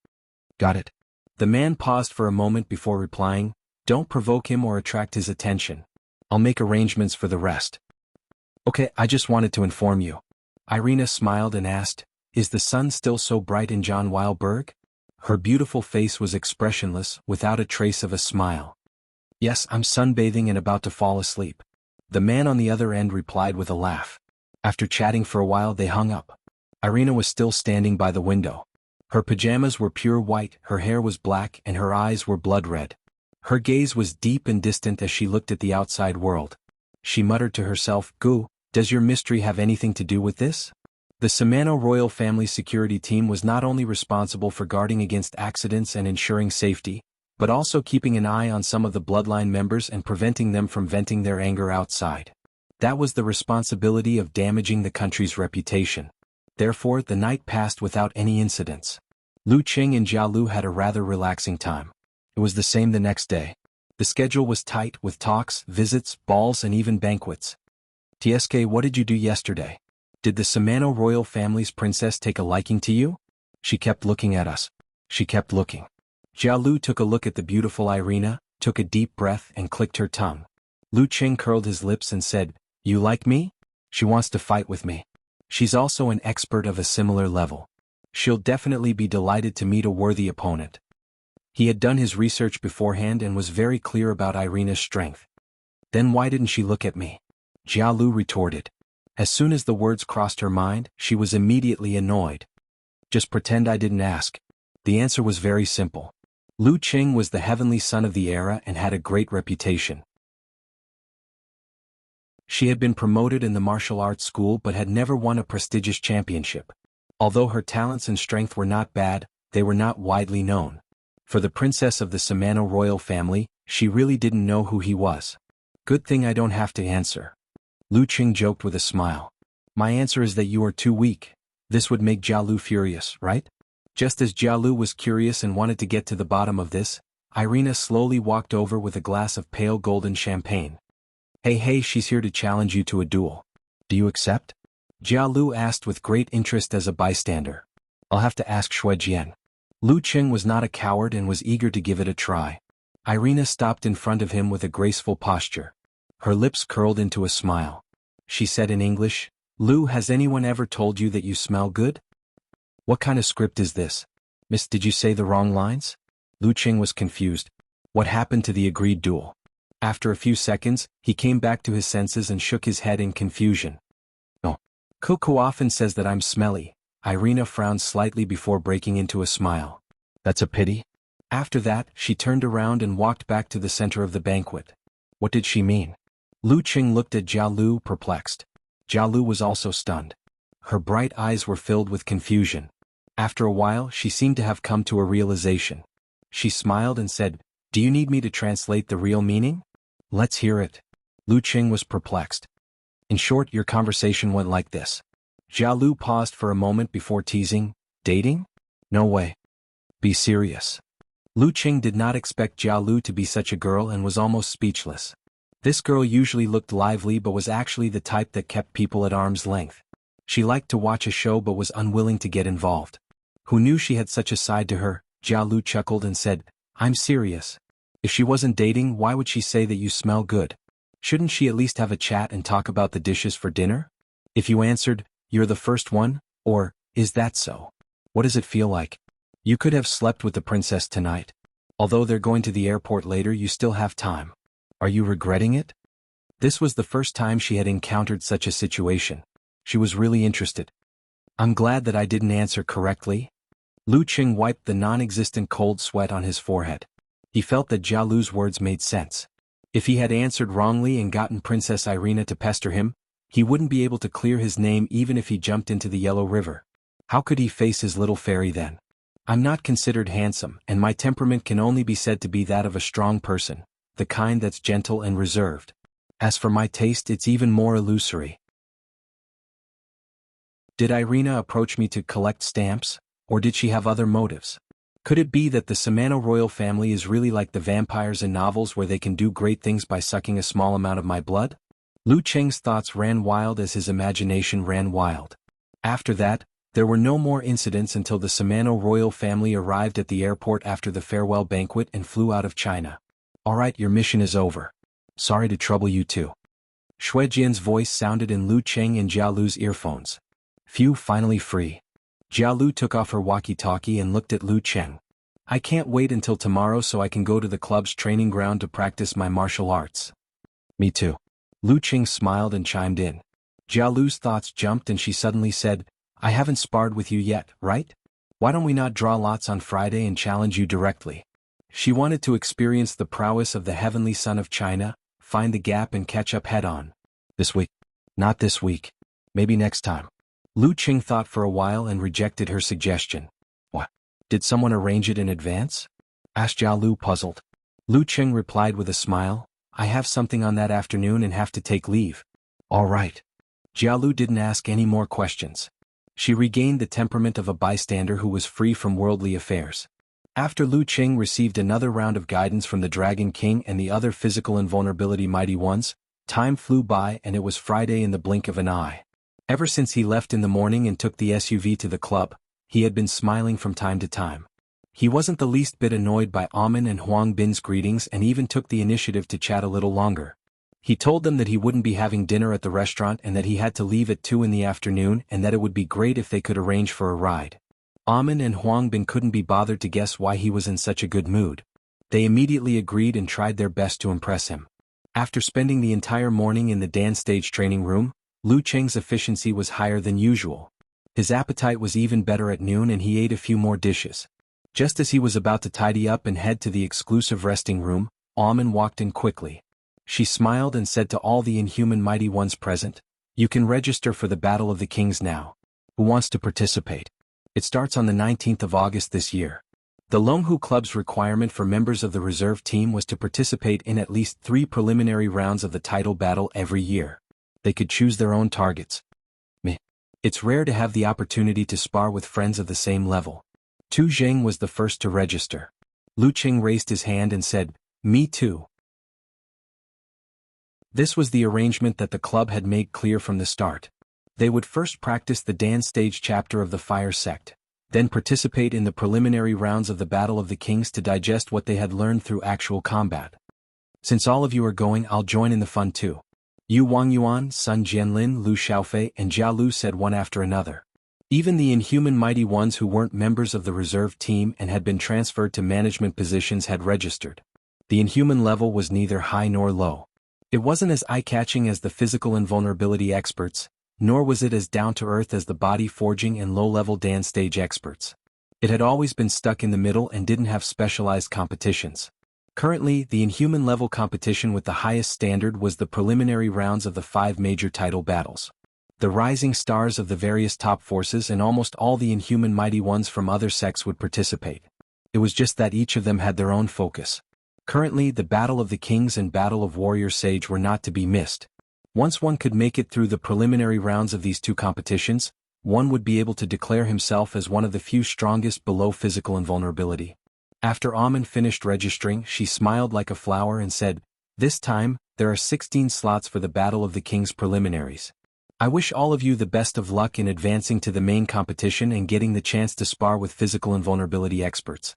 A: Got it. The man paused for a moment before replying, Don't provoke him or attract his attention. I'll make arrangements for the rest. Okay, I just wanted to inform you. Irina smiled and asked, Is the sun still so bright in Zhanweilberg? Her beautiful face was expressionless, without a trace of a smile. Yes, I'm sunbathing and about to fall asleep. The man on the other end replied with a laugh. After chatting for a while, they hung up. Irina was still standing by the window. Her pajamas were pure white, her hair was black, and her eyes were blood-red. Her gaze was deep and distant as she looked at the outside world. She muttered to herself, Gu, does your mystery have anything to do with this? The Samano royal family security team was not only responsible for guarding against accidents and ensuring safety, but also keeping an eye on some of the bloodline members and preventing them from venting their anger outside. That was the responsibility of damaging the country's reputation. Therefore, the night passed without any incidents. Lu Qing and Jia Lu had a rather relaxing time. It was the same the next day. The schedule was tight with talks, visits, balls and even banquets. "TSK, what did you do yesterday? Did the Samano royal family's princess take a liking to you?" She kept looking at us. She kept looking. Jia Lu took a look at the beautiful Irina, took a deep breath and clicked her tongue. Lu Qing curled his lips and said, "You like me? She wants to fight with me. She's also an expert of a similar level. She'll definitely be delighted to meet a worthy opponent." He had done his research beforehand and was very clear about Irina's strength. "Then why didn't she look at me?" Jia Lu retorted. As soon as the words crossed her mind, she was immediately annoyed. "Just pretend I didn't ask." The answer was very simple. Lu Qing was the heavenly son of the era and had a great reputation. She had been promoted in the martial arts school but had never won a prestigious championship. Although her talents and strength were not bad, they were not widely known. For the princess of the Samano royal family, she really didn't know who he was. "Good thing I don't have to answer." Lu Qing joked with a smile. "My answer is that you are too weak." This would make Jia Lu furious, right? Just as Jia Lu was curious and wanted to get to the bottom of this, Irina slowly walked over with a glass of pale golden champagne. Hey, she's here to challenge you to a duel. Do you accept?" Jia Lu asked with great interest as a bystander. "I'll have to ask Shuejian." Lu Qing was not a coward and was eager to give it a try. Irina stopped in front of him with a graceful posture. Her lips curled into a smile. She said in English, "Lu, has anyone ever told you that you smell good?" "What kind of script is this? Miss, did you say the wrong lines?" Lu Qing was confused. What happened to the agreed duel? After a few seconds, he came back to his senses and shook his head in confusion. "Oh. Coco often says that I'm smelly." Irina frowned slightly before breaking into a smile. "That's a pity." After that, she turned around and walked back to the center of the banquet. What did she mean? Lu Qing looked at Jia Lu, perplexed. Jia Lu was also stunned. Her bright eyes were filled with confusion. After a while, she seemed to have come to a realization. She smiled and said, "Do you need me to translate the real meaning?" "Let's hear it." Lu Qing was perplexed. "In short, your conversation went like this." Jia Lu paused for a moment before teasing, "Dating? No way. Be serious." Lu Qing did not expect Jia Lu to be such a girl and was almost speechless. This girl usually looked lively but was actually the type that kept people at arm's length. She liked to watch a show but was unwilling to get involved. Who knew she had such a side to her? Jia Lu chuckled and said, "I'm serious. If she wasn't dating, why would she say that you smell good? Shouldn't she at least have a chat and talk about the dishes for dinner? If you answered, 'You're the first one,' or, 'Is that so?' What does it feel like? You could have slept with the princess tonight. Although they're going to the airport later, you still have time. Are you regretting it?" This was the first time she had encountered such a situation. She was really interested. "I'm glad that I didn't answer correctly." Lu Qing wiped the non-existent cold sweat on his forehead. He felt that Jia Lu's words made sense. If he had answered wrongly and gotten Princess Irina to pester him, he wouldn't be able to clear his name even if he jumped into the Yellow River. How could he face his little fairy then? "I'm not considered handsome, and my temperament can only be said to be that of a strong person, the kind that's gentle and reserved. As for my taste, it's even more illusory." Did Irina approach me to collect stamps, or did she have other motives? Could it be that the Samano royal family is really like the vampires in novels where they can do great things by sucking a small amount of my blood? Lu Qing's thoughts ran wild as his imagination ran wild. After that, there were no more incidents until the Samano royal family arrived at the airport after the farewell banquet and flew out of China. "All right, your mission is over. Sorry to trouble you too." Shuejian's voice sounded in Lu Qing and Jia Lu's earphones. Phew, finally free. Jia Lu took off her walkie-talkie and looked at Lu Qing. "I can't wait until tomorrow so I can go to the club's training ground to practice my martial arts." "Me too." Lu Qing smiled and chimed in. Jia Lu's thoughts jumped and she suddenly said, "I haven't sparred with you yet, right? Why don't we not draw lots on Friday and challenge you directly?" She wanted to experience the prowess of the heavenly son of China, find the gap and catch up head-on. "This week." "Not this week. Maybe next time." Lu Qing thought for a while and rejected her suggestion. "What? Did someone arrange it in advance?" asked Jia Lu, puzzled. Lu Qing replied with a smile, I have something on that afternoon and have to take leave. All right. Jia Lu didn't ask any more questions. She regained the temperament of a bystander who was free from worldly affairs. After Lu Qing received another round of guidance from the Dragon King and the other physical invulnerability mighty ones, time flew by and it was Friday in the blink of an eye. Ever since he left in the morning and took the SUV to the club, he had been smiling from time to time. He wasn't the least bit annoyed by Amin and Huang Bin's greetings and even took the initiative to chat a little longer. He told them that he wouldn't be having dinner at the restaurant and that he had to leave at 2 in the afternoon and that it would be great if they could arrange for a ride. Amin and Huang Bin couldn't be bothered to guess why he was in such a good mood. They immediately agreed and tried their best to impress him. After spending the entire morning in the dance stage training room, Lu Qing's efficiency was higher than usual. His appetite was even better at noon and he ate a few more dishes. Just as he was about to tidy up and head to the exclusive resting room, Amin walked in quickly. She smiled and said to all the inhuman mighty ones present, You can register for the Battle of the Kings now. Who wants to participate? It starts on the 19th of August this year. The Longhu Club's requirement for members of the reserve team was to participate in at least 3 preliminary rounds of the title battle every year. They could choose their own targets. It's rare to have the opportunity to spar with friends of the same level. Tu Zheng was the first to register. Lu Qing raised his hand and said, Me too. This was the arrangement that the club had made clear from the start. They would first practice the dance stage chapter of the Fire Sect, then participate in the preliminary rounds of the Battle of the Kings to digest what they had learned through actual combat. Since all of you are going, I'll join in the fun too. Yu Wangyuan, Sun Jianlin, Lu Xiaofei and Jia Lu said one after another. Even the inhuman mighty ones who weren't members of the reserve team and had been transferred to management positions had registered. The inhuman level was neither high nor low. It wasn't as eye-catching as the physical invulnerability experts, nor was it as down-to-earth as the body forging and low-level dance stage experts. It had always been stuck in the middle and didn't have specialized competitions. Currently, the inhuman level competition with the highest standard was the preliminary rounds of the 5 major title battles. The rising stars of the various top forces and almost all the inhuman mighty ones from other sects would participate. It was just that each of them had their own focus. Currently, the Battle of the Kings and Battle of Warrior Sage were not to be missed. Once one could make it through the preliminary rounds of these 2 competitions, one would be able to declare himself as one of the few strongest below physical invulnerability. After Amin finished registering, she smiled like a flower and said, This time, there are 16 slots for the Battle of the Kings preliminaries. I wish all of you the best of luck in advancing to the main competition and getting the chance to spar with physical invulnerability experts.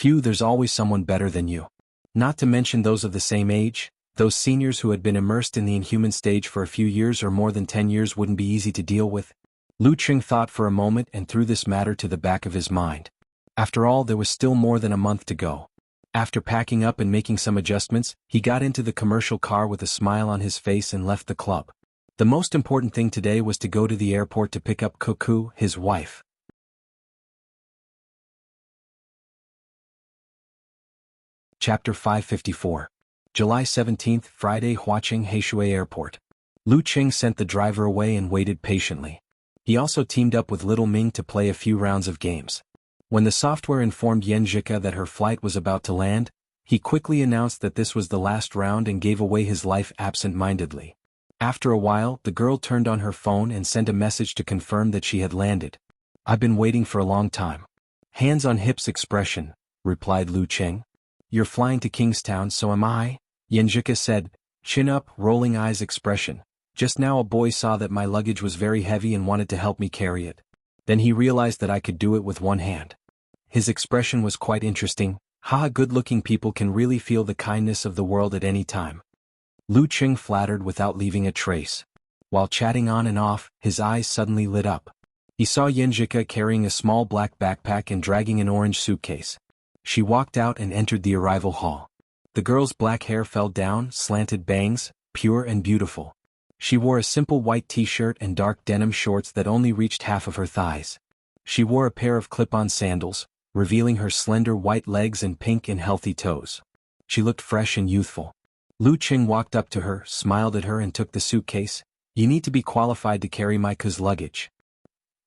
A: There's always someone better than you. Not to mention those of the same age, those seniors who had been immersed in the inhuman stage for a few years or more than 10 years wouldn't be easy to deal with. Lu Qing thought for a moment and threw this matter to the back of his mind. After all, there was still more than a month to go. After packing up and making some adjustments, he got into the commercial car with a smile on his face and left the club. The most important thing today was to go to the airport to pick up Cuckoo, his wife. Chapter 554. July 17th, Friday, Huaqing Heishui Airport. Lu Qing sent the driver away and waited patiently. He also teamed up with Little Ming to play a few rounds of games. When the software informed Yan Zhika that her flight was about to land, he quickly announced that this was the last round and gave away his life absent-mindedly. After a while, the girl turned on her phone and sent a message to confirm that she had landed. I've been waiting for a long time. Hands on hips expression, replied Lu Qing. You're flying to Kingstown, so am I? Yan Zhika said, chin up, rolling eyes expression. Just now a boy saw that my luggage was very heavy and wanted to help me carry it. Then he realized that I could do it with one hand. His expression was quite interesting. Good-looking people can really feel the kindness of the world at any time. Lu Qing flattered without leaving a trace. While chatting on and off, his eyes suddenly lit up. He saw Yan Zhika carrying a small black backpack and dragging an orange suitcase. She walked out and entered the arrival hall. The girl's black hair fell down, slanted bangs, pure and beautiful. She wore a simple white t-shirt and dark denim shorts that only reached half of her thighs. She wore a pair of clip-on sandals, revealing her slender white legs and pink and healthy toes. She looked fresh and youthful. Lu Qing walked up to her, smiled at her and took the suitcase. You need to be qualified to carry my cousin's luggage.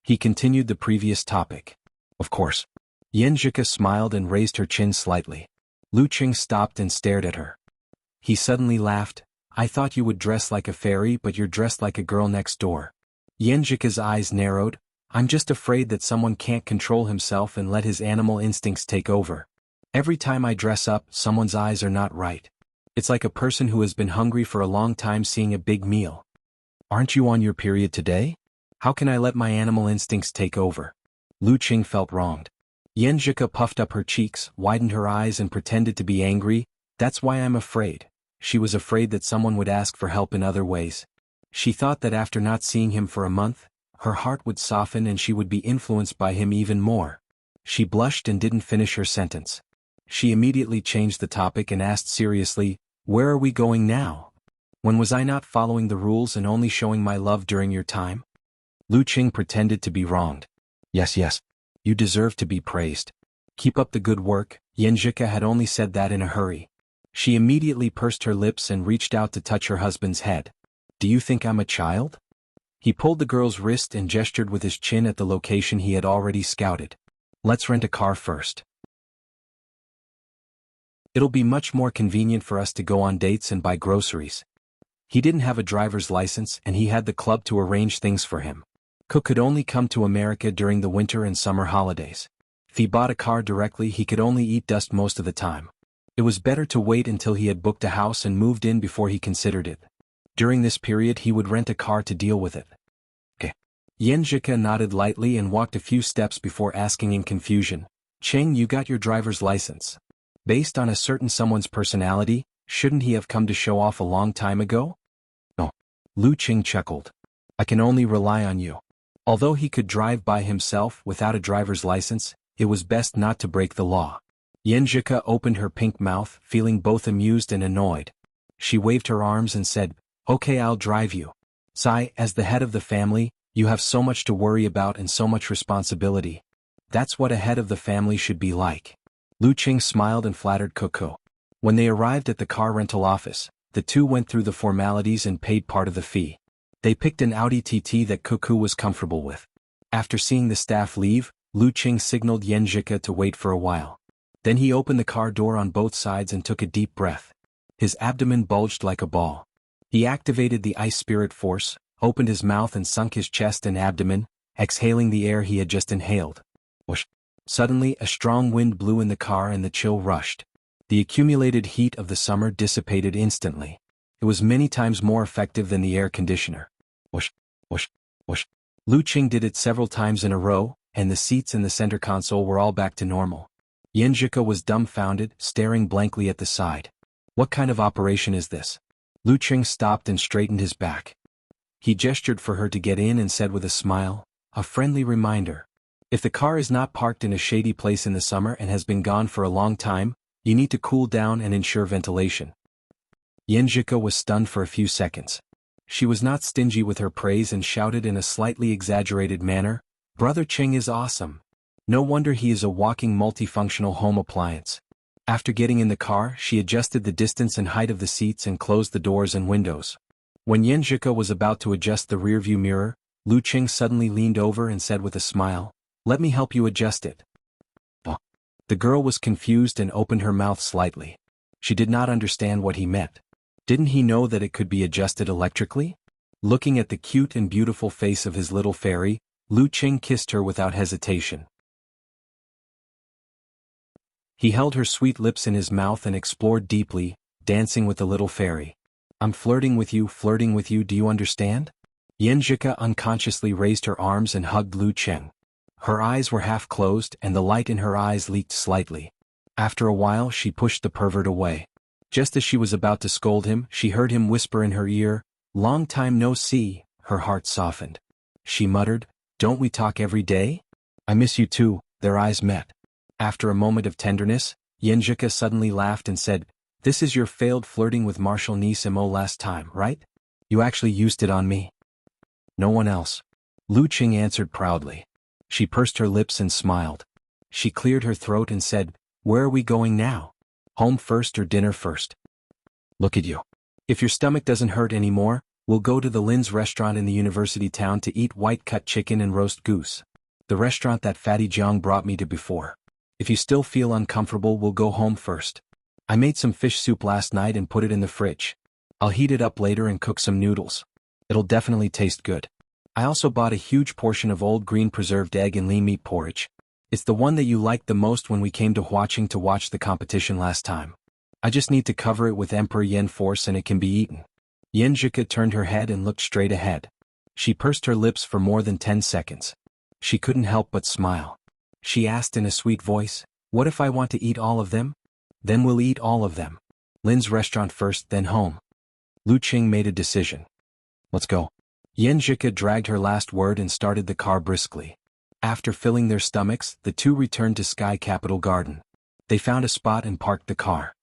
A: He continued the previous topic. Of course. Yan Zhika smiled and raised her chin slightly. Lu Qing stopped and stared at her. He suddenly laughed. I thought you would dress like a fairy, but you're dressed like a girl next door. Yenjika's eyes narrowed. I'm just afraid that someone can't control himself and let his animal instincts take over. Every time I dress up, someone's eyes are not right. It's like a person who has been hungry for a long time seeing a big meal. Aren't you on your period today? How can I let my animal instincts take over? Lu Qing felt wronged. Yenjika puffed up her cheeks, widened her eyes and pretended to be angry. That's why I'm afraid. She was afraid that someone would ask for help in other ways. She thought that after not seeing him for a month, her heart would soften and she would be influenced by him even more. She blushed and didn't finish her sentence. She immediately changed the topic and asked seriously, where are we going now? When was I not following the rules and only showing my love during your time? Lu Qing pretended to be wronged. Yes. You deserve to be praised. Keep up the good work. Yenjika had only said that in a hurry. She immediately pursed her lips and reached out to touch her husband's head. Do you think I'm a child? He pulled the girl's wrist and gestured with his chin at the location he had already scouted. Let's rent a car first. It'll be much more convenient for us to go on dates and buy groceries. He didn't have a driver's license and he had the club to arrange things for him. Cook could only come to America during the winter and summer holidays. If he bought a car directly, he could only eat dust most of the time. It was better to wait until he had booked a house and moved in before he considered it. During this period he would rent a car to deal with it. Okay. Yenjika nodded lightly and walked a few steps before asking in confusion, Cheng, you got your driver's license. Based on a certain someone's personality, shouldn't he have come to show off a long time ago? No. Lu Qing chuckled. I can only rely on you. Although he could drive by himself without a driver's license, it was best not to break the law. Yenjika opened her pink mouth, feeling both amused and annoyed. She waved her arms and said, Okay, I'll drive you. Sai, as the head of the family, you have so much to worry about and so much responsibility. That's what a head of the family should be like. Lu Qing smiled and flattered Coco. When they arrived at the car rental office, the two went through the formalities and paid part of the fee. They picked an Audi TT that Coco was comfortable with. After seeing the staff leave, Lu Qing signaled Yenjika to wait for a while. Then he opened the car door on both sides and took a deep breath. His abdomen bulged like a ball. He activated the ice spirit force, opened his mouth and sunk his chest and abdomen, exhaling the air he had just inhaled. Whoosh! Suddenly a strong wind blew in the car and the chill rushed. The accumulated heat of the summer dissipated instantly. It was many times more effective than the air conditioner. Whoosh! Whoosh! Whoosh! Lu Qing did it several times in a row, and the seats in the center console were all back to normal. Yenjika was dumbfounded, staring blankly at the side. What kind of operation is this? Lu Qing stopped and straightened his back. He gestured for her to get in and said with a smile, a friendly reminder. If the car is not parked in a shady place in the summer and has been gone for a long time, you need to cool down and ensure ventilation. Yenjika was stunned for a few seconds. She was not stingy with her praise and shouted in a slightly exaggerated manner, Brother Qing is awesome. No wonder he is a walking multifunctional home appliance. After getting in the car, she adjusted the distance and height of the seats and closed the doors and windows. When Yenjika was about to adjust the rearview mirror, Lu Qing suddenly leaned over and said with a smile, Let me help you adjust it. The girl was confused and opened her mouth slightly. She did not understand what he meant. Didn't he know that it could be adjusted electrically? Looking at the cute and beautiful face of his little fairy, Lu Qing kissed her without hesitation. He held her sweet lips in his mouth and explored deeply, dancing with the little fairy. I'm flirting with you, do you understand? Yenjika unconsciously raised her arms and hugged Lu Qing. Her eyes were half closed and the light in her eyes leaked slightly. After a while she pushed the pervert away. Just as she was about to scold him, she heard him whisper in her ear, Long time no see. Her heart softened. She muttered, Don't we talk every day? I miss you too. Their eyes met. After a moment of tenderness, Yenjika suddenly laughed and said, This is your failed flirting with Marshal Nisimo last time, right? You actually used it on me. No one else. Lu Qing answered proudly. She pursed her lips and smiled. She cleared her throat and said, Where are we going now? Home first or dinner first? Look at you. If your stomach doesn't hurt anymore, we'll go to the Lin's restaurant in the university town to eat white-cut chicken and roast goose. The restaurant that Fatty Jiang brought me to before. If you still feel uncomfortable, we'll go home first. I made some fish soup last night and put it in the fridge. I'll heat it up later and cook some noodles. It'll definitely taste good. I also bought a huge portion of old green preserved egg and lean meat porridge. It's the one that you liked the most when we came to Huaqing to watch the competition last time. I just need to cover it with Emperor Yen force and it can be eaten. Yen Zhika turned her head and looked straight ahead. She pursed her lips for more than 10 seconds. She couldn't help but smile. She asked in a sweet voice, "What if I want to eat all of them?" "Then we'll eat all of them. Lin's restaurant first, then home." Lu Qing made a decision. "Let's go." Yen Zhika dragged her last word and started the car briskly. After filling their stomachs, the two returned to Sky Capital Garden. They found a spot and parked the car.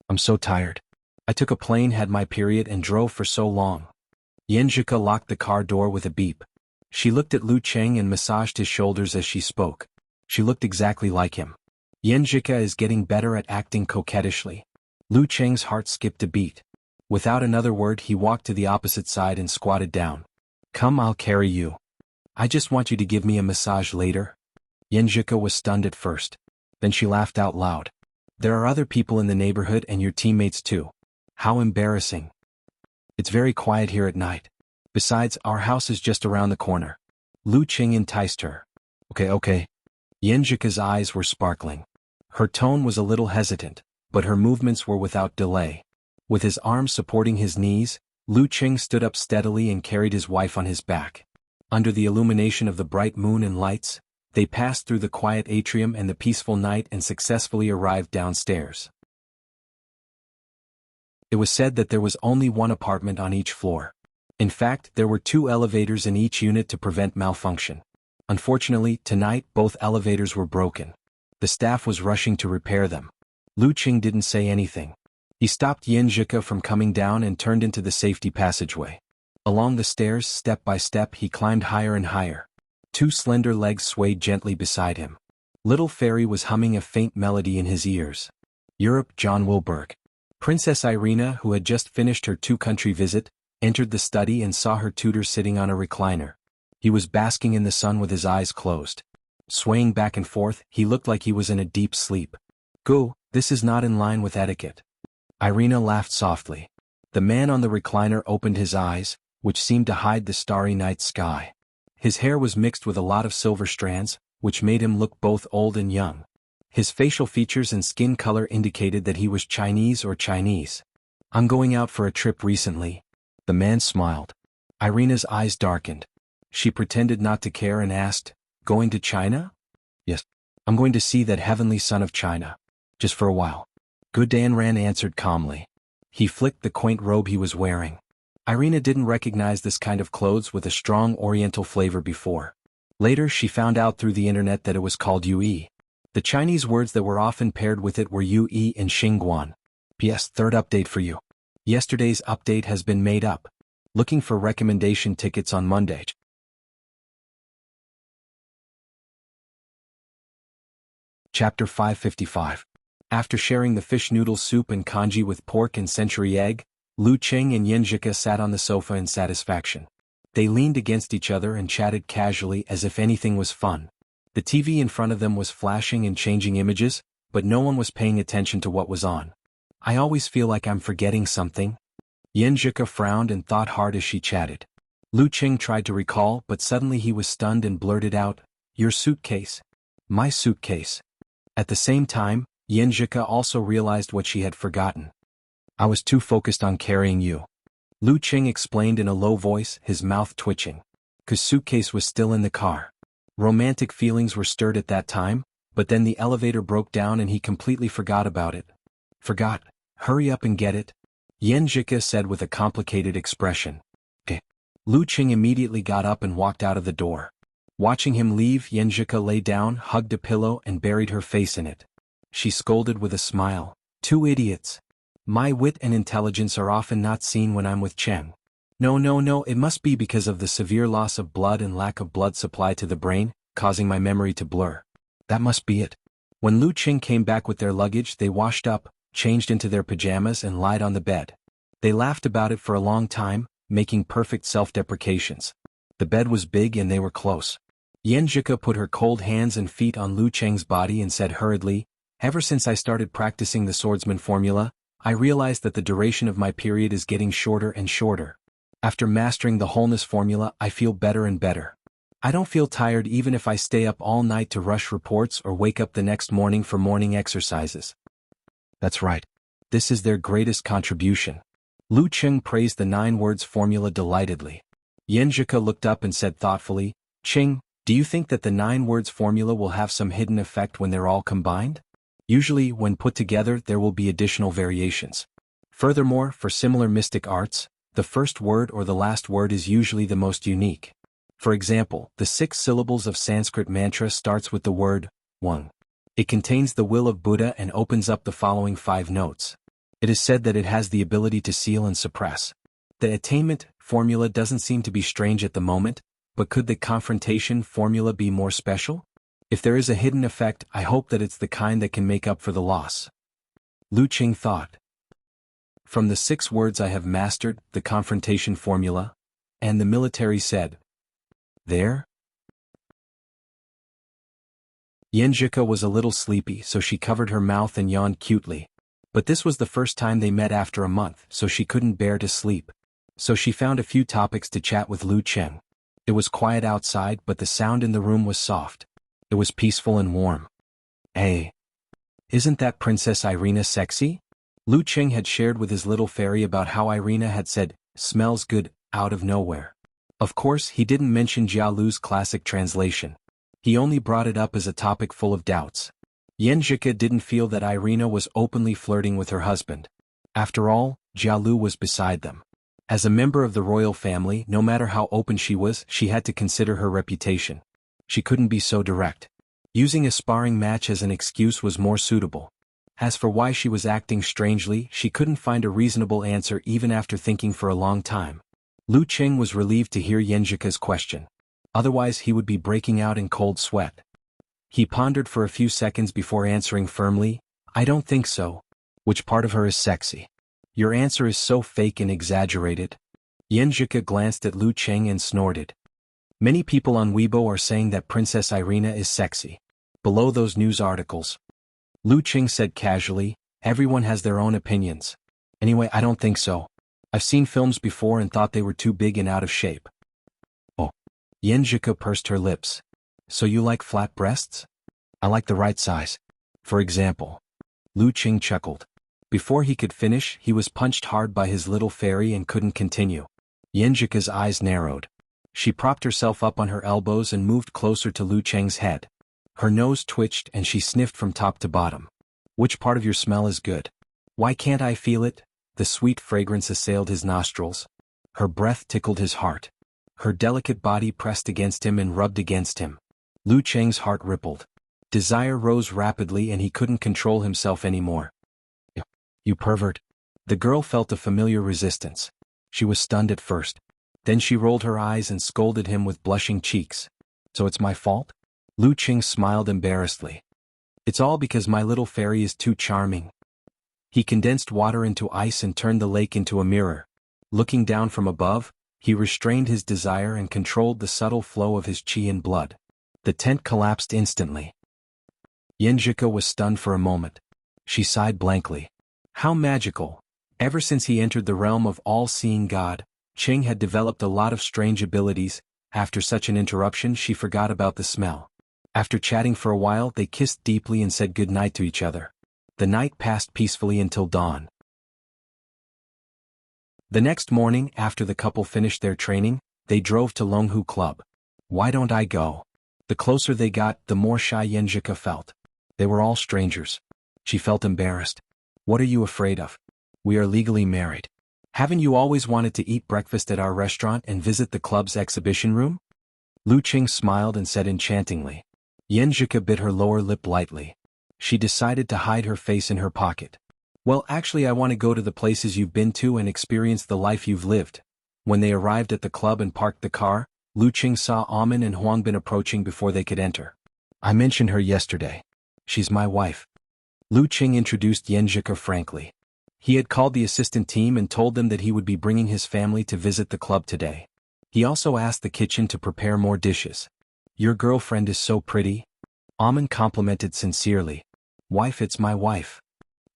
A: "I'm so tired. I took a plane, had my period and drove for so long." Yen Zhika locked the car door with a beep. She looked at Lu Qing and massaged his shoulders as she spoke. She looked exactly like him. Yen Zhika is getting better at acting coquettishly. Lu Qing's heart skipped a beat. Without another word he walked to the opposite side and squatted down. "Come, I'll carry you. I just want you to give me a massage later." Yen Zhika was stunned at first. Then she laughed out loud. "There are other people in the neighborhood and your teammates too. How embarrassing. It's very quiet here at night. Besides, our house is just around the corner." Lu Qing enticed her. Okay. Yen Zhika's eyes were sparkling. Her tone was a little hesitant, but her movements were without delay. With his arms supporting his knees, Lu Qing stood up steadily and carried his wife on his back. Under the illumination of the bright moon and lights, they passed through the quiet atrium and the peaceful night and successfully arrived downstairs. It was said that there was only one apartment on each floor. In fact, there were 2 elevators in each unit to prevent malfunction. Unfortunately, tonight both elevators were broken. The staff was rushing to repair them. Lu Qing didn't say anything. He stopped Yen Zhika from coming down and turned into the safety passageway. Along the stairs, step by step, he climbed higher and higher. 2 slender legs swayed gently beside him. Little Fairy was humming a faint melody in his ears. Europe, John Wilberg. Princess Irina, who had just finished her 2-country visit, entered the study and saw her tutor sitting on a recliner. He was basking in the sun with his eyes closed. Swaying back and forth, he looked like he was in a deep sleep. "Go, this is not in line with etiquette." Irina laughed softly. The man on the recliner opened his eyes, which seemed to hide the starry night sky. His hair was mixed with a lot of silver strands, which made him look both old and young. His facial features and skin color indicated that he was Chinese or Chinese. "I'm going out for a trip recently." The man smiled. Irina's eyes darkened. She pretended not to care and asked, "Going to China?" "Yes. I'm going to see that heavenly son of China. Just for a while." Good Dan Ran answered calmly. He flicked the quaint robe he was wearing. Irina didn't recognize this kind of clothes with a strong oriental flavor before. Later she found out through the internet that it was called Yue. The Chinese words that were often paired with it were Yue and Xingguan. P.S. Third update for you. Yesterday's update has been made up. Looking for recommendation tickets on Monday. Chapter 555. After sharing the fish noodle soup and congee with pork and century egg, Lu Qing and Yen Zhika sat on the sofa in satisfaction. They leaned against each other and chatted casually as if anything was fun. The TV in front of them was flashing and changing images, but no one was paying attention to what was on. "I always feel like I'm forgetting something." Yen Zhika frowned and thought hard as she chatted. Lu Qing tried to recall, but suddenly he was stunned and blurted out, "Your suitcase." "My suitcase." At the same time, Yen Zhika also realized what she had forgotten. "I was too focused on carrying you," Lu Qing explained in a low voice, his mouth twitching. "'Cause suitcase was still in the car." Romantic feelings were stirred at that time, but then the elevator broke down and he completely forgot about it. "Forgot? Hurry up and get it," Yen Zhika said with a complicated expression. "Okay." Lu Qing immediately got up and walked out of the door. Watching him leave, Yen Zhika lay down, hugged a pillow and buried her face in it. She scolded with a smile, "Two idiots. My wit and intelligence are often not seen when I'm with Cheng. No, it must be because of the severe loss of blood and lack of blood supply to the brain, causing my memory to blur. That must be it." When Lu Qing came back with their luggage, they washed up, changed into their pajamas and lied on the bed. They laughed about it for a long time, making perfect self-deprecations. The bed was big and they were close. Yen Zhika put her cold hands and feet on Lu Cheng's body and said hurriedly, Ever since I started practicing the swordsman formula, I realized that the duration of my period is getting shorter and shorter. After mastering the wholeness formula, I feel better and better. I don't feel tired even if I stay up all night to rush reports or wake up the next morning for morning exercises. That's right. This is their greatest contribution. Lu Cheng praised the 9 words formula delightedly. Yanjika looked up and said thoughtfully, Cheng, do you think that the 9 words formula will have some hidden effect when they're all combined? Usually, when put together, there will be additional variations. Furthermore, for similar mystic arts, the first word or the last word is usually the most unique. For example, the 6 syllables of Sanskrit mantra starts with the word, Wang. It contains the will of Buddha and opens up the following 5 notes. It is said that it has the ability to seal and suppress. The attainment formula doesn't seem to be strange at the moment, but could the confrontation formula be more special? If there is a hidden effect, I hope that it's the kind that can make up for the loss. Lu Cheng thought. From the 6 words I have mastered, the confrontation formula, and the military said, there? Yanjika was a little sleepy, so she covered her mouth and yawned cutely. But this was the first time they met after a month, so she couldn't bear to sleep. So she found a few topics to chat with Lu Cheng. It was quiet outside, but the sound in the room was soft. It was peaceful and warm. Hey, isn't that Princess Irina sexy? Lu Cheng had shared with his little fairy about how Irina had said, smells good, out of nowhere. Of course, he didn't mention Jia Lu's classic translation. He only brought it up as a topic full of doubts. Yanjika didn't feel that Irina was openly flirting with her husband. After all, Jia Lu was beside them. As a member of the royal family, no matter how open she was, she had to consider her reputation. She couldn't be so direct. Using a sparring match as an excuse was more suitable. As for why she was acting strangely, she couldn't find a reasonable answer even after thinking for a long time. Lu Cheng was relieved to hear Yanjika's question. Otherwise he would be breaking out in cold sweat. He pondered for a few seconds before answering firmly, I don't think so. Which part of her is sexy? Your answer is so fake and exaggerated. Yanjika glanced at Lu Cheng and snorted. Many people on Weibo are saying that Princess Irina is sexy. Below those news articles. Lu Cheng said casually, everyone has their own opinions. Anyway, I don't think so. I've seen films before and thought they were too big and out of shape. Oh. Yanjika pursed her lips. So you like flat breasts? I like the right size. For example. Lu Cheng chuckled. Before he could finish, he was punched hard by his little fairy and couldn't continue. Yanjika's eyes narrowed. She propped herself up on her elbows and moved closer to Lu Cheng's head. Her nose twitched and she sniffed from top to bottom. Which part of your smell is good? Why can't I feel it? The sweet fragrance assailed his nostrils. Her breath tickled his heart. Her delicate body pressed against him and rubbed against him. Lu Cheng's heart rippled. Desire rose rapidly and he couldn't control himself anymore. You pervert. The girl felt a familiar resistance. She was stunned at first. Then she rolled her eyes and scolded him with blushing cheeks. So it's my fault? Lu Cheng smiled embarrassedly. It's all because my little fairy is too charming. He condensed water into ice and turned the lake into a mirror. Looking down from above, he restrained his desire and controlled the subtle flow of his qi and blood. The tent collapsed instantly. Yanjika was stunned for a moment. She sighed blankly. How magical. Ever since he entered the realm of all-seeing God, Cheng had developed a lot of strange abilities. After such an interruption, she forgot about the smell. After chatting for a while, they kissed deeply and said good night to each other. The night passed peacefully until dawn. The next morning, after the couple finished their training, they drove to Longhu Club. Why don't I go? The closer they got, the more shy Yanjika felt. They were all strangers. She felt embarrassed. What are you afraid of? We are legally married. Haven't you always wanted to eat breakfast at our restaurant and visit the club's exhibition room? Lu Cheng smiled and said enchantingly. Yanjika bit her lower lip lightly. She decided to hide her face in her pocket. Well, actually I want to go to the places you've been to and experience the life you've lived. When they arrived at the club and parked the car, Lu Cheng saw Amin and Huangbin approaching before they could enter. I mentioned her yesterday. She's my wife. Lu Cheng introduced Yanjika frankly. He had called the assistant team and told them that he would be bringing his family to visit the club today. He also asked the kitchen to prepare more dishes. Your girlfriend is so pretty. Amin complimented sincerely. Wife, it's my wife.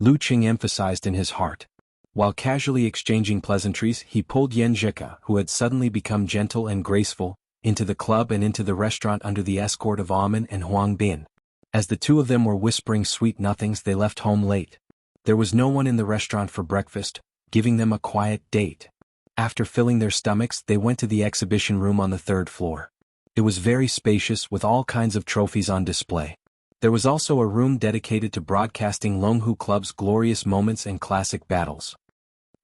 A: Lu Qing emphasized in his heart. While casually exchanging pleasantries, he pulled Yan Zhika, who had suddenly become gentle and graceful, into the club and into the restaurant under the escort of Amen and Huang Bin. As the two of them were whispering sweet nothings, they left home late. There was no one in the restaurant for breakfast, giving them a quiet date. After filling their stomachs, they went to the exhibition room on the third floor. It was very spacious with all kinds of trophies on display. There was also a room dedicated to broadcasting Longhu Club's glorious moments and classic battles.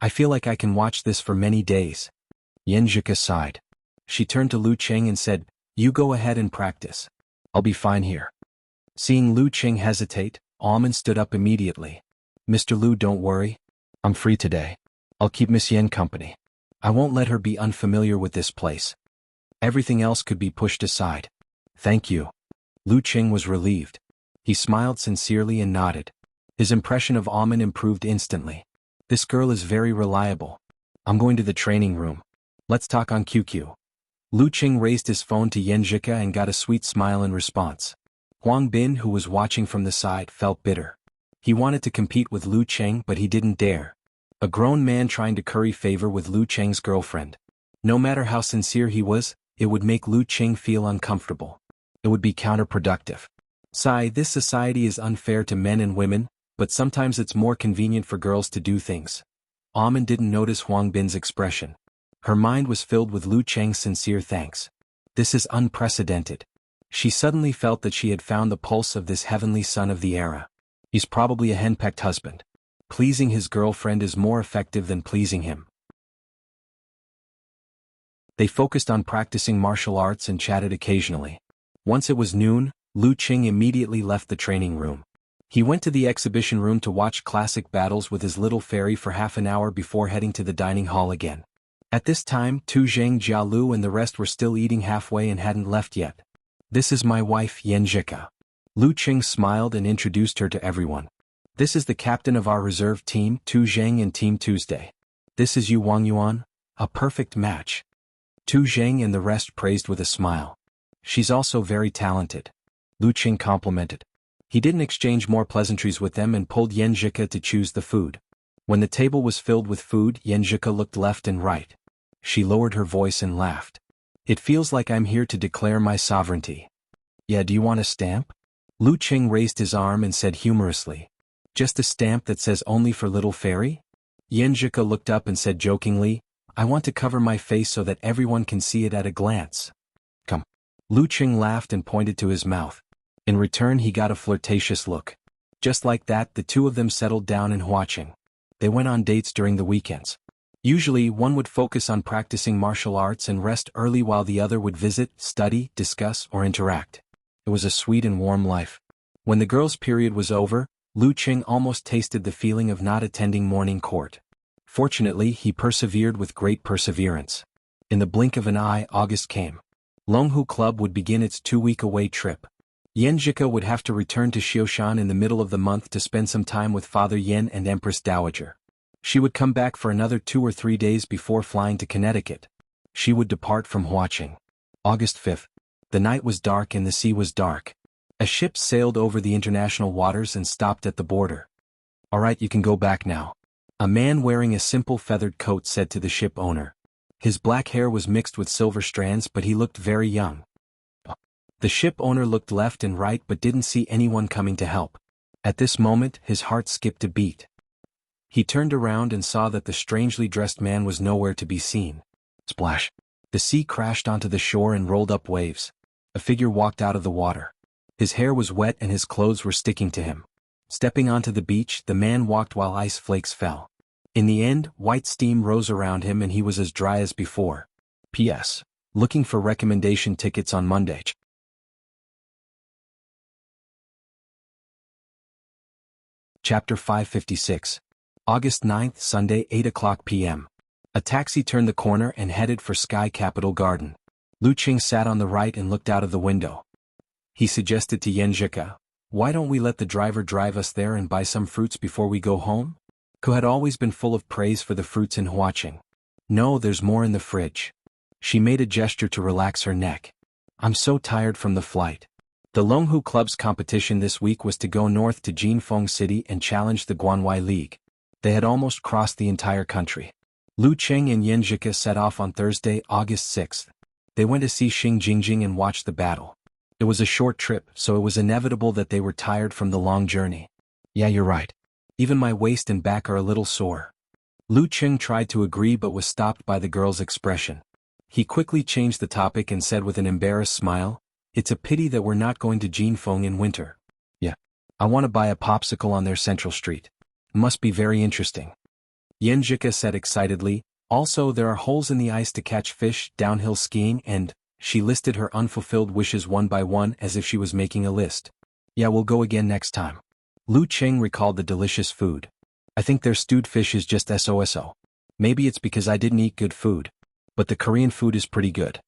A: I feel like I can watch this for many days. Yan Zhika sighed. She turned to Lu Qing and said, "You go ahead and practice. I'll be fine here." Seeing Lu Qing hesitate, Amen stood up immediately. "Mr. Lu, don't worry. I'm free today. I'll keep Miss Yan company. I won't let her be unfamiliar with this place. Everything else could be pushed aside." "Thank you." Lu Qing was relieved. He smiled sincerely and nodded. His impression of Amen improved instantly. This girl is very reliable. I'm going to the training room. Let's talk on QQ. Lu Qing raised his phone to Yan Zhika and got a sweet smile in response. Huang Bin, who was watching from the side, felt bitter. He wanted to compete with Lu Qing, but he didn't dare. A grown man trying to curry favor with Lu Qing's girlfriend. No matter how sincere he was, it would make Lu Qing feel uncomfortable. It would be counterproductive. This society is unfair to men and women, but sometimes it's more convenient for girls to do things. Amen didn't notice Huang Bin's expression. Her mind was filled with Lu Qing's sincere thanks. This is unprecedented. She suddenly felt that she had found the pulse of this heavenly son of the era. He's probably a henpecked husband. Pleasing his girlfriend is more effective than pleasing him. They focused on practicing martial arts and chatted occasionally. Once it was noon, Lu Qing immediately left the training room. He went to the exhibition room to watch classic battles with his little fairy for half an hour before heading to the dining hall again. At this time, Tu Zheng, Jialu and the rest were still eating halfway and hadn't left yet. "This is my wife, Yan Zhika." Lu Qing smiled and introduced her to everyone. "This is the captain of our reserve team, Tu Zheng and Team Tuesday. This is Yu Wang Yuan, a perfect match." Tu Zheng and the rest praised with a smile. "She's also very talented," Lu Qing complimented. He didn't exchange more pleasantries with them and pulled Yan Zhika to choose the food. When the table was filled with food, Yan Zhika looked left and right. She lowered her voice and laughed. "It feels like I'm here to declare my sovereignty." "Yeah, do you want a stamp?" Lu Qing raised his arm and said humorously. "Just a stamp that says only for little fairy?" Yan Zhika looked up and said jokingly, "I want to cover my face so that everyone can see it at a glance." "Come." Lu Qing laughed and pointed to his mouth. In return he got a flirtatious look. Just like that, the two of them settled down in watching. They went on dates during the weekends. Usually one would focus on practicing martial arts and rest early while the other would visit, study, discuss, or interact. It was a sweet and warm life. When the girls' period was over, Lu Qing almost tasted the feeling of not attending morning court. Fortunately, he persevered with great perseverance. In the blink of an eye, August came. Longhu Club would begin its 2-week away trip. Yan Zhika would have to return to Xioshan in the middle of the month to spend some time with Father Yan and Empress Dowager. She would come back for another 2 or 3 days before flying to Connecticut. She would depart from Huaqing. August 5th. The night was dark and the sea was dark. A ship sailed over the international waters and stopped at the border. "All right, you can go back now," a man wearing a simple feathered coat said to the ship owner. His black hair was mixed with silver strands, but he looked very young. The ship owner looked left and right but didn't see anyone coming to help. At this moment, his heart skipped a beat. He turned around and saw that the strangely dressed man was nowhere to be seen. Splash! The sea crashed onto the shore and rolled up waves. A figure walked out of the water. His hair was wet and his clothes were sticking to him. Stepping onto the beach, the man walked while ice flakes fell. In the end, white steam rose around him and he was as dry as before. P.S. Looking for recommendation tickets on Monday. Chapter 556. August 9th, Sunday, 8 o'clock p.m. A taxi turned the corner and headed for Sky Capital Garden. Lu Qing sat on the right and looked out of the window. He suggested to Yan Zhika, "Why don't we let the driver drive us there and buy some fruits before we go home?" Who had always been full of praise for the fruits in Huaqing. "No, there's more in the fridge." She made a gesture to relax her neck. "I'm so tired from the flight." The Longhu Club's competition this week was to go north to Jinfeng City and challenge the Guanwai League. They had almost crossed the entire country. Lu Cheng and Yan Zhike set off on Thursday, August 6th. They went to see Xing Jingjing and watch the battle. It was a short trip, so it was inevitable that they were tired from the long journey. Yeah, you're right. Even my waist and back are a little sore. Lu Cheng tried to agree but was stopped by the girl's expression. He quickly changed the topic and said with an embarrassed smile, "It's a pity that we're not going to Jinfeng in winter." Yeah. I want to buy a popsicle on their Central Street. Must be very interesting. Yan Zhike said excitedly, "Also there are holes in the ice to catch fish, downhill skiing and," she listed her unfulfilled wishes one by one as if she was making a list. "Yeah, we'll go again next time." Lu Cheng recalled the delicious food. "I think their stewed fish is just so. Maybe it's because I didn't eat good food. But the Korean food is pretty good.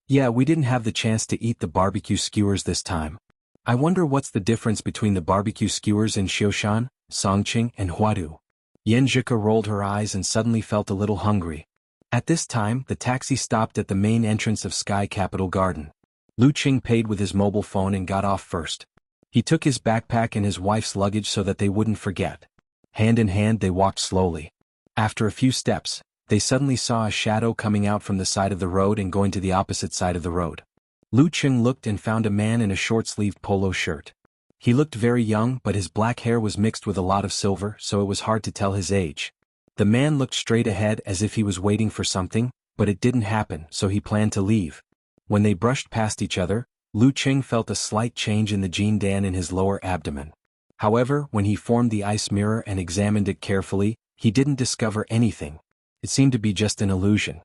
A: Yeah, we didn't have the chance to eat the barbecue skewers this time. I wonder what's the difference between the barbecue skewers in Xioshan, Songqing and Huadu." Yan Zhike rolled her eyes and suddenly felt a little hungry. At this time, the taxi stopped at the main entrance of Sky Capital Garden. Lu Cheng paid with his mobile phone and got off first. He took his backpack and his wife's luggage so that they wouldn't forget. Hand in hand they walked slowly. After a few steps, they suddenly saw a shadow coming out from the side of the road and going to the opposite side of the road. Lu Cheng looked and found a man in a short-sleeved polo shirt. He looked very young but his black hair was mixed with a lot of silver so it was hard to tell his age. The man looked straight ahead as if he was waiting for something, but it didn't happen so he planned to leave. When they brushed past each other, Lu Cheng felt a slight change in the jindan in his lower abdomen. However, when he formed the ice mirror and examined it carefully, he didn't discover anything. It seemed to be just an illusion.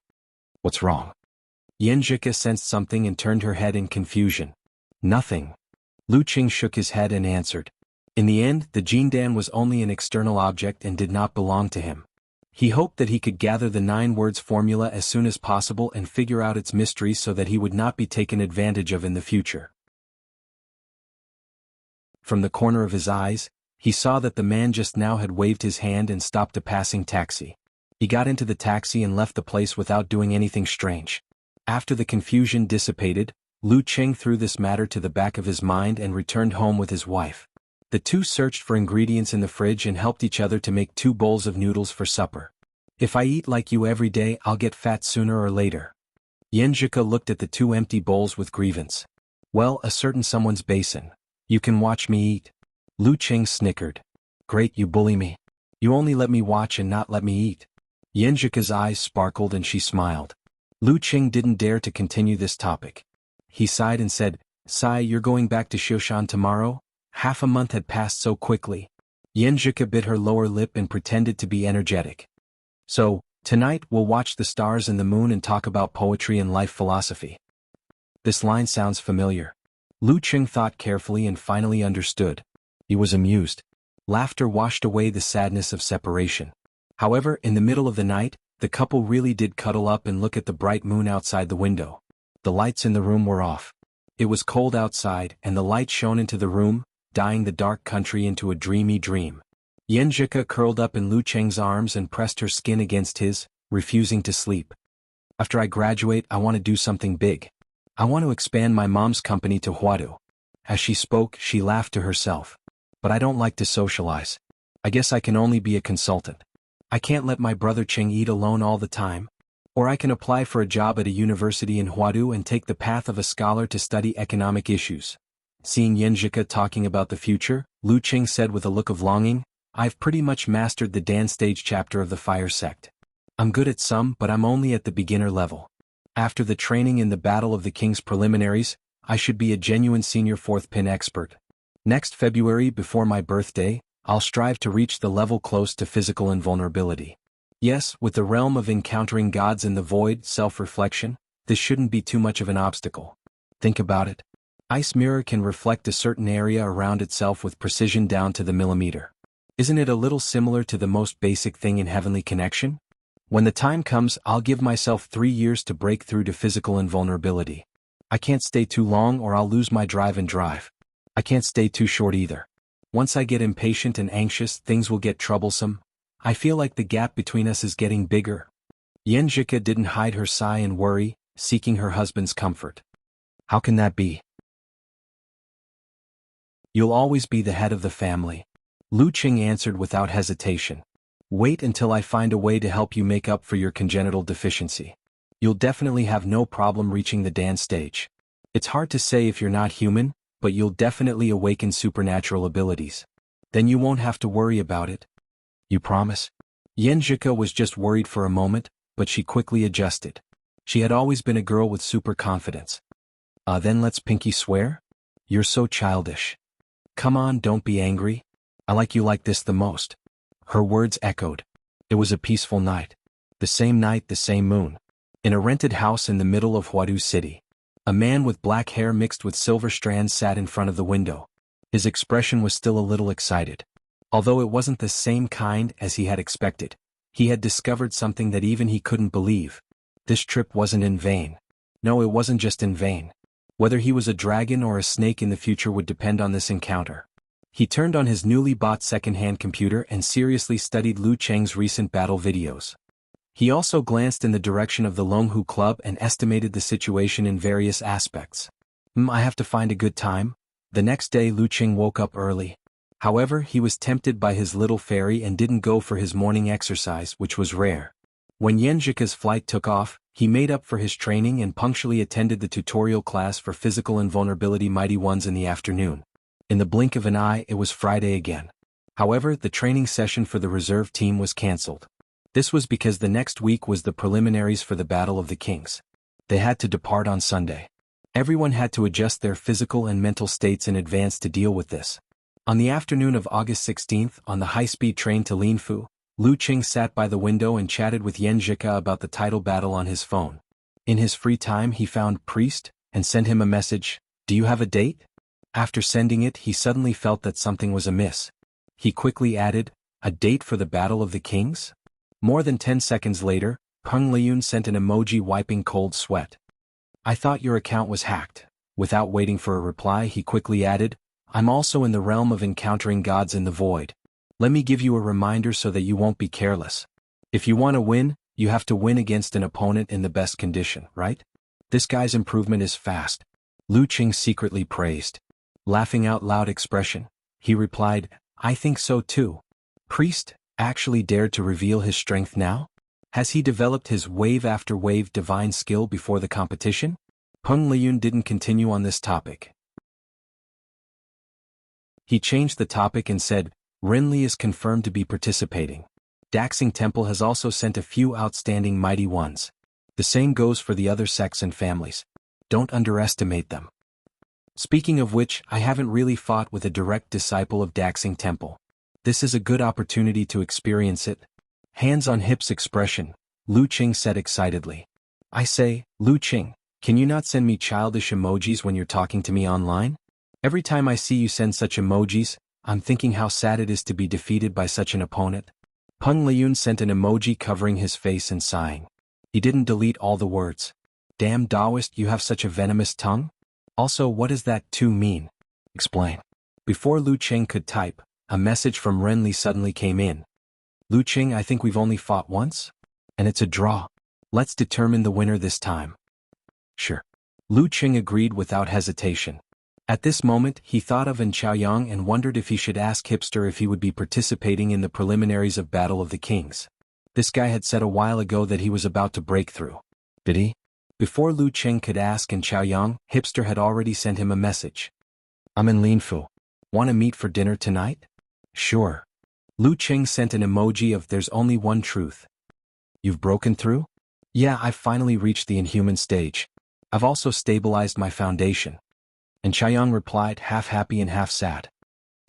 A: "What's wrong?" Yan Zhike sensed something and turned her head in confusion. "Nothing." Lu Cheng shook his head and answered. In the end, the jindan was only an external object and did not belong to him. He hoped that he could gather the 9 words formula as soon as possible and figure out its mysteries so that he would not be taken advantage of in the future. From the corner of his eyes, he saw that the man just now had waved his hand and stopped a passing taxi. He got into the taxi and left the place without doing anything strange. After the confusion dissipated, Lu Cheng threw this matter to the back of his mind and returned home with his wife. The two searched for ingredients in the fridge and helped each other to make 2 bowls of noodles for supper. "If I eat like you every day, I'll get fat sooner or later." Yan Zhike looked at the 2 empty bowls with grievance. "Well, a certain someone's basin. You can watch me eat." Lu Cheng snickered. "Great, you bully me. You only let me watch and not let me eat." Yan Zhike's eyes sparkled and she smiled. Lu Cheng didn't dare to continue this topic. He sighed and said, "Sai, you're going back to Xioshan tomorrow?" Half a month had passed so quickly. Yan Zhike bit her lower lip and pretended to be energetic. "So, tonight we'll watch the stars and the moon and talk about poetry and life philosophy." This line sounds familiar. Lu Cheng thought carefully and finally understood. He was amused. Laughter washed away the sadness of separation. However, in the middle of the night, the couple really did cuddle up and look at the bright moon outside the window. The lights in the room were off. It was cold outside and the light shone into the room, dyeing the dark country into a dreamy dream. Yan Zhike curled up in Lu Cheng's arms and pressed her skin against his, refusing to sleep. "After I graduate, I want to do something big. I want to expand my mom's company to Huadu." As she spoke, she laughed to herself. "But I don't like to socialize. I guess I can only be a consultant. I can't let my brother Cheng eat alone all the time. Or I can apply for a job at a university in Huadu and take the path of a scholar to study economic issues." Seeing Yan Zhike talking about the future, Lu Cheng said with a look of longing, "I've pretty much mastered the Dan stage chapter of the fire sect. I'm good at some, but I'm only at the beginner level. After the training in the Battle of the King's preliminaries, I should be a genuine senior 4th pin expert. Next February before my birthday, I'll strive to reach the level close to physical invulnerability. Yes, with the realm of encountering gods in the void, self-reflection, this shouldn't be too much of an obstacle. Think about it. Ice mirror can reflect a certain area around itself with precision down to the millimeter. Isn't it a little similar to the most basic thing in heavenly connection? When the time comes, I'll give myself 3 years to break through to physical invulnerability. I can't stay too long or I'll lose my drive and drive. I can't stay too short either. Once I get impatient and anxious, things will get troublesome. I feel like the gap between us is getting bigger." Yan Zhike didn't hide her sigh and worry, seeking her husband's comfort. "How can that be?" You'll always be the head of the family. Lu Qing answered without hesitation. Wait until I find a way to help you make up for your congenital deficiency. You'll definitely have no problem reaching the Dan stage. It's hard to say if you're not human, but you'll definitely awaken supernatural abilities. Then you won't have to worry about it. You promise? Yenjika was just worried for a moment, but she quickly adjusted. She had always been a girl with super confidence. Then let's pinky swear? You're so childish. Come on, don't be angry. I like you like this the most. Her words echoed. It was a peaceful night. The same night, the same moon. In a rented house in the middle of Huadu City. A man with black hair mixed with silver strands sat in front of the window. His expression was still a little excited. Although it wasn't the same kind as he had expected, he had discovered something that even he couldn't believe. This trip wasn't in vain. No, it wasn't just in vain. Whether he was a dragon or a snake in the future would depend on this encounter. He turned on his newly bought second-hand computer and seriously studied Lu Cheng's recent battle videos. He also glanced in the direction of the Longhu Club and estimated the situation in various aspects. I have to find a good time. The next day Lu Qing woke up early. However, he was tempted by his little fairy and didn't go for his morning exercise, which was rare. When Yenjika's flight took off, he made up for his training and punctually attended the tutorial class for physical invulnerability mighty ones in the afternoon. In the blink of an eye, it was Friday again. However, the training session for the reserve team was cancelled. This was because the next week was the preliminaries for the Battle of the Kings. They had to depart on Sunday. Everyone had to adjust their physical and mental states in advance to deal with this. On the afternoon of August 16th, on the high-speed train to Linfu, Lu Qing sat by the window and chatted with Yenjika about the title battle on his phone. In his free time he found Priest, and sent him a message, "Do you have a date?" After sending it he suddenly felt that something was amiss. He quickly added, "A date for the Battle of the Kings?" More than 10 seconds later, Peng Liyun sent an emoji wiping cold sweat. "I thought your account was hacked." Without waiting for a reply he quickly added, "I'm also in the realm of encountering gods in the void. Let me give you a reminder so that you won't be careless. If you want to win, you have to win against an opponent in the best condition, right? This guy's improvement is fast." Lu Qing secretly praised. Laughing out loud expression, he replied, "I think so too." Priest actually dared to reveal his strength now? Has he developed his wave after wave divine skill before the competition? Peng Liyun didn't continue on this topic. He changed the topic and said, "Renli is confirmed to be participating. Daxing Temple has also sent a few outstanding mighty ones. The same goes for the other sects and families. Don't underestimate them. Speaking of which, I haven't really fought with a direct disciple of Daxing Temple. This is a good opportunity to experience it." Hands on hips expression, Lu Qing said excitedly. "I say, Lu Qing, can you not send me childish emojis when you're talking to me online? Every time I see you send such emojis, I'm thinking how sad it is to be defeated by such an opponent." Peng Liyun sent an emoji covering his face and sighing. He didn't delete all the words. "Damn Taoist, you have such a venomous tongue? Also, what does that too mean? Explain." Before Lu Qing could type, a message from Renli suddenly came in. "Lu Qing, I think we've only fought once? And it's a draw. Let's determine the winner this time." "Sure." Lu Qing agreed without hesitation. At this moment he thought of An Chaoyang and wondered if he should ask Hipster if he would be participating in the preliminaries of Battle of the Kings. This guy had said a while ago that he was about to break through. Did he? Before Lu Qing could ask An Chaoyang, Hipster had already sent him a message. "I'm in Linfu. Want to meet for dinner tonight?" "Sure." Lu Qing sent an emoji of "There's only one truth." "You've broken through?" "Yeah, I've finally reached the inhuman stage. I've also stabilized my foundation." And Chaoyang replied, half happy and half sad.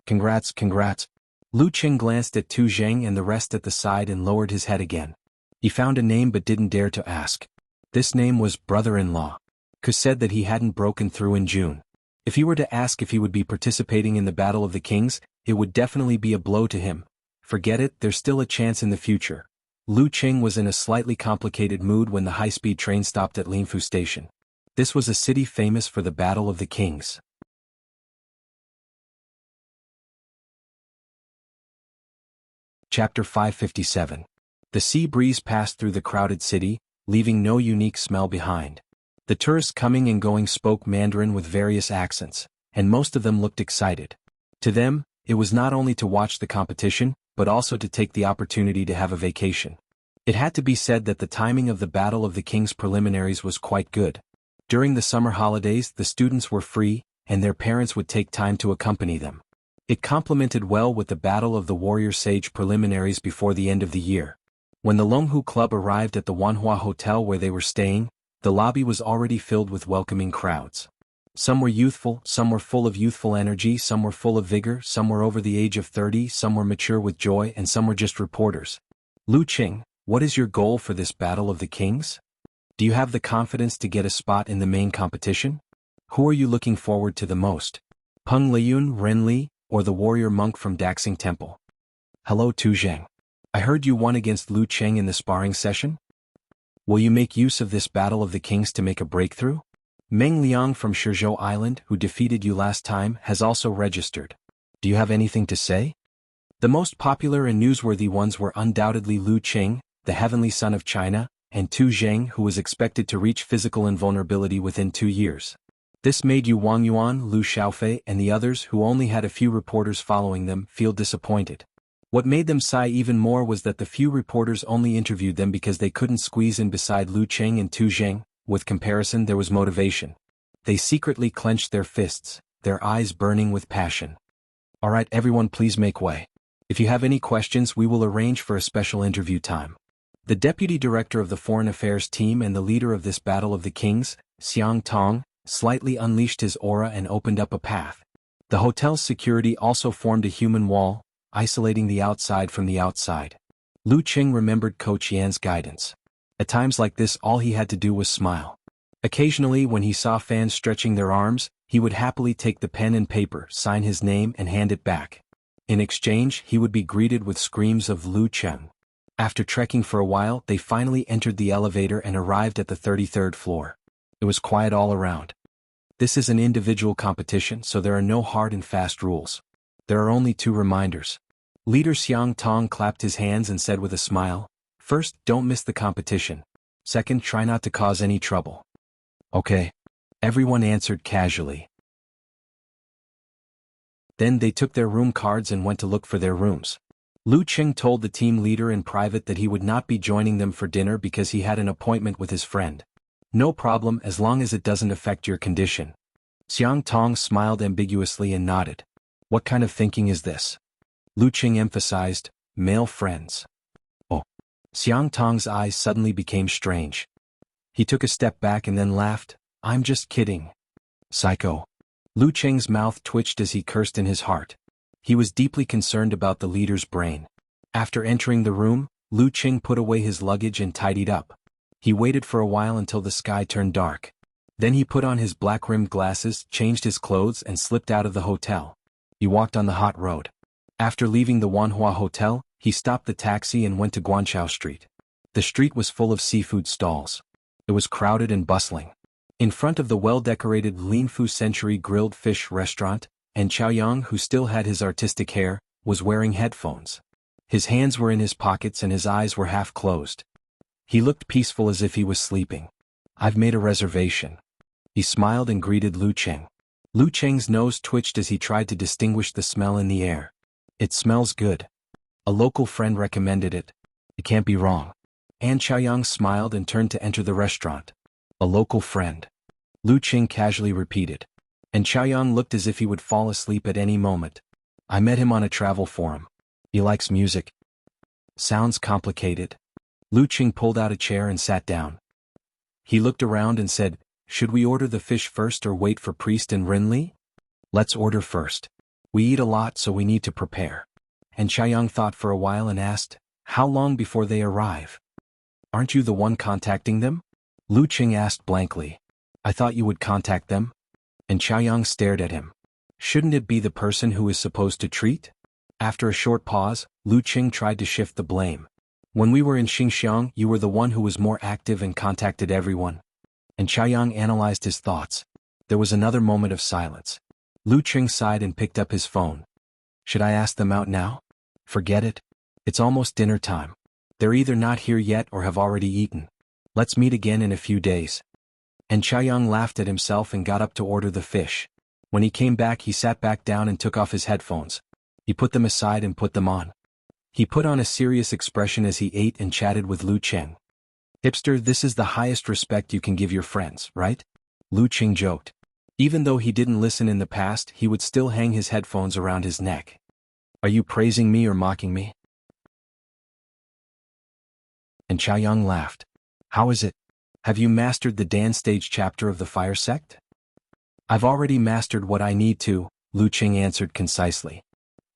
A: "Congrats, congrats." Lu Qing glanced at Tu Zheng and the rest at the side and lowered his head again. He found a name but didn't dare to ask. This name was brother-in-law. Ku said that he hadn't broken through in June. If he were to ask if he would be participating in the Battle of the Kings, it would definitely be a blow to him. Forget it, there's still a chance in the future. Lu Qing was in a slightly complicated mood when the high-speed train stopped at Linfu Station. This was a city famous for the Battle of the Kings. Chapter 557. The sea breeze passed through the crowded city, leaving no unique smell behind. The tourists coming and going spoke Mandarin with various accents, and most of them looked excited. To them, it was not only to watch the competition, but also to take the opportunity to have a vacation. It had to be said that the timing of the Battle of the Kings preliminaries was quite good. During the summer holidays, the students were free, and their parents would take time to accompany them. It complemented well with the Battle of the Warrior Sage preliminaries before the end of the year. When the Longhu Club arrived at the Wanhua Hotel where they were staying, the lobby was already filled with welcoming crowds. Some were youthful, some were full of youthful energy, some were full of vigor, some were over the age of 30, some were mature with joy, and some were just reporters. Lu Qing, what is your goal for this Battle of the Kings? Do you have the confidence to get a spot in the main competition? Who are you looking forward to the most? Peng Liyun, Ren Li, or the warrior monk from Daxing Temple? Hello Tu Zheng. I heard you won against Lu Qing in the sparring session? Will you make use of this Battle of the Kings to make a breakthrough? Meng Liang from Shizhou Island, who defeated you last time, has also registered. Do you have anything to say? The most popular and newsworthy ones were undoubtedly Lu Qing, the heavenly son of China, and Tu Zheng, who was expected to reach physical invulnerability within 2 years. This made Yu Wangyuan, Lu Xiaofei, and the others, who only had a few reporters following them, feel disappointed. What made them sigh even more was that the few reporters only interviewed them because they couldn't squeeze in beside Lu Qing and Tu Zheng. With comparison, there was motivation. They secretly clenched their fists, their eyes burning with passion. All right, everyone, please make way. If you have any questions, we will arrange for a special interview time. The deputy director of the foreign affairs team and the leader of this Battle of the Kings, Xiang Tong, slightly unleashed his aura and opened up a path. The hotel's security also formed a human wall, isolating the outside from the outside. Lu Qing remembered Coach Yan's guidance. At times like this, all he had to do was smile. Occasionally, when he saw fans stretching their arms, he would happily take the pen and paper, sign his name, and hand it back. In exchange, he would be greeted with screams of Lu Qing. After trekking for a while, they finally entered the elevator and arrived at the 33rd floor. It was quiet all around. This is an individual competition, so there are no hard and fast rules. There are only 2 reminders. Leader Xiang Tong clapped his hands and said with a smile, "First, don't miss the competition. Second, try not to cause any trouble." Okay. Everyone answered casually. Then they took their room cards and went to look for their rooms. Lu Qing told the team leader in private that he would not be joining them for dinner because he had an appointment with his friend. No problem, as long as it doesn't affect your condition. Xiang Tong smiled ambiguously and nodded. What kind of thinking is this? Lu Qing emphasized, male friends. Oh. Xiang Tong's eyes suddenly became strange. He took a step back and then laughed. I'm just kidding. Psycho. Lu Qing's mouth twitched as he cursed in his heart. He was deeply concerned about the leader's brain. After entering the room, Lu Qing put away his luggage and tidied up. He waited for a while until the sky turned dark. Then he put on his black-rimmed glasses, changed his clothes, and slipped out of the hotel. He walked on the hot road. After leaving the Wanhua Hotel, he stopped the taxi and went to Guanchao Street. The street was full of seafood stalls. It was crowded and bustling. In front of the well-decorated Linfu Century grilled fish restaurant, and Chaoyang, who still had his artistic hair, was wearing headphones. His hands were in his pockets and his eyes were half closed. He looked peaceful as if he was sleeping. I've made a reservation. He smiled and greeted Lu Qing. Lu Qing's nose twitched as he tried to distinguish the smell in the air. It smells good. A local friend recommended it. It can't be wrong. And Chaoyang smiled and turned to enter the restaurant. A local friend. Lu Qing casually repeated. And Chaoyang looked as if he would fall asleep at any moment. I met him on a travel forum. He likes music. Sounds complicated. Lu Qing pulled out a chair and sat down. He looked around and said, should we order the fish first or wait for Priest and Rinli? Let's order first. We eat a lot, so we need to prepare. And Chaoyang thought for a while and asked, how long before they arrive? Aren't you the one contacting them? Lu Qing asked blankly. I thought you would contact them. And Chaoyang stared at him. Shouldn't it be the person who is supposed to treat? After a short pause, Lu Qing tried to shift the blame. When we were in Xinxiang, you were the one who was more active and contacted everyone. And Chaoyang analyzed his thoughts. There was another moment of silence. Lu Qing sighed and picked up his phone. Should I ask them out now? Forget it. It's almost dinner time. They're either not here yet or have already eaten. Let's meet again in a few days. And Chaoyang laughed at himself and got up to order the fish. When he came back, he sat back down and took off his headphones. He put them aside and put them on. He put on a serious expression as he ate and chatted with Lu Cheng. "Hipster, this is the highest respect you can give your friends, right?" Lu Cheng joked. Even though he didn't listen in the past, he would still hang his headphones around his neck. "Are you praising me or mocking me?" And Chaoyang laughed. "How is it? Have you mastered the Dan stage chapter of the fire sect?" "I've already mastered what I need to," Lu Cheng answered concisely.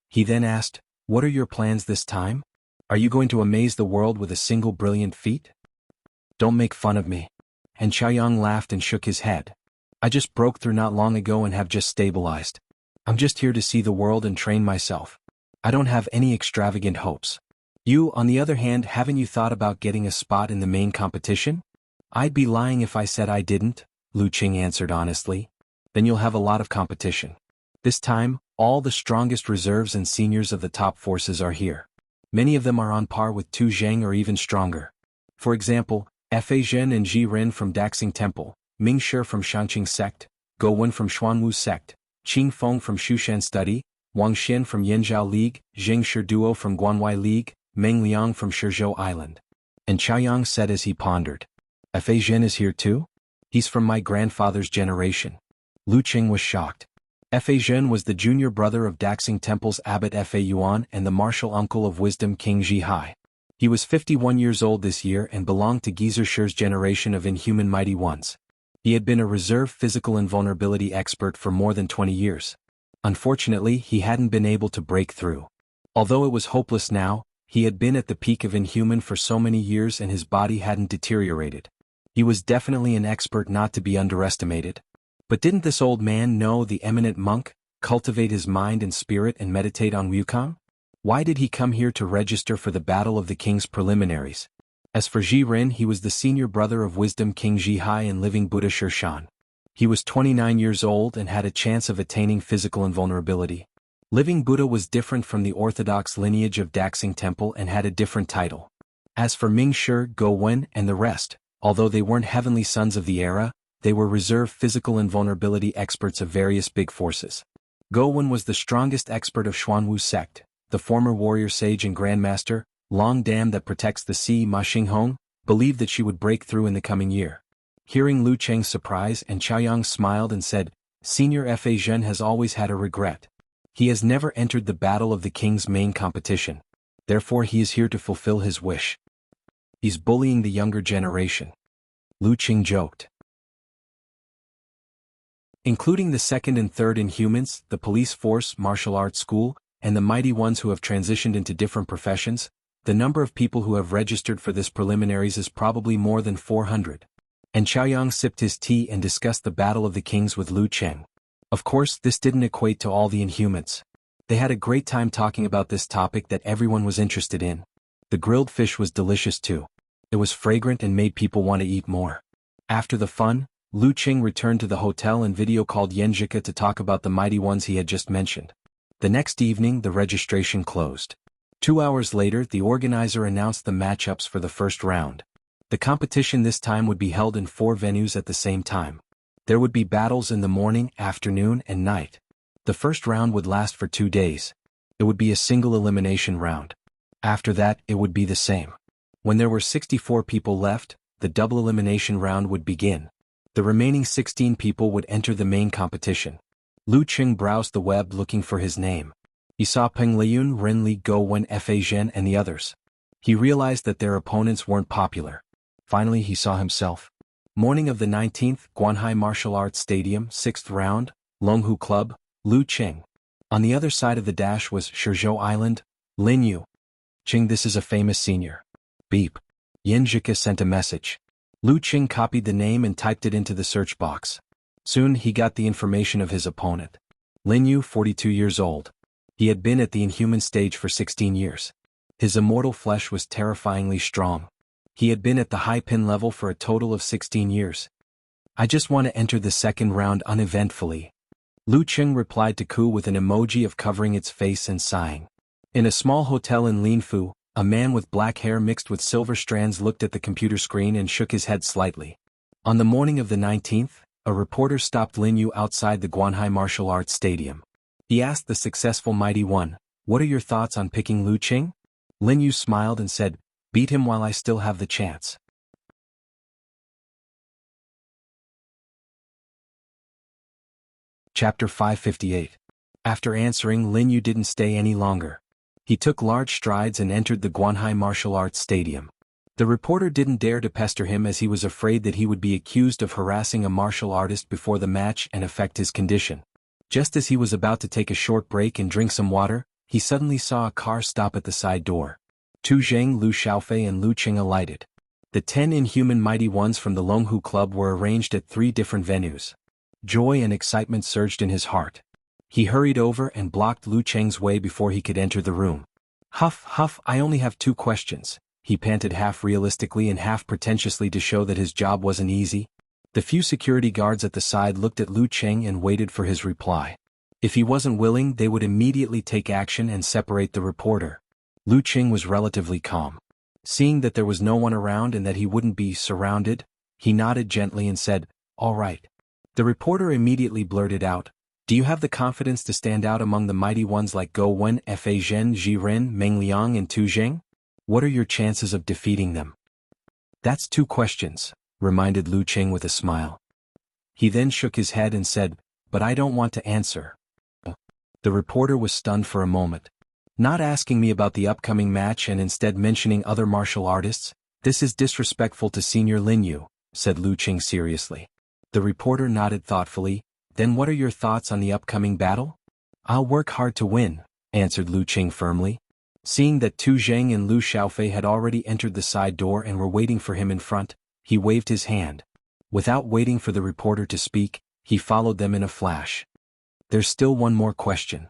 A: He then asked, "What are your plans this time? Are you going to amaze the world with a single brilliant feat?" "Don't make fun of me." And Chaoyang laughed and shook his head. "I just broke through not long ago and have just stabilized. I'm just here to see the world and train myself. I don't have any extravagant hopes. You, on the other hand, haven't you thought about getting a spot in the main competition?" "I'd be lying if I said I didn't," Lu Cheng answered honestly. "Then you'll have a lot of competition. This time, all the strongest reserves and seniors of the top forces are here. Many of them are on par with Tu Zheng or even stronger. For example, Fa Zhen and Ji Ren from Daxing Temple, Ming Shi from Shangqing Sect, Go Wen from Xuanwu Sect, Qing Feng from Shushan Study, Wang Xin from Yanzhao League, Zheng Shi Duo from Guanwai League, Meng Liang from Shizhou Island." And Chaoyang said as he pondered, "Fa Zhen is here too? He's from my grandfather's generation." Lu Cheng was shocked. Fa Zhen was the junior brother of Daxing Temple's abbot Fa Yuan and the martial uncle of wisdom King Ji Hai. He was 51 years old this year and belonged to Geezer Shi's generation of inhuman mighty ones. He had been a reserve physical invulnerability expert for more than 20 years. Unfortunately, he hadn't been able to break through. Although it was hopeless now, he had been at the peak of inhuman for so many years and his body hadn't deteriorated. He was definitely an expert not to be underestimated. But didn't this old man know the eminent monk, cultivate his mind and spirit and meditate on Wukong? Why did he come here to register for the Battle of the King's preliminaries? As for Ji Ren, he was the senior brother of wisdom King Ji Hai and living Buddha Shirshan. He was 29 years old and had a chance of attaining physical invulnerability. Living Buddha was different from the orthodox lineage of Daxing Temple and had a different title. As for Ming Shi, Go Wen, and the rest, although they weren't heavenly sons of the era, they were reserve physical invulnerability experts of various big forces. Go Wen was the strongest expert of Xuanwu Sect, the former warrior sage and grandmaster, Long Dam that protects the sea Ma Xinghong, believed that she would break through in the coming year. Hearing Lu Cheng's surprise, and Chaoyang smiled and said, "Senior Fa Zhen has always had a regret. He has never entered the Battle of the King's main competition. Therefore he is here to fulfill his wish. He's bullying the younger generation." Lu Cheng joked. Including the second and third Inhumans, the police force, martial arts school, and the mighty ones who have transitioned into different professions, the number of people who have registered for this preliminaries is probably more than 400. And Chaoyang sipped his tea and discussed the Battle of the Kings with Lu Cheng. Of course, this didn't equate to all the Inhumans. They had a great time talking about this topic that everyone was interested in. The grilled fish was delicious too. It was fragrant and made people want to eat more. After the fun, Lu Cheng returned to the hotel and video called Yanzhika to talk about the mighty ones he had just mentioned. The next evening, the registration closed. 2 hours later, the organizer announced the matchups for the first round. The competition this time would be held in 4 venues at the same time. There would be battles in the morning, afternoon, and night. The first round would last for 2 days. It would be a single elimination round. After that, it would be the same. When there were 64 people left, the double elimination round would begin. The remaining 16 people would enter the main competition. Lu Cheng browsed the web looking for his name. He saw Peng Liyun, Ren Li, Go Wen, Fa Zhen, and the others. He realized that their opponents weren't popular. Finally, he saw himself. Morning of the 19th, Guanhai Martial Arts Stadium, 6th round, Longhu Club, Lu Cheng. On the other side of the dash was Shizhou Island, Lin Yu. "Cheng, this is a famous senior." Beep. Yanzhika sent a message. Lu Cheng copied the name and typed it into the search box. Soon he got the information of his opponent. Lin Yu, 42 years old. He had been at the inhuman stage for 16 years. His immortal flesh was terrifyingly strong. He had been at the high pin level for a total of 16 years. "I just want to enter the second round uneventfully." Lu Cheng replied to Ku with an emoji of covering its face and sighing. In a small hotel in Linfu, a man with black hair mixed with silver strands looked at the computer screen and shook his head slightly. On the morning of the 19th, A reporter stopped Lin Yu outside the Guanhai Martial Arts Stadium. He asked the successful Mighty One, "What are your thoughts on picking Lu Qing?" Lin Yu smiled and said, "Beat him while I still have the chance." Chapter 558. After answering, Lin Yu didn't stay any longer. He took large strides and entered the Guanhai Martial Arts Stadium. The reporter didn't dare to pester him as he was afraid that he would be accused of harassing a martial artist before the match and affect his condition. Just as he was about to take a short break and drink some water, he suddenly saw a car stop at the side door. Tu Zheng, Lu Xiaofei and Lu Qing alighted. The 10 inhuman mighty ones from the Longhu Club were arranged at 3 different venues. Joy and excitement surged in his heart. He hurried over and blocked Lu Cheng's way before he could enter the room. "Huff, huff, I only have 2 questions, he panted half realistically and half pretentiously to show that his job wasn't easy. The few security guards at the side looked at Lu Cheng and waited for his reply. If he wasn't willing, they would immediately take action and separate the reporter. Lu Cheng was relatively calm. Seeing that there was no one around and that he wouldn't be surrounded, he nodded gently and said, "All right." The reporter immediately blurted out, "Do you have the confidence to stand out among the mighty ones like Go Wen, Fa Zhen, Ji Ren, Meng Liang and Tu Zheng? What are your chances of defeating them?" "That's 2 questions, reminded Lu Cheng with a smile. He then shook his head and said, "But I don't want to answer." The reporter was stunned for a moment. "Not asking me about the upcoming match and instead mentioning other martial artists? This is disrespectful to Senior Lin Yu," said Lu Cheng seriously. The reporter nodded thoughtfully. "Then what are your thoughts on the upcoming battle?" "I'll work hard to win," answered Lu Cheng firmly. Seeing that Tu Zheng and Lu Xiaofei had already entered the side door and were waiting for him in front, he waved his hand. Without waiting for the reporter to speak, he followed them in a flash. "There's still one more question,"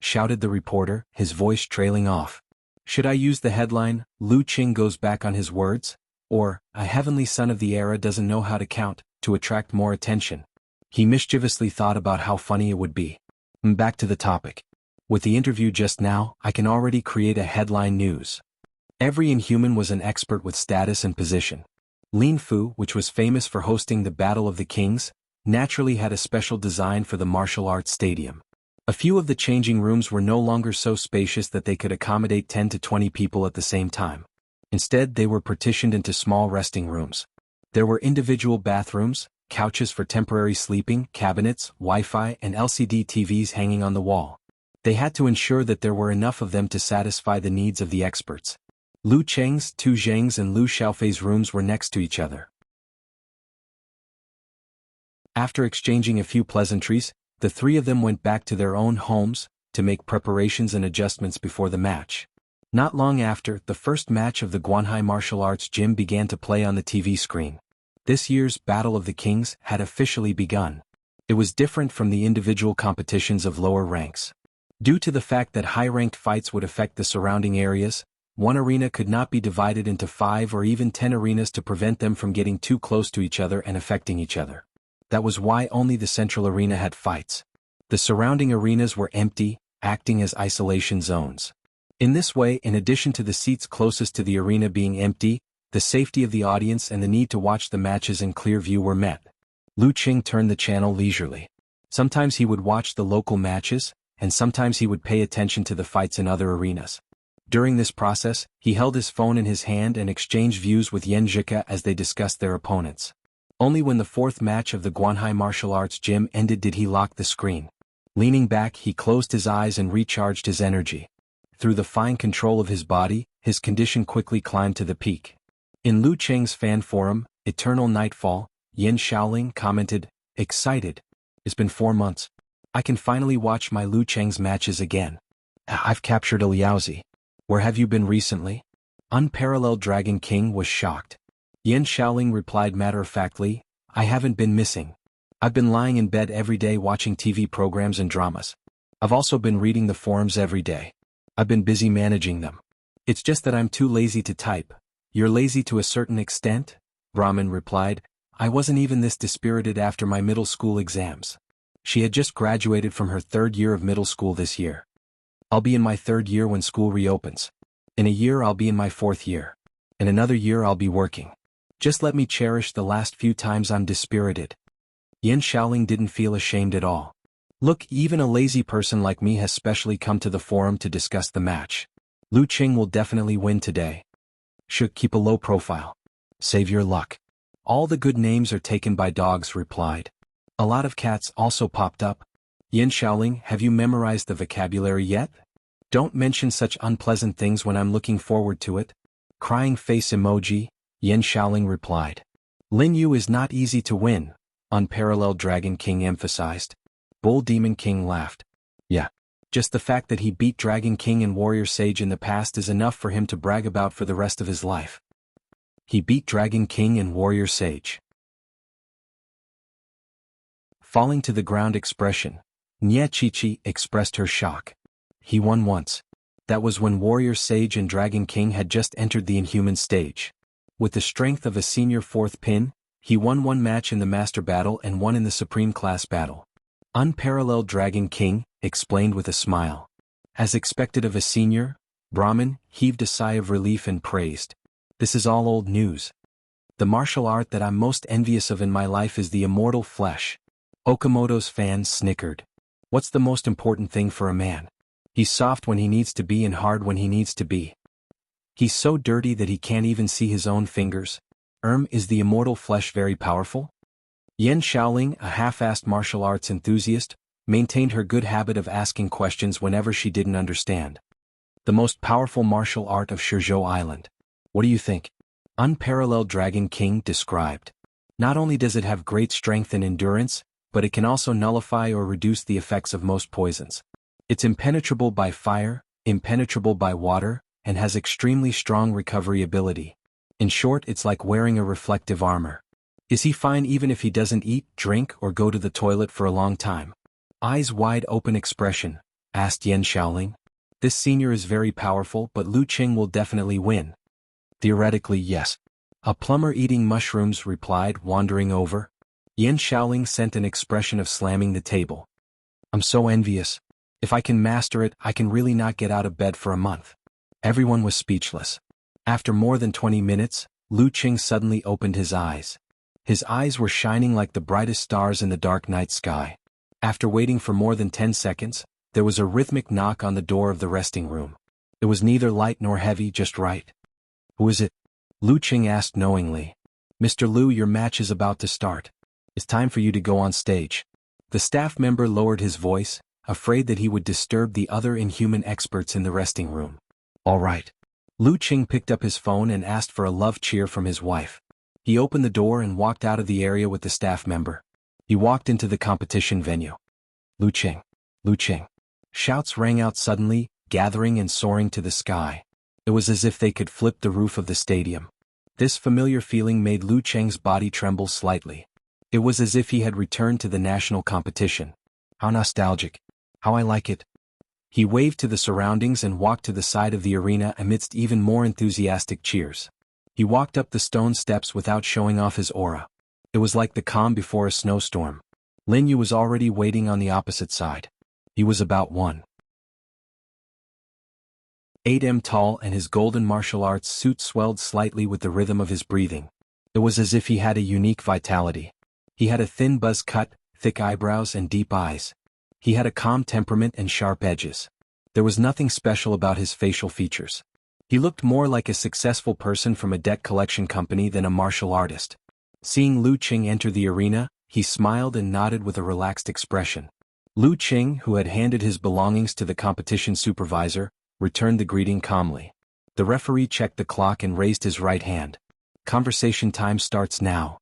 A: shouted the reporter, his voice trailing off. "Should I use the headline, 'Lu Qing goes back on his words'? Or, 'A heavenly son of the era doesn't know how to count,' to attract more attention?" He mischievously thought about how funny it would be. Back to the topic. With the interview just now, I can already create a headline news. Every inhuman was an expert with status and position. Lin Fu, which was famous for hosting the Battle of the Kings, naturally had a special design for the martial arts stadium. A few of the changing rooms were no longer so spacious that they could accommodate 10 to 20 people at the same time. Instead, they were partitioned into small resting rooms. There were individual bathrooms, couches for temporary sleeping, cabinets, Wi-Fi and LCD TVs hanging on the wall. They had to ensure that there were enough of them to satisfy the needs of the experts. Lu Cheng's, Tu Zheng's and Lu Xiaofei's rooms were next to each other. After exchanging a few pleasantries, the 3 of them went back to their own homes to make preparations and adjustments before the match. Not long after, the first match of the Guanhai Martial Arts Gym began to play on the TV screen. This year's Battle of the Kings had officially begun. It was different from the individual competitions of lower ranks. Due to the fact that high-ranked fights would affect the surrounding areas, one arena could not be divided into 5 or even 10 arenas to prevent them from getting too close to each other and affecting each other. That was why only the central arena had fights. The surrounding arenas were empty, acting as isolation zones. In this way, in addition to the seats closest to the arena being empty, the safety of the audience and the need to watch the matches in clear view were met. Lu Qing turned the channel leisurely. Sometimes he would watch the local matches, and sometimes he would pay attention to the fights in other arenas. During this process, he held his phone in his hand and exchanged views with Yan Zhika as they discussed their opponents. Only when the 4th match of the Guanhai Martial Arts Gym ended did he lock the screen. Leaning back, he closed his eyes and recharged his energy. Through the fine control of his body, his condition quickly climbed to the peak. In Lu Cheng's fan forum, Eternal Nightfall, Yin Shaoling commented, "Excited. It's been 4 months. I can finally watch my Lu Cheng's matches again. I've captured a Liaozi. Where have you been recently?" Unparalleled Dragon King was shocked. Yin Shaoling replied matter-of-factly, "I haven't been missing. I've been lying in bed every day watching TV programs and dramas. I've also been reading the forums every day. I've been busy managing them. It's just that I'm too lazy to type." "You're lazy to a certain extent?" Brahmin replied. "I wasn't even this dispirited after my middle school exams." She had just graduated from her 3rd year of middle school this year. "I'll be in my 3rd year when school reopens. In a year I'll be in my 4th year. In another year I'll be working. Just let me cherish the last few times I'm dispirited." Yan Shaoling didn't feel ashamed at all. Look, even a lazy person like me has specially come to the forum to discuss the match. Lu Qing will definitely win today. Should keep a low profile. Save your luck. All the good names are taken by dogs, replied. A lot of cats also popped up. Yan Shaoling, have you memorized the vocabulary yet? Don't mention such unpleasant things when I'm looking forward to it. Crying face emoji, Yan Shaoling replied. Lin Yu is not easy to win, Unparalleled Dragon King emphasized. Bull Demon King laughed. Yeah. Just the fact that he beat Dragon King and Warrior Sage in the past is enough for him to brag about for the rest of his life. He beat Dragon King and Warrior Sage. Falling to the ground expression, Nye Chi-Chi expressed her shock. He won once. That was when Warrior Sage and Dragon King had just entered the Inhuman stage. With the strength of a senior 4th pin, he won one match in the Master Battle and one in the Supreme Class Battle. Unparalleled Dragon King explained with a smile. As expected of a senior, Brahmin heaved a sigh of relief and praised. This is all old news. The martial art that I'm most envious of in my life is the immortal flesh. Okamoto's fans snickered. What's the most important thing for a man? He's soft when he needs to be and hard when he needs to be. He's so dirty that he can't even see his own fingers. Is the immortal flesh very powerful? Yan Shaoling, a half-assed martial arts enthusiast, maintained her good habit of asking questions whenever she didn't understand. The most powerful martial art of Shizhou Island. What do you think? Unparalleled Dragon King described. Not only does it have great strength and endurance, but it can also nullify or reduce the effects of most poisons. It's impenetrable by fire, impenetrable by water, and has extremely strong recovery ability. In short, it's like wearing a reflective armor. Is he fine even if he doesn't eat, drink, or go to the toilet for a long time? Eyes wide open expression, asked Yan Shaoling. This senior is very powerful, but Lu Qing will definitely win. Theoretically, yes. A plumber eating mushrooms replied, wandering over. Yan Shaoling sent an expression of slamming the table. I'm so envious. If I can master it, I can really not get out of bed for a month. Everyone was speechless. After more than 20 minutes, Lu Qing suddenly opened his eyes. His eyes were shining like the brightest stars in the dark night sky. After waiting for more than 10 seconds, there was a rhythmic knock on the door of the resting room. It was neither light nor heavy, just right. Who is it? Lu Qing asked knowingly. Mr. Lu, your match is about to start. It's time for you to go on stage. The staff member lowered his voice, afraid that he would disturb the other inhuman experts in the resting room. All right. Lu Qing picked up his phone and asked for a love cheer from his wife. He opened the door and walked out of the area with the staff member. He walked into the competition venue. Lu Qing. Lu Qing. Shouts rang out suddenly, gathering and soaring to the sky. It was as if they could flip the roof of the stadium. This familiar feeling made Lu Qing's body tremble slightly. It was as if he had returned to the national competition. How nostalgic. How I like it. He waved to the surroundings and walked to the side of the arena amidst even more enthusiastic cheers. He walked up the stone steps without showing off his aura. It was like the calm before a snowstorm. Lin Yu was already waiting on the opposite side. He was about 1.8 m tall and his golden martial arts suit swelled slightly with the rhythm of his breathing. It was as if he had a unique vitality. He had a thin buzz cut, thick eyebrows and deep eyes. He had a calm temperament and sharp edges. There was nothing special about his facial features. He looked more like a successful person from a debt collection company than a martial artist. Seeing Lu Qing enter the arena, he smiled and nodded with a relaxed expression. Lu Qing, who had handed his belongings to the competition supervisor, returned the greeting calmly. The referee checked the clock and raised his right hand. Conversation time starts now.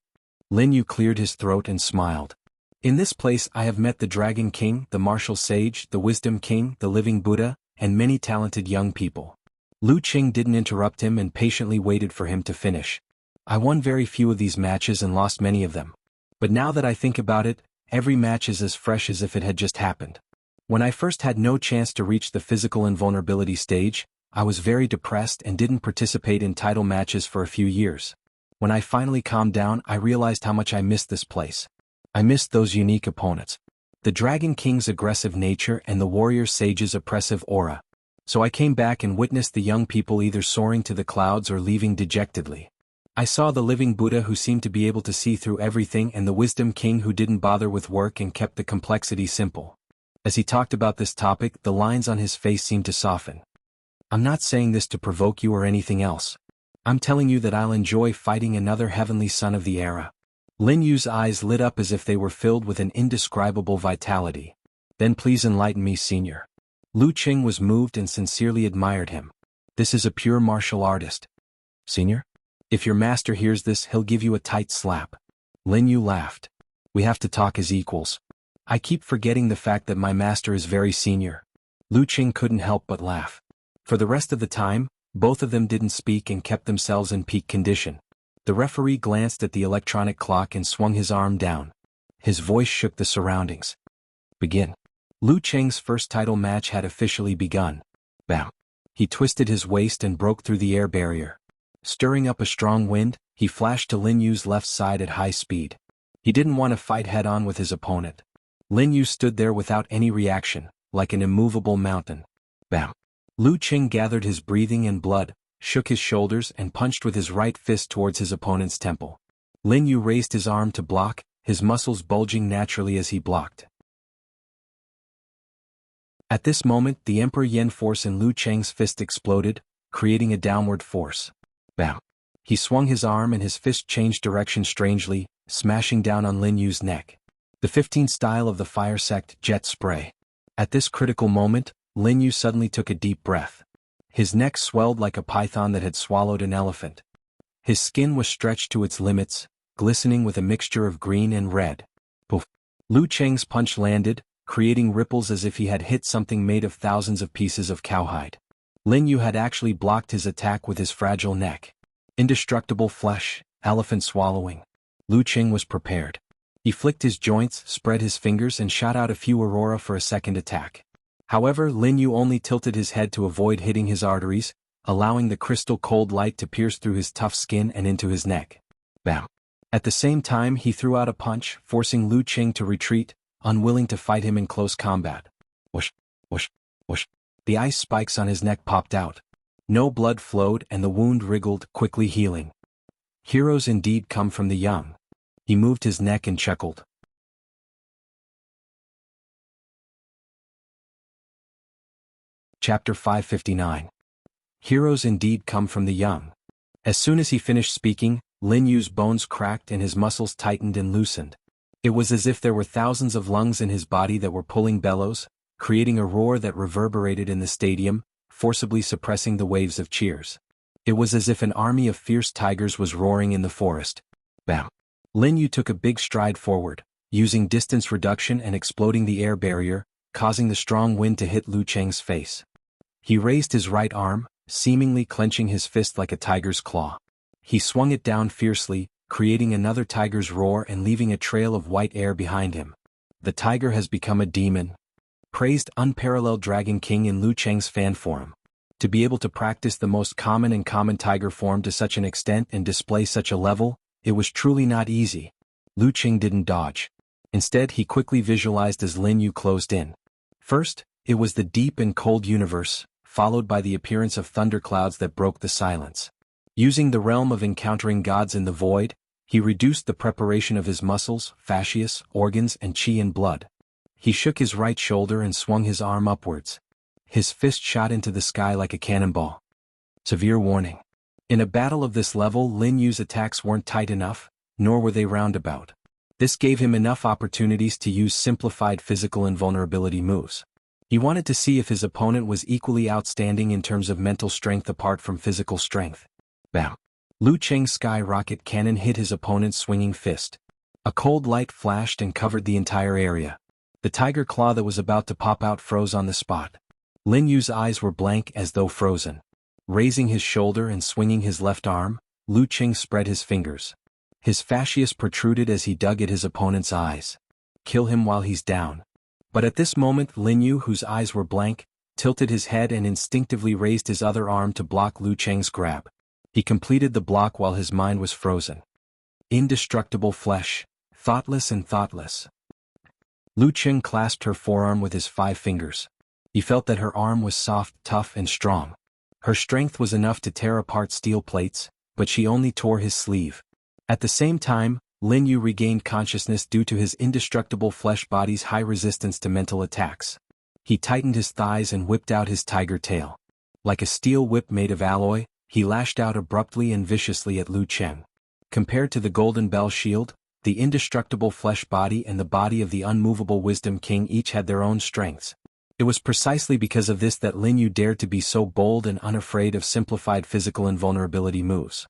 A: Lin Yu cleared his throat and smiled. In this place I have met the Dragon King, the Martial Sage, the Wisdom King, the Living Buddha, and many talented young people. Lu Qing didn't interrupt him and patiently waited for him to finish. I won very few of these matches and lost many of them. But now that I think about it, every match is as fresh as if it had just happened. When I first had no chance to reach the physical invulnerability stage, I was very depressed and didn't participate in title matches for a few years. When I finally calmed down, I realized how much I missed this place. I missed those unique opponents. The Dragon King's aggressive nature and the Warrior Sage's oppressive aura. So I came back and witnessed the young people either soaring to the clouds or leaving dejectedly. I saw the living Buddha who seemed to be able to see through everything and the wisdom king who didn't bother with work and kept the complexity simple. As he talked about this topic, the lines on his face seemed to soften. I'm not saying this to provoke you or anything else. I'm telling you that I'll enjoy fighting another heavenly son of the era. Lin Yu's eyes lit up as if they were filled with an indescribable vitality. Then please enlighten me, senior. Lu Qing was moved and sincerely admired him. This is a pure martial artist. Senior? If your master hears this, he'll give you a tight slap. Lin Yu laughed. We have to talk as equals. I keep forgetting the fact that my master is very senior. Lu Qing couldn't help but laugh. For the rest of the time, both of them didn't speak and kept themselves in peak condition. The referee glanced at the electronic clock and swung his arm down. His voice shook the surroundings. Begin. Lu Qing's first title match had officially begun. Bam. He twisted his waist and broke through the air barrier. Stirring up a strong wind, he flashed to Lin Yu's left side at high speed. He didn't want to fight head-on with his opponent. Lin Yu stood there without any reaction, like an immovable mountain. Bam. Lu Qing gathered his breathing and blood, shook his shoulders and punched with his right fist towards his opponent's temple. Lin Yu raised his arm to block, his muscles bulging naturally as he blocked. At this moment, the Emperor Yen force in Lu Qing's fist exploded, creating a downward force. Bam. He swung his arm and his fist changed direction strangely, smashing down on Lin Yu's neck. The 15 style of the fire sect jet spray. At this critical moment, Lin Yu suddenly took a deep breath. His neck swelled like a python that had swallowed an elephant. His skin was stretched to its limits, glistening with a mixture of green and red. Poof. Lu Qing's punch landed, creating ripples as if he had hit something made of thousands of pieces of cowhide. Lin Yu had actually blocked his attack with his fragile neck. Indestructible flesh, elephant swallowing. Lu Qing was prepared. He flicked his joints, spread his fingers and shot out a few aurora for a second attack. However, Lin Yu only tilted his head to avoid hitting his arteries, allowing the crystal-cold light to pierce through his tough skin and into his neck. Bam. At the same time, he threw out a punch, forcing Lu Qing to retreat, unwilling to fight him in close combat. Whoosh, whoosh, whoosh. The ice spikes on his neck popped out. No blood flowed and the wound wriggled, quickly healing. Heroes indeed come from the young. He moved his neck and chuckled. Chapter 559. Heroes indeed come from the young. As soon as he finished speaking, Lin Yu's bones cracked and his muscles tightened and loosened. It was as if there were thousands of lungs in his body that were pulling bellows, creating a roar that reverberated in the stadium, forcibly suppressing the waves of cheers. It was as if an army of fierce tigers was roaring in the forest. Bam. Lin Yu took a big stride forward, using distance reduction and exploding the air barrier, causing the strong wind to hit Lu Qing's face. He raised his right arm, seemingly clenching his fist like a tiger's claw. He swung it down fiercely, creating another tiger's roar and leaving a trail of white air behind him. The tiger has become a demon. Praised unparalleled Dragon King in Lu Qing's fan forum. To be able to practice the most common and common tiger form to such an extent and display such a level, it was truly not easy. Lu Qing didn't dodge. Instead, he quickly visualized as Lin Yu closed in. First, it was the deep and cold universe, followed by the appearance of thunderclouds that broke the silence. Using the realm of encountering gods in the void, he reduced the preparation of his muscles, fascias, organs and chi and blood. He shook his right shoulder and swung his arm upwards. His fist shot into the sky like a cannonball. Severe warning. In a battle of this level, Lin Yu's attacks weren't tight enough, nor were they roundabout. This gave him enough opportunities to use simplified physical invulnerability moves. He wanted to see if his opponent was equally outstanding in terms of mental strength apart from physical strength. Bam. Lu Qing's sky rocket cannon hit his opponent's swinging fist. A cold light flashed and covered the entire area. The tiger claw that was about to pop out froze on the spot. Lin Yu's eyes were blank as though frozen. Raising his shoulder and swinging his left arm, Lu Qing spread his fingers. His fascias protruded as he dug at his opponent's eyes. Kill him while he's down. But at this moment Lin Yu, whose eyes were blank, tilted his head and instinctively raised his other arm to block Lu Qing's grab. He completed the block while his mind was frozen. Indestructible flesh, thoughtless and thoughtless. Lu Qing clasped her forearm with his 5 fingers. He felt that her arm was soft, tough and strong. Her strength was enough to tear apart steel plates, but she only tore his sleeve. At the same time, Lin Yu regained consciousness due to his indestructible flesh body's high resistance to mental attacks. He tightened his thighs and whipped out his tiger tail. Like a steel whip made of alloy, he lashed out abruptly and viciously at Lu Cheng. Compared to the Golden Bell Shield, the indestructible flesh body and the body of the unmovable Wisdom King each had their own strengths. It was precisely because of this that Lin Yu dared to be so bold and unafraid of simplified physical invulnerability moves.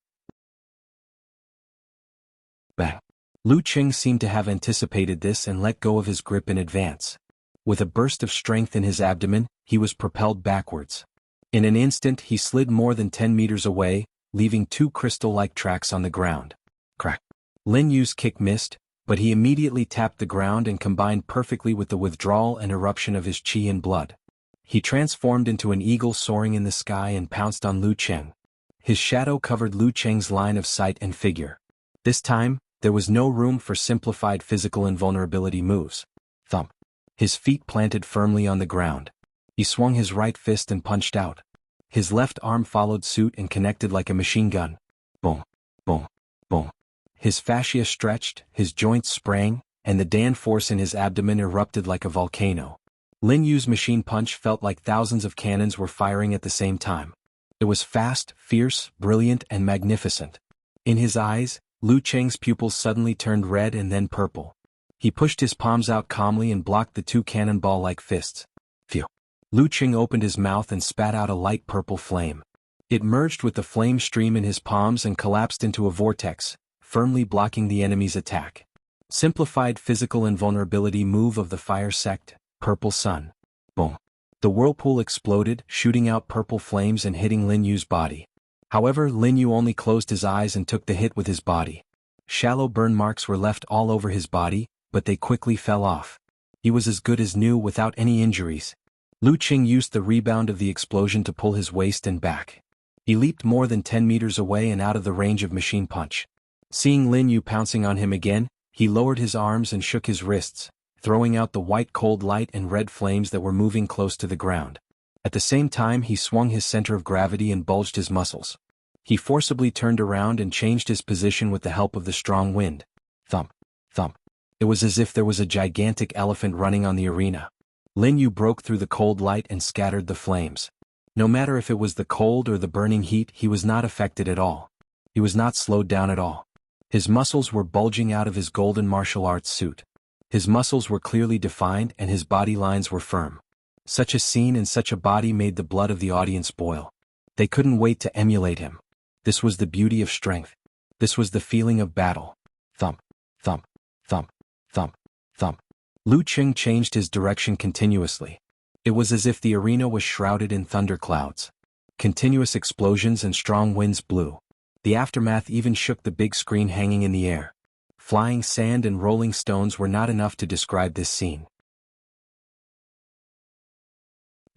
A: Bang! Lu Cheng seemed to have anticipated this and let go of his grip in advance. With a burst of strength in his abdomen, he was propelled backwards. In an instant he slid more than 10 meters away, leaving 2 crystal-like tracks on the ground. Crack! Lin Yu's kick missed, but he immediately tapped the ground and combined perfectly with the withdrawal and eruption of his qi and blood. He transformed into an eagle soaring in the sky and pounced on Lu Cheng. His shadow covered Lu Cheng's line of sight and figure. This time, there was no room for simplified physical invulnerability moves. Thump! His feet planted firmly on the ground. He swung his right fist and punched out. His left arm followed suit and connected like a machine gun. Boom! Boom! Boom! His fascia stretched, his joints sprang, and the Dan force in his abdomen erupted like a volcano. Lin Yu's machine punch felt like thousands of cannons were firing at the same time. It was fast, fierce, brilliant, and magnificent. In his eyes, Lu Cheng's pupils suddenly turned red and then purple. He pushed his palms out calmly and blocked the 2 cannonball-like fists. Phew! Lu Cheng opened his mouth and spat out a light purple flame. It merged with the flame stream in his palms and collapsed into a vortex, firmly blocking the enemy's attack. Simplified physical invulnerability move of the fire sect, Purple Sun. Boom! The whirlpool exploded, shooting out purple flames and hitting Lin Yu's body. However, Lin Yu only closed his eyes and took the hit with his body. Shallow burn marks were left all over his body, but they quickly fell off. He was as good as new without any injuries. Lu Cheng used the rebound of the explosion to pull his waist and back. He leaped more than 10 meters away and out of the range of machine punch. Seeing Lin Yu pouncing on him again, he lowered his arms and shook his wrists, throwing out the white cold light and red flames that were moving close to the ground. At the same time he swung his center of gravity and bulged his muscles. He forcibly turned around and changed his position with the help of the strong wind. Thump! Thump! It was as if there was a gigantic elephant running on the arena. Lin Yu broke through the cold light and scattered the flames. No matter if it was the cold or the burning heat, he was not affected at all. He was not slowed down at all. His muscles were bulging out of his golden martial arts suit. His muscles were clearly defined and his body lines were firm. Such a scene and such a body made the blood of the audience boil. They couldn't wait to emulate him. This was the beauty of strength. This was the feeling of battle. Thump! Thump! Thump! Thump! Thump! Lu Cheng changed his direction continuously. It was as if the arena was shrouded in thunderclouds. Continuous explosions and strong winds blew. The aftermath even shook the big screen hanging in the air. Flying sand and rolling stones were not enough to describe this scene.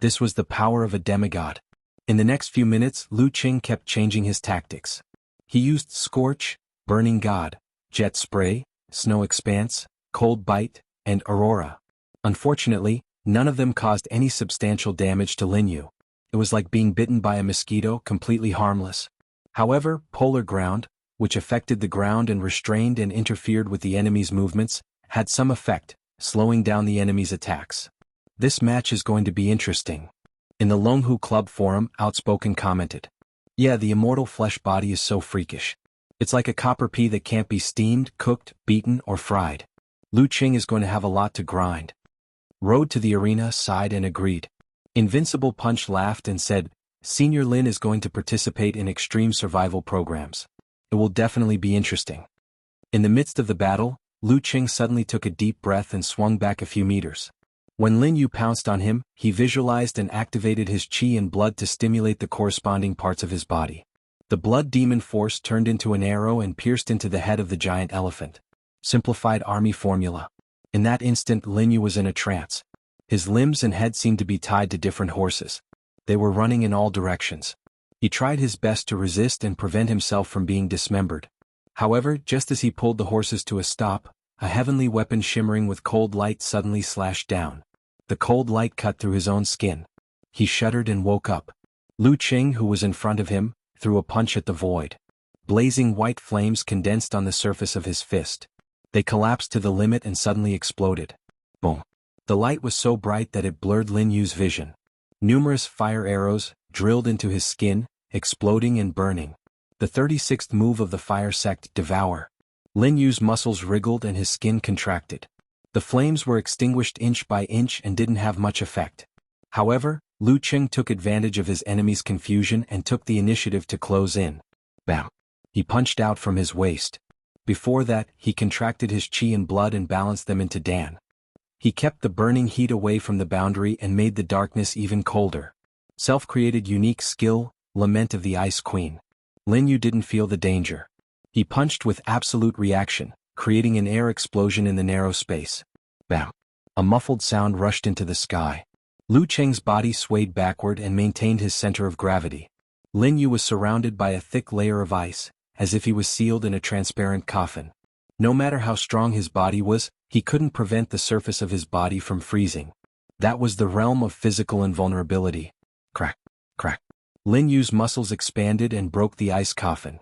A: This was the power of a demigod. In the next few minutes, Lu Cheng kept changing his tactics. He used Scorch, Burning God, Jet Spray, Snow Expanse, Cold Bite, and Aurora. Unfortunately, none of them caused any substantial damage to Lin Yu. It was like being bitten by a mosquito, completely harmless. However, Polar Ground, which affected the ground and restrained and interfered with the enemy's movements, had some effect, slowing down the enemy's attacks. This match is going to be interesting. In the Longhu Club forum, Outspoken commented, "Yeah, the immortal flesh body is so freakish. It's like a copper pea that can't be steamed, cooked, beaten, or fried. Lu Cheng is going to have a lot to grind." Road to the Arena sighed and agreed. Invincible Punch laughed and said, "Senior Lin is going to participate in extreme survival programs. It will definitely be interesting." In the midst of the battle, Lu Cheng suddenly took a deep breath and swung back a few meters. When Lin Yu pounced on him, he visualized and activated his qi and blood to stimulate the corresponding parts of his body. The blood demon force turned into an arrow and pierced into the head of the giant elephant. Simplified army formula. In that instant, Lin Yu was in a trance. His limbs and head seemed to be tied to different horses. They were running in all directions. He tried his best to resist and prevent himself from being dismembered. However, just as he pulled the horses to a stop, a heavenly weapon shimmering with cold light suddenly slashed down. The cold light cut through his own skin. He shuddered and woke up. Lu Cheng, who was in front of him, threw a punch at the void. Blazing white flames condensed on the surface of his fist. They collapsed to the limit and suddenly exploded. Boom. The light was so bright that it blurred Lin Yu's vision. Numerous fire arrows drilled into his skin, exploding and burning. The 36th move of the fire sect, Devour. Lin Yu's muscles wriggled and his skin contracted. The flames were extinguished inch by inch and didn't have much effect. However, Lu Qing took advantage of his enemy's confusion and took the initiative to close in. Bam! He punched out from his waist. Before that, he contracted his chi and blood and balanced them into Dan. He kept the burning heat away from the boundary and made the darkness even colder. Self-created unique skill, Lament of the Ice Queen. Lin Yu didn't feel the danger. He punched with absolute reaction, creating an air explosion in the narrow space. Bam! A muffled sound rushed into the sky. Lu Qing's body swayed backward and maintained his center of gravity. Lin Yu was surrounded by a thick layer of ice, as if he was sealed in a transparent coffin. No matter how strong his body was, he couldn't prevent the surface of his body from freezing. That was the realm of physical invulnerability. Crack, crack. Lin Yu's muscles expanded and broke the ice coffin.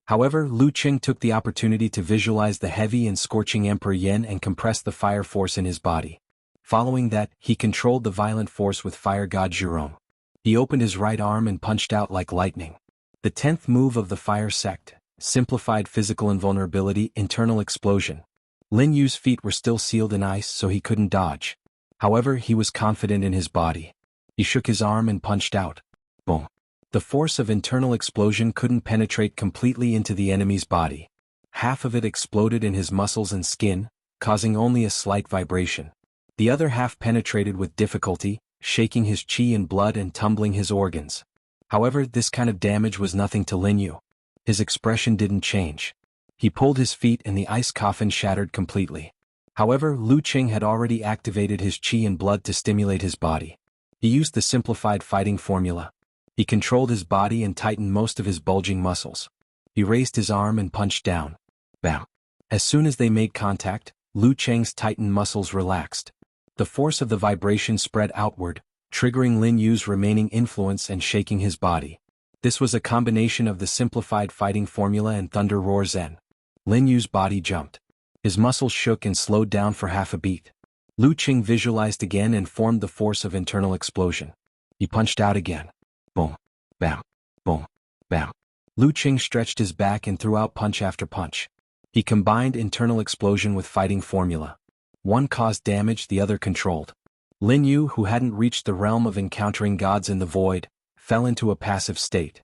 A: However, Lu Qing took the opportunity to visualize the heavy and scorching Emperor Yen and compress the fire force in his body. Following that, he controlled the violent force with Fire God Zhurong. He opened his right arm and punched out like lightning. The 10th move of the fire sect, Simplified Physical Invulnerability, Internal Explosion. Lin Yu's feet were still sealed in ice so he couldn't dodge. However, he was confident in his body. He shook his arm and punched out. Boom. The force of internal explosion couldn't penetrate completely into the enemy's body. Half of it exploded in his muscles and skin, causing only a slight vibration. The other half penetrated with difficulty, shaking his chi and blood and tumbling his organs. However, this kind of damage was nothing to Lin Yu. His expression didn't change. He pulled his feet and the ice coffin shattered completely. However, Lu Qing had already activated his chi and blood to stimulate his body. He used the simplified fighting formula. He controlled his body and tightened most of his bulging muscles. He raised his arm and punched down. Bam! As soon as they made contact, Lu Qing's tightened muscles relaxed. The force of the vibration spread outward, triggering Lin Yu's remaining influence and shaking his body. This was a combination of the simplified fighting formula and Thunder Roar Zen. Lin Yu's body jumped. His muscles shook and slowed down for half a beat. Lu Qing visualized again and formed the force of internal explosion. He punched out again. Boom, bam, boom, bam. Lu Qing stretched his back and threw out punch after punch. He combined internal explosion with fighting formula. One caused damage, the other controlled. Lin Yu, who hadn't reached the realm of encountering gods in the void, fell into a passive state.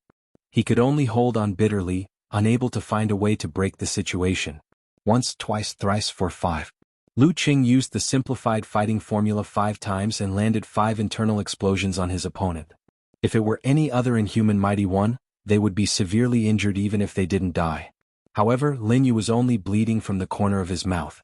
A: He could only hold on bitterly, unable to find a way to break the situation. Once, twice, thrice, 4, 5. Lu Qing used the simplified fighting formula 5 times and landed 5 internal explosions on his opponent. If it were any other inhuman mighty one, they would be severely injured even if they didn't die. However, Lin Yu was only bleeding from the corner of his mouth.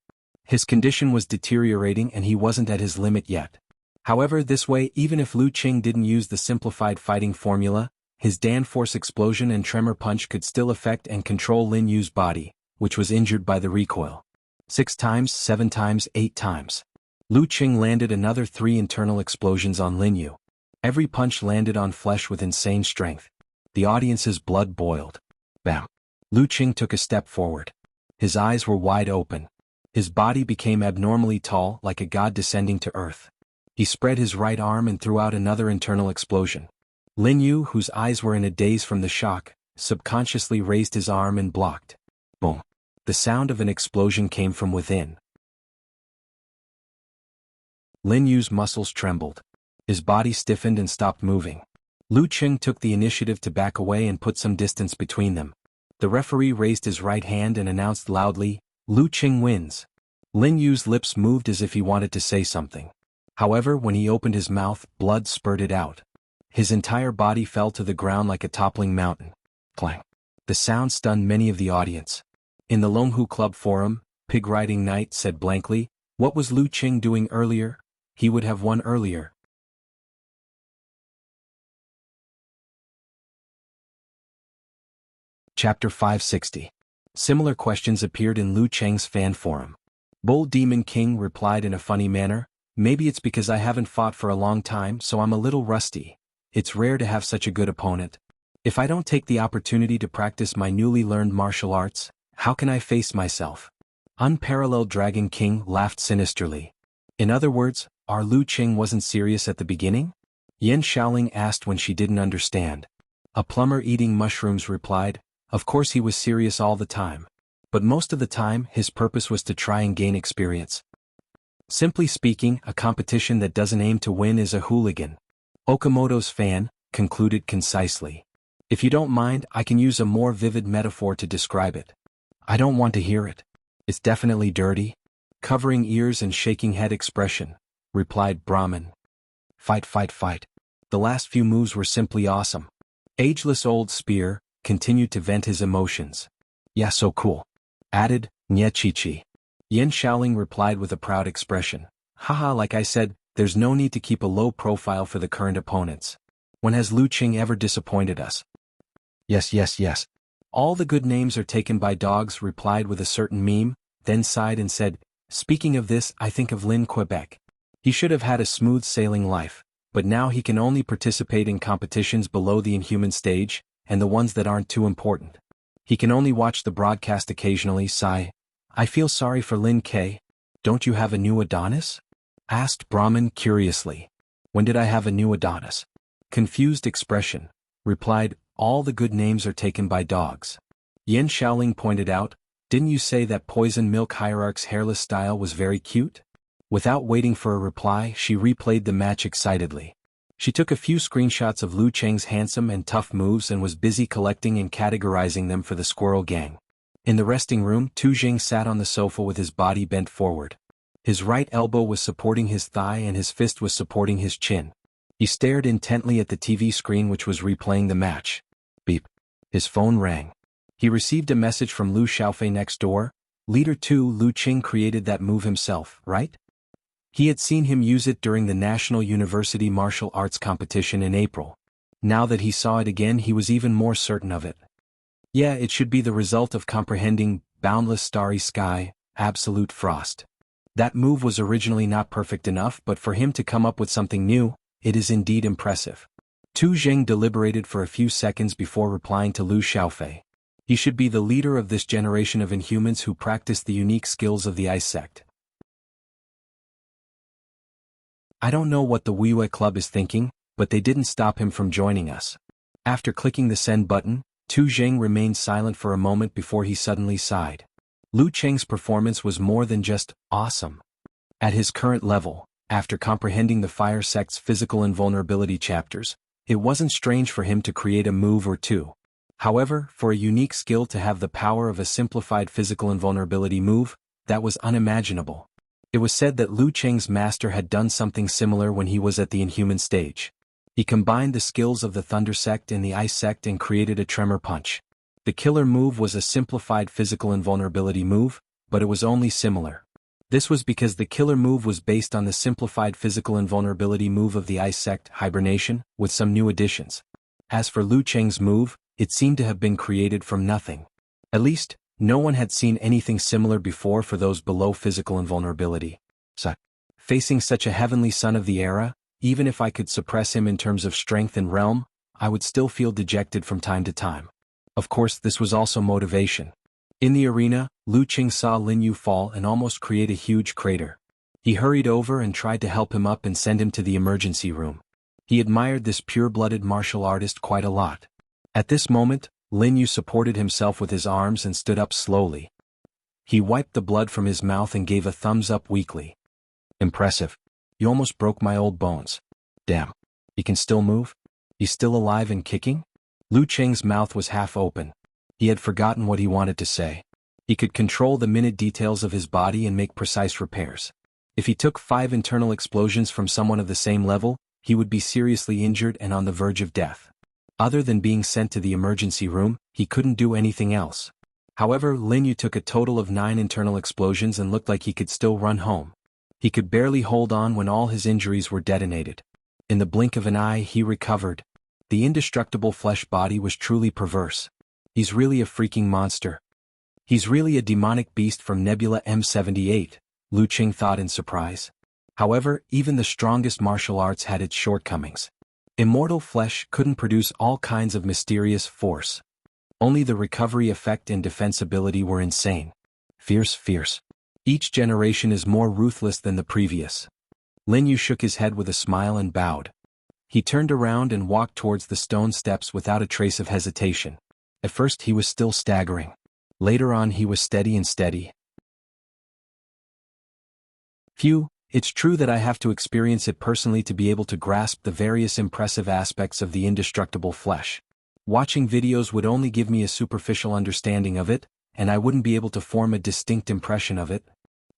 A: His condition was deteriorating and he wasn't at his limit yet. However, this way, even if Lu Qing didn't use the simplified fighting formula, his Dan Force explosion and tremor punch could still affect and control Lin Yu's body, which was injured by the recoil. 6 times, 7 times, 8 times. Lu Qing landed another 3 internal explosions on Lin Yu. Every punch landed on flesh with insane strength. The audience's blood boiled. Bam! Lu Qing took a step forward. His eyes were wide open. His body became abnormally tall, like a god descending to earth. He spread his right arm and threw out another internal explosion. Lin Yu, whose eyes were in a daze from the shock, subconsciously raised his arm and blocked. Boom! The sound of an explosion came from within. Lin Yu's muscles trembled. His body stiffened and stopped moving. Lu Qing took the initiative to back away and put some distance between them. The referee raised his right hand and announced loudly, "Lu Qing wins." Lin Yu's lips moved as if he wanted to say something. However, when he opened his mouth, blood spurted out. His entire body fell to the ground like a toppling mountain. Clang. The sound stunned many of the audience. In the Longhu Club forum, Pig Riding Knight said blankly, "What was Lu Qing doing earlier? He would have won earlier." Chapter 560. Similar questions appeared in Lu Cheng's fan forum. Bull Demon King replied in a funny manner, "Maybe it's because I haven't fought for a long time so I'm a little rusty. It's rare to have such a good opponent. If I don't take the opportunity to practice my newly learned martial arts, how can I face myself? Unparalleled Dragon King laughed sinisterly. In other words, our Lu Qing wasn't serious at the beginning? Yan Shaoling asked when she didn't understand. A plumber eating mushrooms replied, of course he was serious all the time. But most of the time his purpose was to try and gain experience. Simply speaking, a competition that doesn't aim to win is a hooligan. Okamoto's fan concluded concisely. If you don't mind, I can use a more vivid metaphor to describe it. I don't want to hear it. It's definitely dirty. Covering ears and shaking head expression, replied Brahmin. Fight, fight, fight. The last few moves were simply awesome. Ageless Old Spear continued to vent his emotions. Yeah, so cool. Added, Nye Chi. Yan Shaoling replied with a proud expression. Haha, like I said, there's no need to keep a low profile for the current opponents. When has Lu Qing ever disappointed us? Yes. All the good names are taken by dogs, replied with a certain meme, then sighed and said, speaking of this, I think of Lin Quebec. He should have had a smooth sailing life, but now he can only participate in competitions below the inhuman stage, and the ones that aren't too important. He can only watch the broadcast occasionally. Sigh. I feel sorry for Lin K. Don't you have a new Adonis? Asked Brahmin curiously. When did I have a new Adonis? Confused expression, replied, all the good names are taken by dogs. Yan Shaoling pointed out, didn't you say that Poison Milk Hierarch's hairless style was very cute? Without waiting for a reply, she replayed the match excitedly. She took a few screenshots of Lu Cheng's handsome and tough moves and was busy collecting and categorizing them for the Squirrel Gang. In the resting room, Tu Jing sat on the sofa with his body bent forward. His right elbow was supporting his thigh and his fist was supporting his chin. He stared intently at the TV screen which was replaying the match. Beep. His phone rang. He received a message from Lu Xiaofei next door. Leader 2 Lu Qing created that move himself, right? He had seen him use it during the National University Martial Arts competition in April. Now that he saw it again, he was even more certain of it. Yeah, it should be the result of comprehending boundless starry sky, absolute frost. That move was originally not perfect enough, but for him to come up with something new, it is indeed impressive. Tu Zheng deliberated for a few seconds before replying to Lu Xiaofei. He should be the leader of this generation of Inhumans who practice the unique skills of the Ice Sect. I don't know what the Wuxia Club is thinking, but they didn't stop him from joining us. After clicking the send button, Tu Zheng remained silent for a moment before he suddenly sighed. Lu Cheng's performance was more than just awesome. At his current level, after comprehending the Fire Sect's physical invulnerability chapters, it wasn't strange for him to create a move or two. However, for a unique skill to have the power of a simplified physical invulnerability move, that was unimaginable. It was said that Lu Cheng's master had done something similar when he was at the Inhuman stage. He combined the skills of the Thunder Sect and the Ice Sect and created a Tremor Punch. The killer move was a simplified physical invulnerability move, but it was only similar. This was because the killer move was based on the simplified physical invulnerability move of the Ice Sect, Hibernation, with some new additions. As for Lu Cheng's move, it seemed to have been created from nothing. At least, no one had seen anything similar before for those below physical invulnerability. Facing such a heavenly son of the era, even if I could suppress him in terms of strength and realm, I would still feel dejected from time to time. Of course, this was also motivation. In the arena, Lu Qing saw Lin Yu fall and almost create a huge crater. He hurried over and tried to help him up and send him to the emergency room. He admired this pure-blooded martial artist quite a lot. At this moment, Lin Yu supported himself with his arms and stood up slowly. He wiped the blood from his mouth and gave a thumbs up weakly. Impressive. You almost broke my old bones. Damn. He can still move? He's still alive and kicking? Lu Cheng's mouth was half open. He had forgotten what he wanted to say. He could control the minute details of his body and make precise repairs. If he took 5 internal explosions from someone of the same level, he would be seriously injured and on the verge of death. Other than being sent to the emergency room, he couldn't do anything else. However, Lin Yu took a total of 9 internal explosions and looked like he could still run home. He could barely hold on when all his injuries were detonated. In the blink of an eye, he recovered. The indestructible flesh body was truly perverse. He's really a freaking monster. He's really a demonic beast from Nebula M78, Lu Qing thought in surprise. However, even the strongest martial arts had its shortcomings. Immortal flesh couldn't produce all kinds of mysterious force. Only the recovery effect and defensibility were insane. Fierce. Each generation is more ruthless than the previous. Lin Yu shook his head with a smile and bowed. He turned around and walked towards the stone steps without a trace of hesitation. At first he was still staggering. Later on he was steady. Phew, it's true that I have to experience it personally to be able to grasp the various impressive aspects of the indestructible flesh. Watching videos would only give me a superficial understanding of it, and I wouldn't be able to form a distinct impression of it.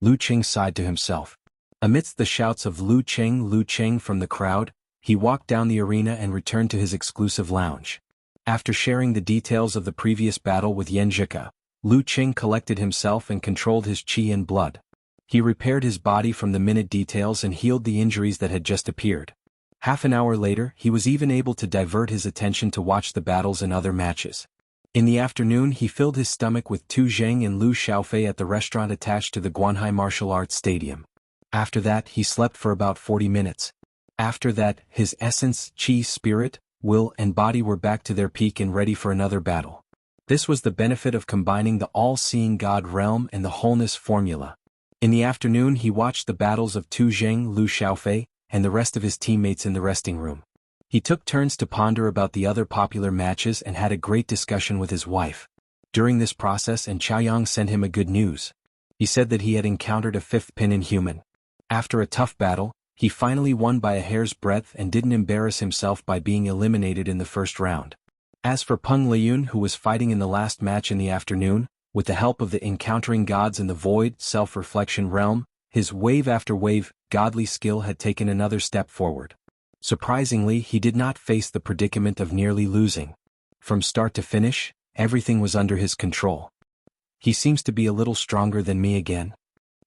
A: Lu Qing sighed to himself. Amidst the shouts of Lu Qing from the crowd, he walked down the arena and returned to his exclusive lounge. After sharing the details of the previous battle with Yan Zhika, Lu Qing collected himself and controlled his qi and blood. He repaired his body from the minute details and healed the injuries that had just appeared. Half an hour later, he was even able to divert his attention to watch the battles and other matches. In the afternoon, he filled his stomach with Tu Zheng and Lu Xiaofei at the restaurant attached to the Guanhai Martial Arts Stadium. After that, he slept for about 40 minutes. After that, his essence, qi, spirit, will, and body were back to their peak and ready for another battle. This was the benefit of combining the all-seeing God realm and the wholeness formula. In the afternoon, he watched the battles of Tu Zheng, Lu Xiaofei, and the rest of his teammates in the resting room. He took turns to ponder about the other popular matches and had a great discussion with his wife. During this process, Chaoyang sent him a good news. He said that he had encountered a fifth pinyin human. After a tough battle, he finally won by a hair's breadth and didn't embarrass himself by being eliminated in the first round. As for Peng Liyun, who was fighting in the last match in the afternoon, with the help of the encountering gods in the void, self-reflection realm, his wave after wave, godly skill had taken another step forward. Surprisingly, he did not face the predicament of nearly losing. From start to finish, everything was under his control. He seems to be a little stronger than me again.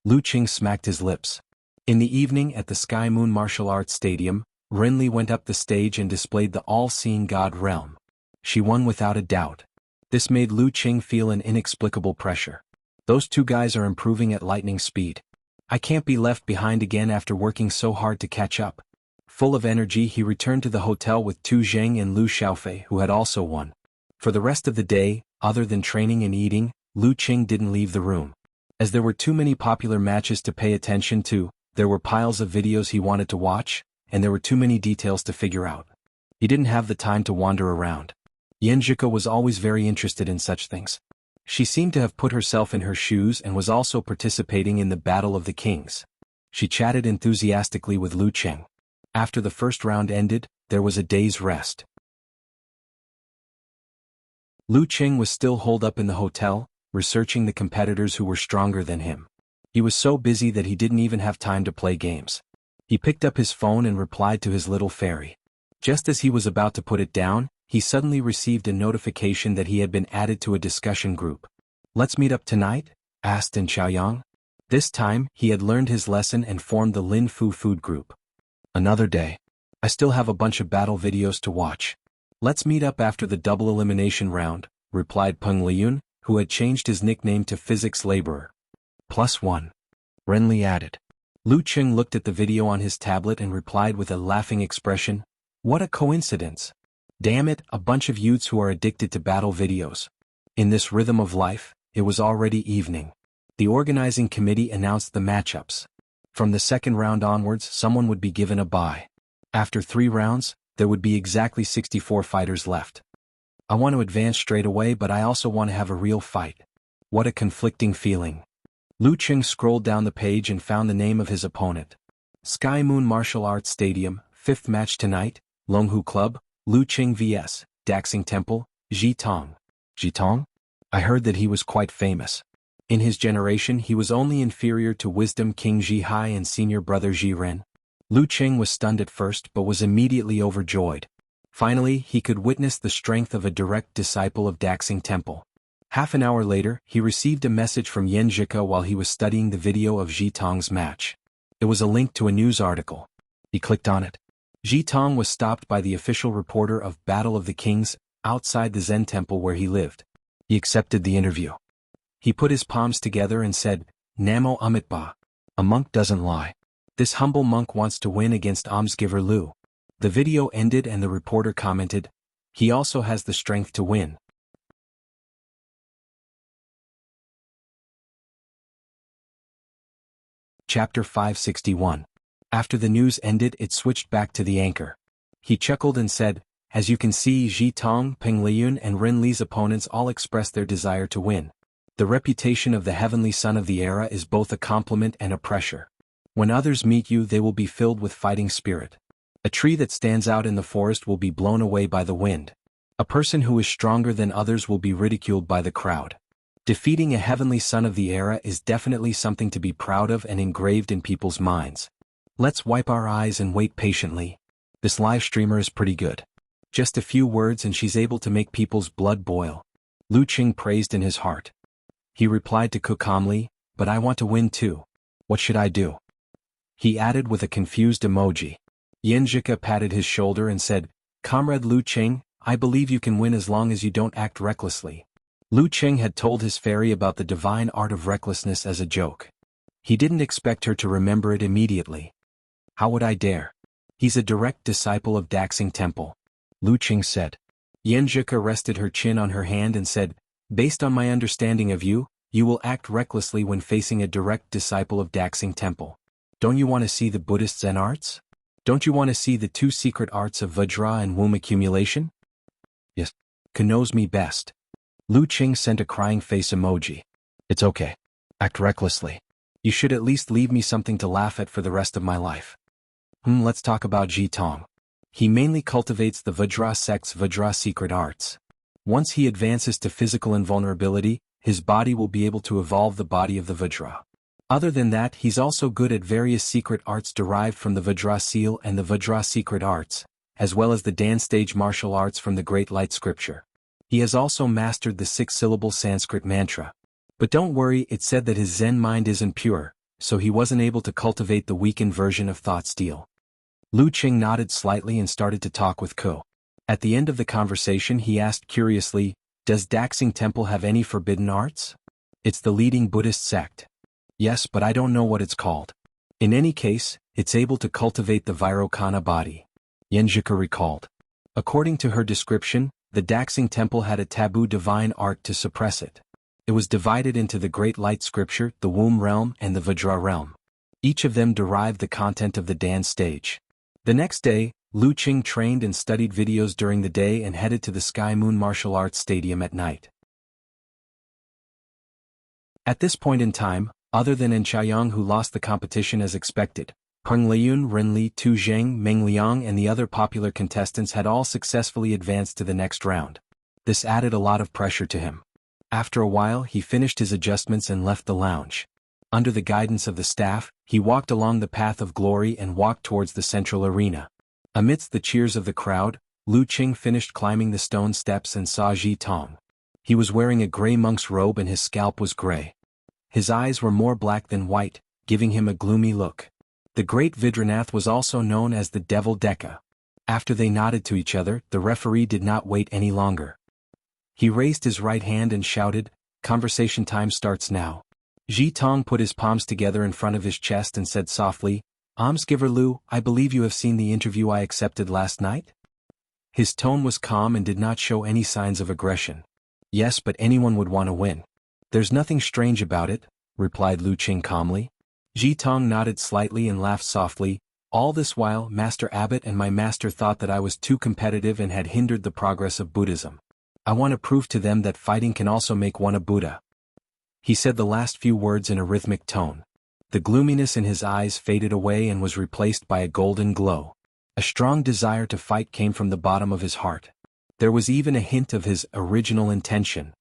A: Lu Qing smacked his lips. In the evening at the Sky Moon Martial Arts Stadium, Renli went up the stage and displayed the all-seeing God realm. She won without a doubt. This made Lu Qing feel an inexplicable pressure. Those two guys are improving at lightning speed. I can't be left behind again after working so hard to catch up. Full of energy, he returned to the hotel with Tu Zheng and Lu Xiaofei, who had also won. For the rest of the day, other than training and eating, Lu Qing didn't leave the room. As there were too many popular matches to pay attention to, there were piles of videos he wanted to watch, and there were too many details to figure out. He didn't have the time to wander around. Yan Zhika was always very interested in such things. She seemed to have put herself in her shoes and was also participating in the Battle of the Kings. She chatted enthusiastically with Lu Qing. After the first round ended, there was a day's rest. Lu Qing was still holed up in the hotel, researching the competitors who were stronger than him. He was so busy that he didn't even have time to play games. He picked up his phone and replied to his little fairy. Just as he was about to put it down, he suddenly received a notification that he had been added to a discussion group. "Let's meet up tonight?" asked Chaoyang. This time, he had learned his lesson and formed the Lin Fu food group. "Another day. I still have a bunch of battle videos to watch. Let's meet up after the double elimination round," replied Peng Liyun, who had changed his nickname to Physics Laborer. +1. Renli added. Lu Qing looked at the video on his tablet and replied with a laughing expression, "What a coincidence. Damn it, a bunch of youths who are addicted to battle videos." In this rhythm of life, it was already evening. The organizing committee announced the matchups. From the second round onwards, someone would be given a bye. After 3 rounds, there would be exactly 64 fighters left. I want to advance straight away, but I also want to have a real fight. What a conflicting feeling. Lu Qing scrolled down the page and found the name of his opponent. Sky Moon Martial Arts Stadium, 5th match tonight, Longhu Club, Lu Qing vs. Daxing Temple, Ji Tong. Ji Tong? I heard that he was quite famous. In his generation he was only inferior to Wisdom King Ji Hai and senior brother Ji Ren. Lu Qing was stunned at first but was immediately overjoyed. Finally, he could witness the strength of a direct disciple of Daxing Temple. Half an hour later, he received a message from Yan Zhika while he was studying the video of Ji Tong's match. It was a link to a news article. He clicked on it. Ji Tong was stopped by the official reporter of Battle of the Kings, outside the Zen temple where he lived. He accepted the interview. He put his palms together and said, "Namo Amitba. A monk doesn't lie. This humble monk wants to win against almsgiver Lu. The video ended and the reporter commented, "He also has the strength to win." Chapter 561. After the news ended, it switched back to the anchor. He chuckled and said, "As you can see, Ji Tong, Peng Liyun and Ren Li's opponents all expressed their desire to win. The reputation of the heavenly son of the era is both a compliment and a pressure. When others meet you, they will be filled with fighting spirit. A tree that stands out in the forest will be blown away by the wind. A person who is stronger than others will be ridiculed by the crowd. Defeating a heavenly son of the era is definitely something to be proud of and engraved in people's minds. Let's wipe our eyes and wait patiently. This live streamer is pretty good. Just a few words and she's able to make people's blood boil." Lu Qing praised in his heart. He replied to Ku calmly, "But I want to win too. What should I do?" He added with a confused emoji. Yanjika patted his shoulder and said, "Comrade Lu Qing, I believe you can win as long as you don't act recklessly." Lu Qing had told his fairy about the divine art of recklessness as a joke. He didn't expect her to remember it immediately. "How would I dare? He's a direct disciple of Daxing Temple," Lu Qing said. Yanjika rested her chin on her hand and said, "Based on my understanding of you, you will act recklessly when facing a direct disciple of Daxing Temple. Don't you want to see the Buddhist Zen arts? Don't you want to see the two secret arts of Vajra and womb accumulation?" "Yes. Ka knows me best." Lu Qing sent a crying face emoji. "It's okay. Act recklessly. You should at least leave me something to laugh at for the rest of my life." Let's talk about Ji Tong. He mainly cultivates the Vajra sect's Vajra secret arts. Once he advances to physical invulnerability, his body will be able to evolve the body of the Vajra. Other than that, he's also good at various secret arts derived from the Vajra seal and the Vajra secret arts, as well as the Dan stage martial arts from the Great Light Scripture. He has also mastered the 6-syllable Sanskrit mantra. But don't worry, it's said that his Zen mind isn't pure, so he wasn't able to cultivate the weakened version of thought steel. Lu Qing nodded slightly and started to talk with Ko. At the end of the conversation he asked curiously, "Does Daxing Temple have any forbidden arts?" "It's the leading Buddhist sect." "Yes, but I don't know what it's called." "In any case, it's able to cultivate the Vairocana body," Yanjika recalled. According to her description, the Daxing Temple had a taboo divine art to suppress it. It was divided into the Great Light Scripture, the Womb Realm and the Vajra Realm. Each of them derived the content of the Dan stage. The next day, Lu Qing trained and studied videos during the day and headed to the Sky Moon Martial Arts Stadium at night. At this point in time, other than En Chaoyang who lost the competition as expected, Peng Liyun, Ren Li, Tu Zheng, Meng Liang and the other popular contestants had all successfully advanced to the next round. This added a lot of pressure to him. After a while he finished his adjustments and left the lounge. Under the guidance of the staff, he walked along the path of glory and walked towards the central arena. Amidst the cheers of the crowd, Lu Qing finished climbing the stone steps and saw Ji Tong. He was wearing a gray monk's robe and his scalp was gray. His eyes were more black than white, giving him a gloomy look. The great Vidranath was also known as the Devil Deka. After they nodded to each other, the referee did not wait any longer. He raised his right hand and shouted, "Conversation time starts now." Ji Tong put his palms together in front of his chest and said softly, "Almsgiver Lu, I believe you have seen the interview I accepted last night?" His tone was calm and did not show any signs of aggression. "Yes, but anyone would want to win." "There's nothing strange about it," replied Lu Qing calmly. Ji Tong nodded slightly and laughed softly. "All this while, Master Abbot and my master thought that I was too competitive and had hindered the progress of Buddhism. I want to prove to them that fighting can also make one a Buddha." He said the last few words in a rhythmic tone. The gloominess in his eyes faded away and was replaced by a golden glow. A strong desire to fight came from the bottom of his heart. There was even a hint of his original intention.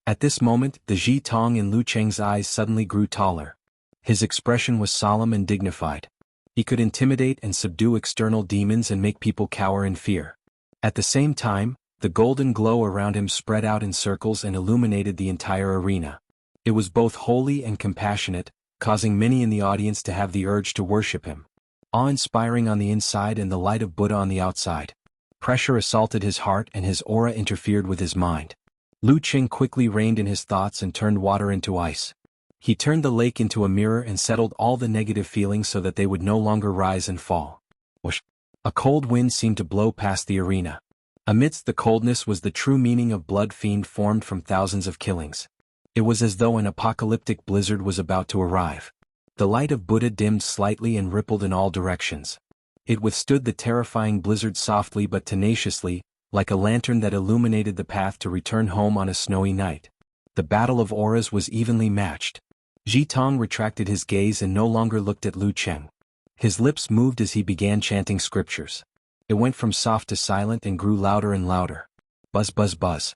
A: At this moment, the Ji Tong in Lu Qing's eyes suddenly grew taller. His expression was solemn and dignified. He could intimidate and subdue external demons and make people cower in fear. At the same time, the golden glow around him spread out in circles and illuminated the entire arena. It was both holy and compassionate, causing many in the audience to have the urge to worship him. Awe-inspiring on the inside and the light of Buddha on the outside. Pressure assaulted his heart and his aura interfered with his mind. Lu Qing quickly reined in his thoughts and turned water into ice. He turned the lake into a mirror and settled all the negative feelings so that they would no longer rise and fall. Whoosh! A cold wind seemed to blow past the arena. Amidst the coldness was the true meaning of blood fiend formed from thousands of killings. It was as though an apocalyptic blizzard was about to arrive. The light of Buddha dimmed slightly and rippled in all directions. It withstood the terrifying blizzard softly but tenaciously, like a lantern that illuminated the path to return home on a snowy night. The battle of auras was evenly matched. Ji Tong retracted his gaze and no longer looked at Lu Cheng. His lips moved as he began chanting scriptures. It went from soft to silent and grew louder and louder. Buzz buzz buzz.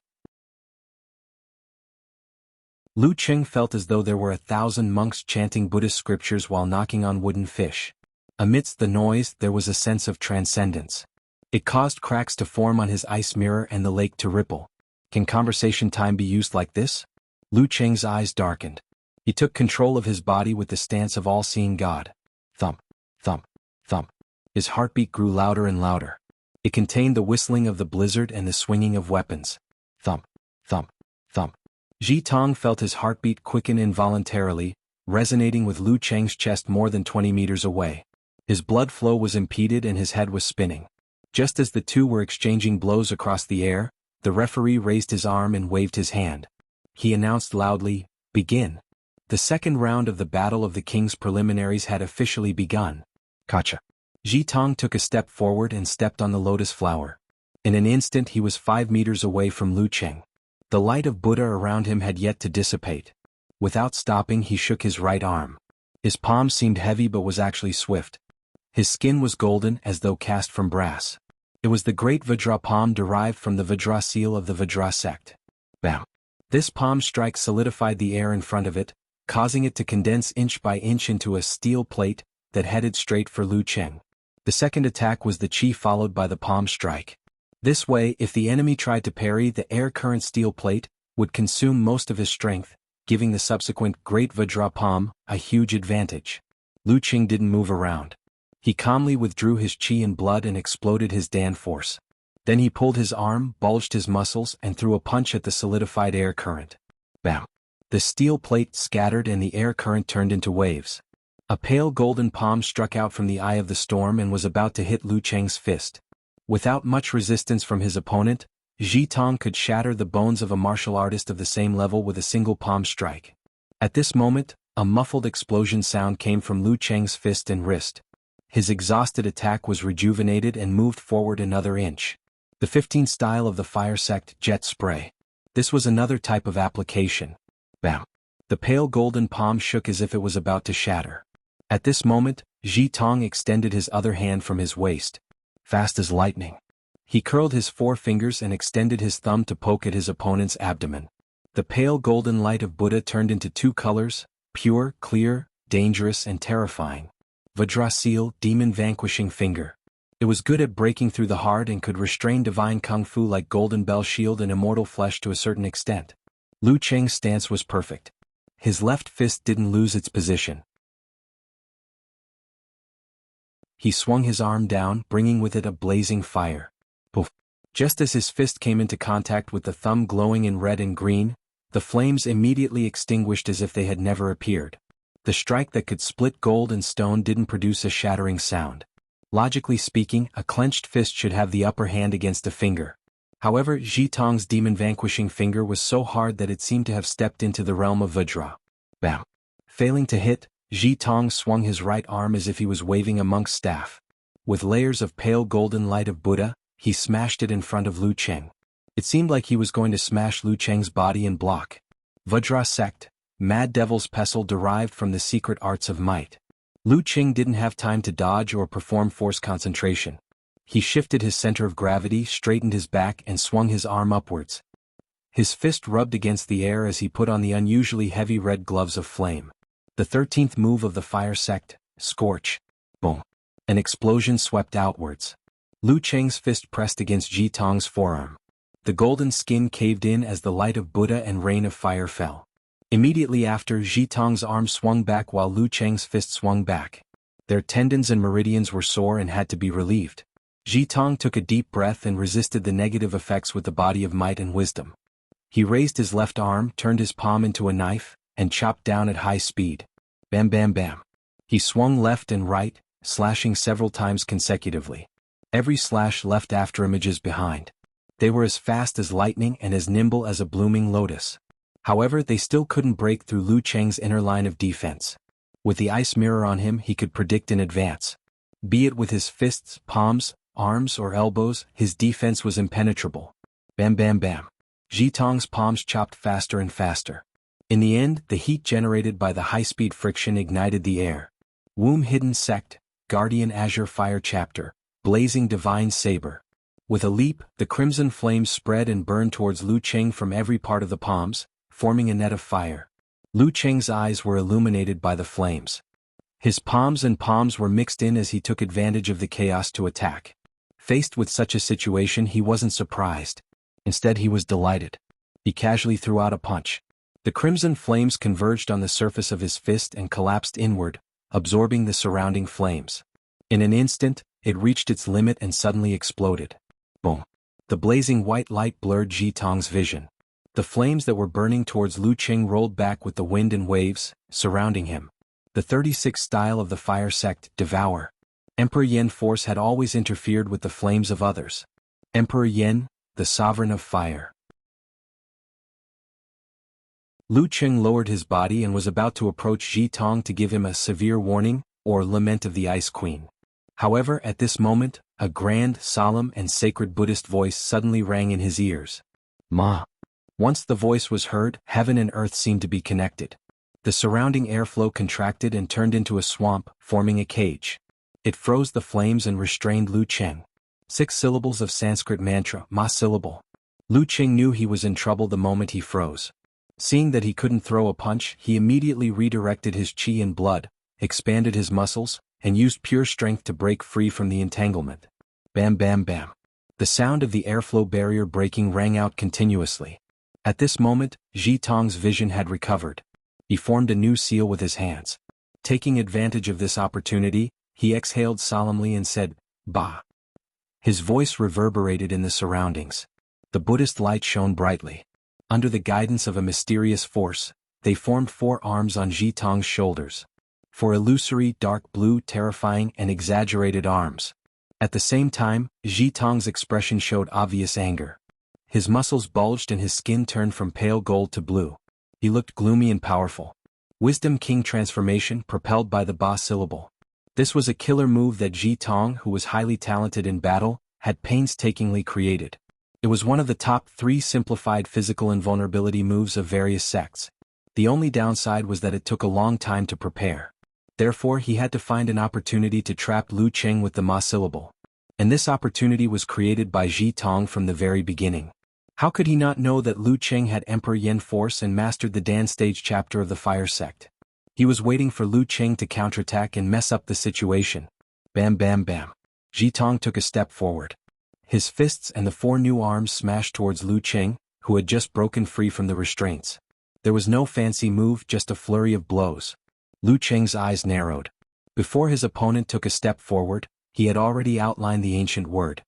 A: Lu Cheng felt as though there were 1,000 monks chanting Buddhist scriptures while knocking on wooden fish. Amidst the noise there was a sense of transcendence. It caused cracks to form on his ice mirror and the lake to ripple. Can conversation time be used like this? Lu Cheng's eyes darkened. He took control of his body with the stance of all-seeing God. Thump, thump, thump. His heartbeat grew louder and louder. It contained the whistling of the blizzard and the swinging of weapons. Thump, thump, thump. Ji Tong felt his heartbeat quicken involuntarily, resonating with Lu Cheng's chest more than 20 meters away. His blood flow was impeded and his head was spinning. Just as the two were exchanging blows across the air, the referee raised his arm and waved his hand. He announced loudly, "Begin." The second round of the Battle of the Kings preliminaries had officially begun. Kacha. Ji Tong took a step forward and stepped on the lotus flower. In an instant he was 5 meters away from Lu Cheng. The light of Buddha around him had yet to dissipate. Without stopping he shook his right arm. His palm seemed heavy but was actually swift. His skin was golden as though cast from brass. It was the great Vajra palm derived from the Vajra seal of the Vajra sect. Bam! This palm strike solidified the air in front of it, causing it to condense inch by inch into a steel plate that headed straight for Lu Cheng. The second attack was the chi followed by the palm strike. This way, if the enemy tried to parry, the air current steel plate would consume most of his strength, giving the subsequent great Vajra palm a huge advantage. Lu Cheng didn't move around. He calmly withdrew his chi and blood and exploded his Dan force. Then he pulled his arm, bulged his muscles, and threw a punch at the solidified air current. Bam! The steel plate scattered and the air current turned into waves. A pale golden palm struck out from the eye of the storm and was about to hit Lu Cheng's fist. Without much resistance from his opponent, Ji Tong could shatter the bones of a martial artist of the same level with a single palm strike. At this moment, a muffled explosion sound came from Lu Cheng's fist and wrist. His exhausted attack was rejuvenated and moved forward another inch. The 15th style of the fire sect, jet spray. This was another type of application. Bam! The pale golden palm shook as if it was about to shatter. At this moment, Ji Tong extended his other hand from his waist. Fast as lightning. He curled his 4 fingers and extended his thumb to poke at his opponent's abdomen. The pale golden light of Buddha turned into 2 colors, pure, clear, dangerous and terrifying. Vajra seal, demon vanquishing finger. It was good at breaking through the heart and could restrain divine kung fu like golden bell shield and immortal flesh to a certain extent. Lu Cheng's stance was perfect. His left fist didn't lose its position. He swung his arm down, bringing with it a blazing fire. Poof! Just as his fist came into contact with the thumb glowing in red and green, the flames immediately extinguished as if they had never appeared. The strike that could split gold and stone didn't produce a shattering sound. Logically speaking, a clenched fist should have the upper hand against a finger. However, Ji Tong's demon vanquishing finger was so hard that it seemed to have stepped into the realm of Vajra. Bam! Failing to hit, Ji Tong swung his right arm as if he was waving a monk's staff. With layers of pale golden light of Buddha, he smashed it in front of Lu Cheng. It seemed like he was going to smash Lu Cheng's body and block. Vajra sect, Mad Devil's pestle derived from the secret arts of might. Lu Cheng didn't have time to dodge or perform force concentration. He shifted his center of gravity, straightened his back and swung his arm upwards. His fist rubbed against the air as he put on the unusually heavy red gloves of flame. The 13th move of the fire sect, scorch. Boom. An explosion swept outwards. Lu Cheng's fist pressed against Ji Tong's forearm. The golden skin caved in as the light of Buddha and rain of fire fell. Immediately after, Ji Tong's arm swung back while Lu Cheng's fist swung back. Their tendons and meridians were sore and had to be relieved. Ji Tong took a deep breath and resisted the negative effects with the body of might and wisdom. He raised his left arm, turned his palm into a knife, and chopped down at high speed. Bam bam bam. He swung left and right, slashing several times consecutively. Every slash left after images behind. They were as fast as lightning and as nimble as a blooming lotus. However, they still couldn't break through Lu Cheng's inner line of defense. With the ice mirror on him, he could predict in advance. Be it with his fists, palms, arms or elbows, his defense was impenetrable. Bam bam bam. Ji Tong's palms chopped faster and faster. In the end, the heat generated by the high-speed friction ignited the air. Womb Hidden Sect, Guardian Azure Fire Chapter, Blazing Divine Saber. With a leap, the crimson flames spread and burned towards Lu Cheng from every part of the palms, forming a net of fire. Lu Cheng's eyes were illuminated by the flames. His palms were mixed in as he took advantage of the chaos to attack. Faced with such a situation, he wasn't surprised. Instead, he was delighted. He casually threw out a punch. The crimson flames converged on the surface of his fist and collapsed inward, absorbing the surrounding flames. In an instant, it reached its limit and suddenly exploded. Boom. The blazing white light blurred Ji Tong's vision. The flames that were burning towards Lu Cheng rolled back with the wind and waves, surrounding him. The 36th style of the fire sect, Devour. Emperor Yen force had always interfered with the flames of others. Emperor Yen, the sovereign of fire. Lu Cheng lowered his body and was about to approach Ji Tong to give him a severe warning, or lament of the Ice Queen. However, at this moment, a grand, solemn and sacred Buddhist voice suddenly rang in his ears. Ma. Once the voice was heard, heaven and earth seemed to be connected. The surrounding airflow contracted and turned into a swamp, forming a cage. It froze the flames and restrained Lu Cheng. 6 syllables of Sanskrit mantra, Ma syllable. Lu Cheng knew he was in trouble the moment he froze. Seeing that he couldn't throw a punch, he immediately redirected his qi and blood, expanded his muscles, and used pure strength to break free from the entanglement. Bam bam bam. The sound of the airflow barrier breaking rang out continuously. At this moment, Ji Tong's vision had recovered. He formed a new seal with his hands. Taking advantage of this opportunity, he exhaled solemnly and said, Ba. His voice reverberated in the surroundings. The Buddhist light shone brightly. Under the guidance of a mysterious force, they formed 4 arms on Ji Tong's shoulders. 4 illusory, dark blue, terrifying and exaggerated arms. At the same time, Ji Tong's expression showed obvious anger. His muscles bulged and his skin turned from pale gold to blue. He looked gloomy and powerful. Wisdom King transformation propelled by the Ba syllable. This was a killer move that Ji Tong, who was highly talented in battle, had painstakingly created. It was one of the top 3 simplified physical invulnerability moves of various sects. The only downside was that it took a long time to prepare. Therefore, he had to find an opportunity to trap Lu Cheng with the Ma syllable. And this opportunity was created by Ji Tong from the very beginning. How could he not know that Lu Cheng had Emperor Yen force and mastered the Dan stage chapter of the fire sect? He was waiting for Lu Cheng to counterattack and mess up the situation. Bam bam bam. Ji Tong took a step forward. His fists and the 4 new arms smashed towards Lu Cheng, who had just broken free from the restraints. There was no fancy move, just a flurry of blows. Lu Cheng's eyes narrowed. Before his opponent took a step forward, he had already outlined the ancient word.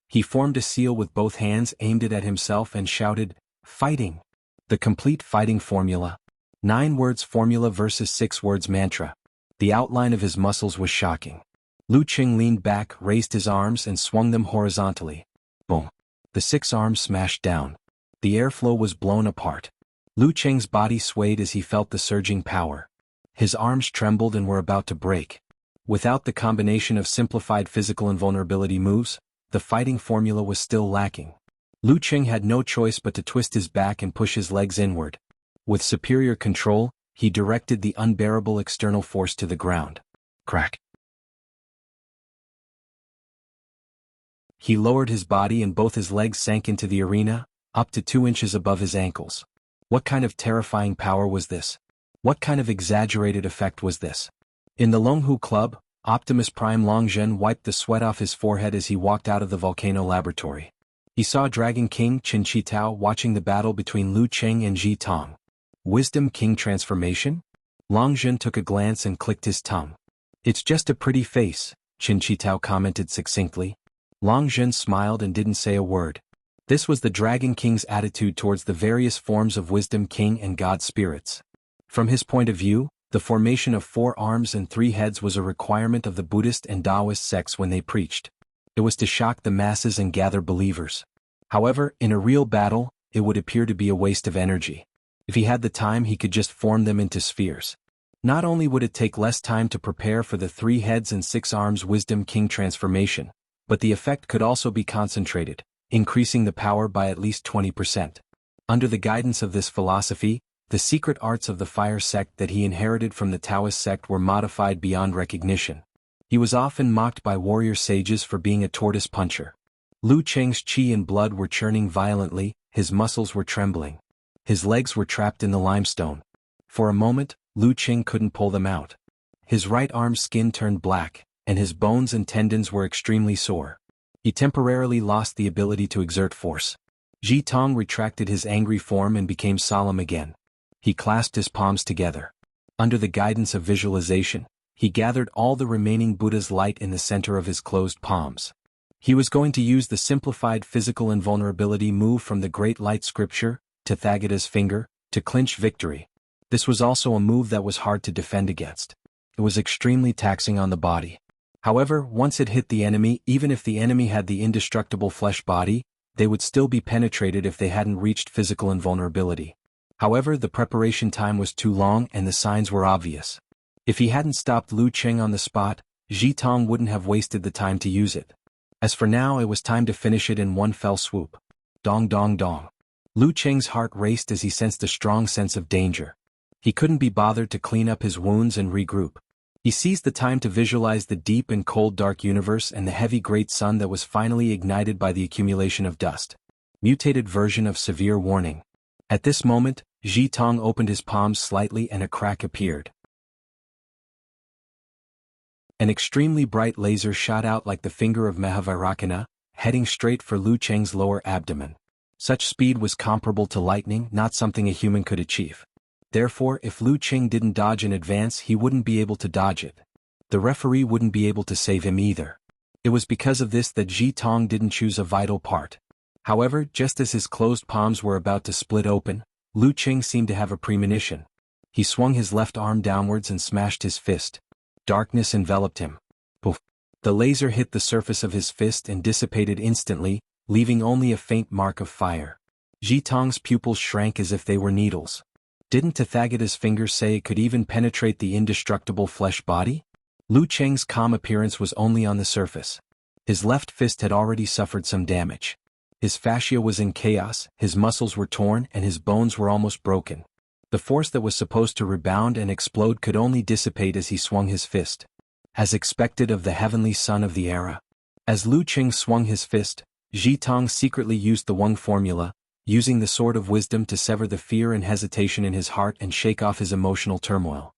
A: He formed a seal with both hands, aimed it at himself and shouted, Fighting! The complete fighting formula. 9 words formula versus 6 words mantra. The outline of his muscles was shocking. Lu Cheng leaned back, raised his arms and swung them horizontally. Boom. The 6 arms smashed down. The airflow was blown apart. Lu Cheng's body swayed as he felt the surging power. His arms trembled and were about to break. Without the combination of simplified physical invulnerability moves, the fighting formula was still lacking. Lu Cheng had no choice but to twist his back and push his legs inward. With superior control, he directed the unbearable external force to the ground. Crack. He lowered his body and both his legs sank into the arena, up to 2 inches above his ankles. What kind of terrifying power was this? What kind of exaggerated effect was this? In the Longhu Club, Optimus Prime Longzhen wiped the sweat off his forehead as he walked out of the volcano laboratory. He saw Dragon King Qin Shi Tao watching the battle between Lu Cheng and Ji Tong. Wisdom King transformation? Longzhen took a glance and clicked his tongue. It's just a pretty face, Qin Shi Tao commented succinctly. Longzhen smiled and didn't say a word. This was the Dragon King's attitude towards the various forms of Wisdom King and God spirits. From his point of view, the formation of 4 arms and 3 heads was a requirement of the Buddhist and Taoist sects when they preached. It was to shock the masses and gather believers. However, in a real battle, it would appear to be a waste of energy. If he had the time, he could just form them into spheres. Not only would it take less time to prepare for the 3 heads and 6 arms Wisdom King transformation, but the effect could also be concentrated, increasing the power by at least 20%. Under the guidance of this philosophy, the secret arts of the fire sect that he inherited from the Taoist sect were modified beyond recognition. He was often mocked by warrior sages for being a tortoise puncher. Lu Cheng's qi and blood were churning violently, his muscles were trembling. His legs were trapped in the limestone. For a moment, Lu Cheng couldn't pull them out. His right arm's skin turned black, and his bones and tendons were extremely sore. He temporarily lost the ability to exert force. Ji Tong retracted his angry form and became solemn again. He clasped his palms together. Under the guidance of visualization, he gathered all the remaining Buddha's light in the center of his closed palms. He was going to use the simplified physical invulnerability move from the Great Light Scripture, Tathagata's finger, to clinch victory. This was also a move that was hard to defend against. It was extremely taxing on the body. However, once it hit the enemy, even if the enemy had the indestructible flesh body, they would still be penetrated if they hadn't reached physical invulnerability. However, the preparation time was too long and the signs were obvious. If he hadn't stopped Lu Cheng on the spot, Ji Tong wouldn't have wasted the time to use it. As for now, it was time to finish it in one fell swoop. Dong dong dong. Lu Cheng's heart raced as he sensed a strong sense of danger. He couldn't be bothered to clean up his wounds and regroup. He seized the time to visualize the deep and cold dark universe and the heavy great sun that was finally ignited by the accumulation of dust. Mutated version of severe warning. At this moment, Ji Tong opened his palms slightly and a crack appeared. An extremely bright laser shot out like the finger of Mahavairakana, heading straight for Lu Cheng's lower abdomen. Such speed was comparable to lightning, not something a human could achieve. Therefore, if Lu Cheng didn't dodge in advance, he wouldn't be able to dodge it. The referee wouldn't be able to save him either. It was because of this that Ji Tong didn't choose a vital part. However, just as his closed palms were about to split open, Lu Cheng seemed to have a premonition. He swung his left arm downwards and smashed his fist. Darkness enveloped him. Poof! The laser hit the surface of his fist and dissipated instantly, leaving only a faint mark of fire. Ji Tong's pupils shrank as if they were needles. Didn't Tathagata's fingers say it could even penetrate the indestructible flesh body? Lu Cheng's calm appearance was only on the surface. His left fist had already suffered some damage. His fascia was in chaos, his muscles were torn and his bones were almost broken. The force that was supposed to rebound and explode could only dissipate as he swung his fist. As expected of the heavenly son of the era. As Lu Cheng swung his fist, Ji Tong secretly used the Weng formula, using the sword of wisdom to sever the fear and hesitation in his heart and shake off his emotional turmoil.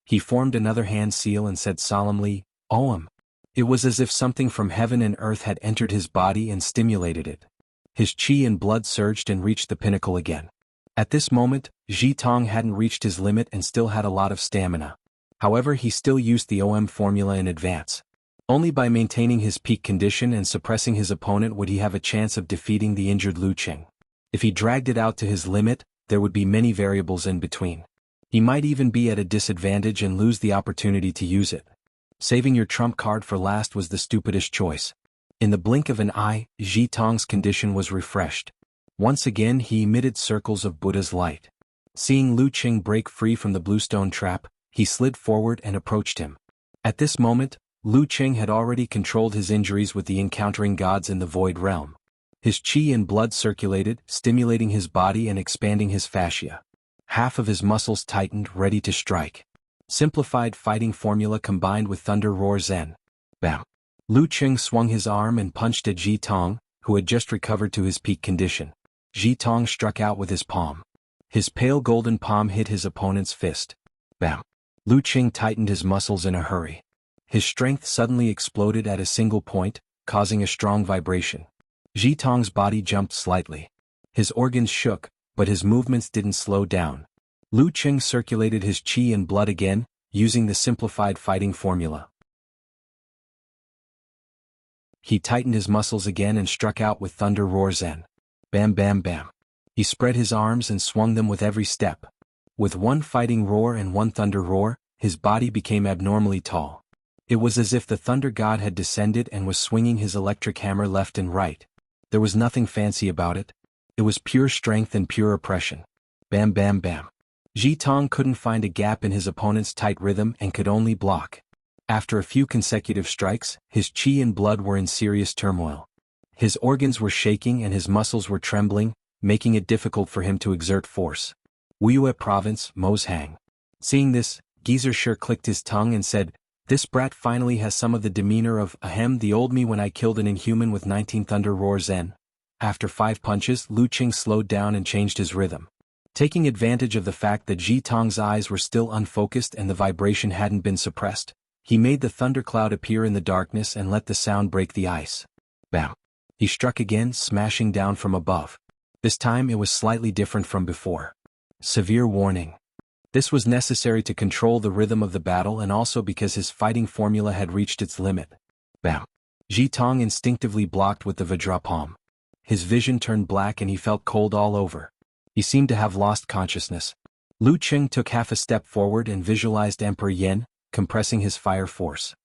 A: He formed another hand seal and said solemnly, "Om." It was as if something from heaven and earth had entered his body and stimulated it. His qi and blood surged and reached the pinnacle again. At this moment, Ji Tong hadn't reached his limit and still had a lot of stamina. However, he still used the OM formula in advance. Only by maintaining his peak condition and suppressing his opponent would he have a chance of defeating the injured Lu Cheng. If he dragged it out to his limit, there would be many variables in between. He might even be at a disadvantage and lose the opportunity to use it. Saving your trump card for last was the stupidest choice. In the blink of an eye, Ji Tong's condition was refreshed. Once again he emitted circles of Buddha's light. Seeing Lu Cheng break free from the bluestone trap, he slid forward and approached him. At this moment, Lu Cheng had already controlled his injuries with the encountering gods in the void realm. His qi and blood circulated, stimulating his body and expanding his fascia. Half of his muscles tightened, ready to strike. Simplified fighting formula combined with Thunder Roar Zen. Bam! Lu Cheng swung his arm and punched at Ji Tong, who had just recovered to his peak condition. Ji Tong struck out with his palm. His pale golden palm hit his opponent's fist. Bam! Lu Cheng tightened his muscles in a hurry. His strength suddenly exploded at a single point, causing a strong vibration. Ji Tong's body jumped slightly. His organs shook, but his movements didn't slow down. Lu Cheng circulated his qi and blood again, using the simplified fighting formula. He tightened his muscles again and struck out with Thunder Roar Zen. Bam bam bam. He spread his arms and swung them with every step. With one fighting roar and one thunder roar, his body became abnormally tall. It was as if the thunder god had descended and was swinging his electric hammer left and right. There was nothing fancy about it. It was pure strength and pure oppression. Bam bam bam. Ji Tong couldn't find a gap in his opponent's tight rhythm and could only block. After a few consecutive strikes, his qi and blood were in serious turmoil. His organs were shaking and his muscles were trembling, making it difficult for him to exert force. Wuxia Province, Mozhang. Seeing this, Geezer sure clicked his tongue and said, "This brat finally has some of the demeanor of, the old me when I killed an inhuman with 19 thunder roars Zen." After 5 punches, Lu Qing slowed down and changed his rhythm. Taking advantage of the fact that Ji Tong's eyes were still unfocused and the vibration hadn't been suppressed, he made the thundercloud appear in the darkness and let the sound break the ice. Bam! He struck again, smashing down from above. This time it was slightly different from before. Severe warning. This was necessary to control the rhythm of the battle and also because his fighting formula had reached its limit. Bam! Ji Tong instinctively blocked with the Vajrapalm. His vision turned black and he felt cold all over. He seemed to have lost consciousness. Lu Qing took half a step forward and visualized Emperor Yen, compressing his fire force.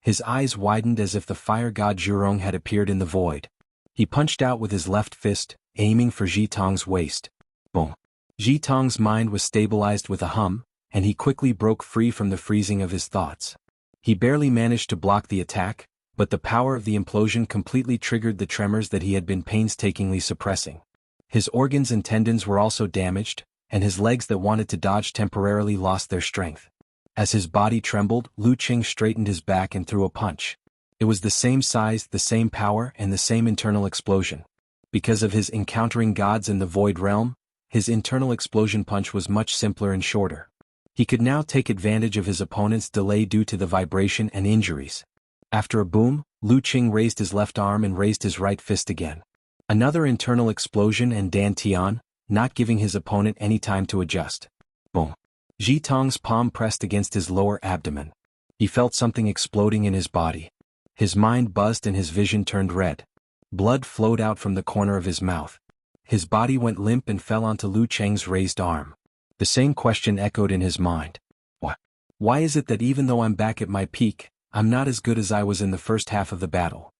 A: His eyes widened as if the fire god Zhurong had appeared in the void. He punched out with his left fist, aiming for Ji Tong's waist. Boom! Ji Tong's mind was stabilized with a hum, and he quickly broke free from the freezing of his thoughts. He barely managed to block the attack, but the power of the implosion completely triggered the tremors that he had been painstakingly suppressing. His organs and tendons were also damaged, and his legs that wanted to dodge temporarily lost their strength. As his body trembled, Lu Qing straightened his back and threw a punch. It was the same size, the same power, and the same internal explosion. Because of his encountering gods in the void realm, his internal explosion punch was much simpler and shorter. He could now take advantage of his opponent's delay due to the vibration and injuries. After a boom, Lu Qing raised his left arm and raised his right fist again. Another internal explosion and Dan Tian, not giving his opponent any time to adjust. Boom! Ji Tong's palm pressed against his lower abdomen. He felt something exploding in his body. His mind buzzed and his vision turned red. Blood flowed out from the corner of his mouth. His body went limp and fell onto Lu Qing's raised arm. The same question echoed in his mind. What? Why is it that even though I'm back at my peak, I'm not as good as I was in the first half of the battle?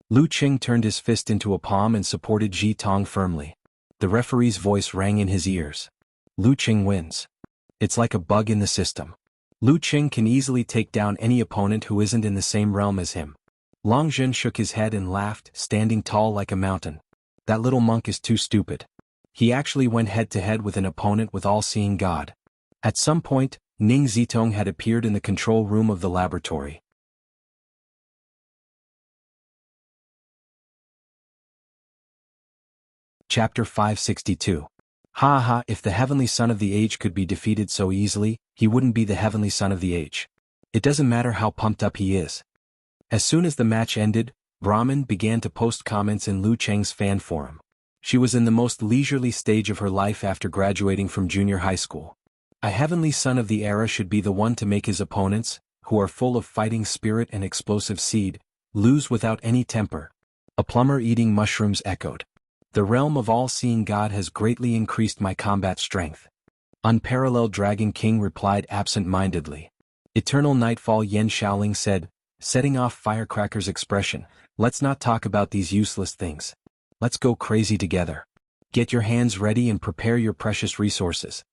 A: Lu Qing turned his fist into a palm and supported Ji Tong firmly. The referee's voice rang in his ears. Lu Qing wins. It's like a bug in the system. Lu Qing can easily take down any opponent who isn't in the same realm as him. Long Zhen shook his head and laughed, standing tall like a mountain. That little monk is too stupid. He actually went head-to-head with an opponent with all-seeing God. At some point, Ning Zitong had appeared in the control room of the laboratory. Chapter 562. Ha ha, if the heavenly son of the age could be defeated so easily, he wouldn't be the heavenly son of the age. It doesn't matter how pumped up he is. As soon as the match ended, Brahman began to post comments in Lu Qing's fan forum. She was in the most leisurely stage of her life after graduating from junior high school. A heavenly son of the era should be the one to make his opponents, who are full of fighting spirit and explosive seed, lose without any temper. A plumber eating mushrooms echoed. The realm of all-seeing God has greatly increased my combat strength. Unparalleled Dragon King replied absent-mindedly. Eternal Nightfall Yen Shaoling said, setting off Firecracker's expression, let's not talk about these useless things. Let's go crazy together. Get your hands ready and prepare your precious resources.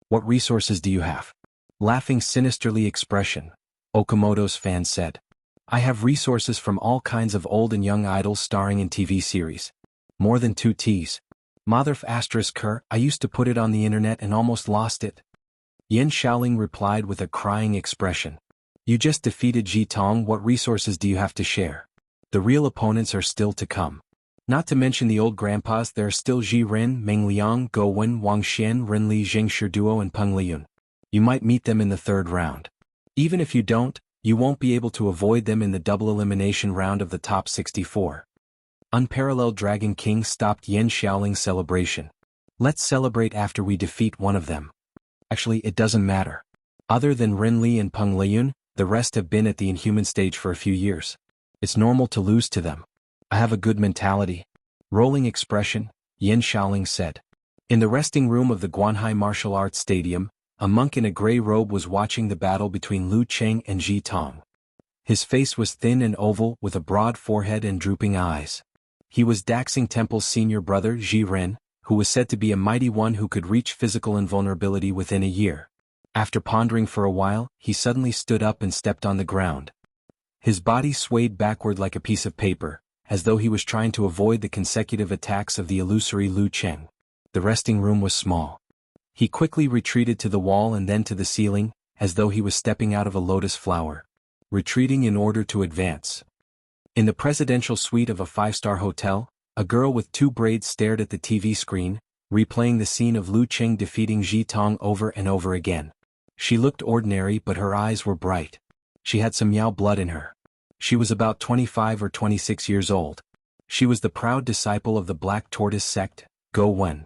A: What resources do you have? Laughing sinisterly expression, Okamoto's fan said. I have resources from all kinds of old and young idols starring in TV series. More than 2 T's. Motherf asterisk her, I used to put it on the internet and almost lost it. Yen Shaoling replied with a crying expression. You just defeated Ji Tong, what resources do you have to share? The real opponents are still to come. Not to mention the old grandpas, there are still Ji Ren, Meng Liang, Go Wen, Wang Xian, Ren Li Jing Shiduo and Peng Liyun. You might meet them in the 3rd round. Even if you don't, you won't be able to avoid them in the double elimination round of the top 64. Unparalleled Dragon King stopped Yen Shaoling's celebration. Let's celebrate after we defeat one of them. Actually, it doesn't matter. Other than Ren Li and Peng Liyun, the rest have been at the inhuman stage for a few years. It's normal to lose to them. I have a good mentality. Rolling expression, Yen Shaoling said. In the resting room of the Guanhai Martial Arts Stadium, A monk in a gray robe was watching the battle between Lu Cheng and Ji Tong. His face was thin and oval with a broad forehead and drooping eyes. He was Daxing Temple's senior brother Ji Ren, who was said to be a mighty one who could reach physical invulnerability within a year. After pondering for a while, he suddenly stood up and stepped on the ground. His body swayed backward like a piece of paper, as though he was trying to avoid the consecutive attacks of the illusory Lu Cheng. The resting room was small. He quickly retreated to the wall and then to the ceiling, as though he was stepping out of a lotus flower. Retreating in order to advance. In the presidential suite of a five-star hotel, a girl with two braids stared at the TV screen, replaying the scene of Lu Cheng defeating Ji Tong over and over again. She looked ordinary but her eyes were bright. She had some Yao blood in her. She was about 25 or 26 years old. She was the proud disciple of the Black Tortoise sect, Go Wen.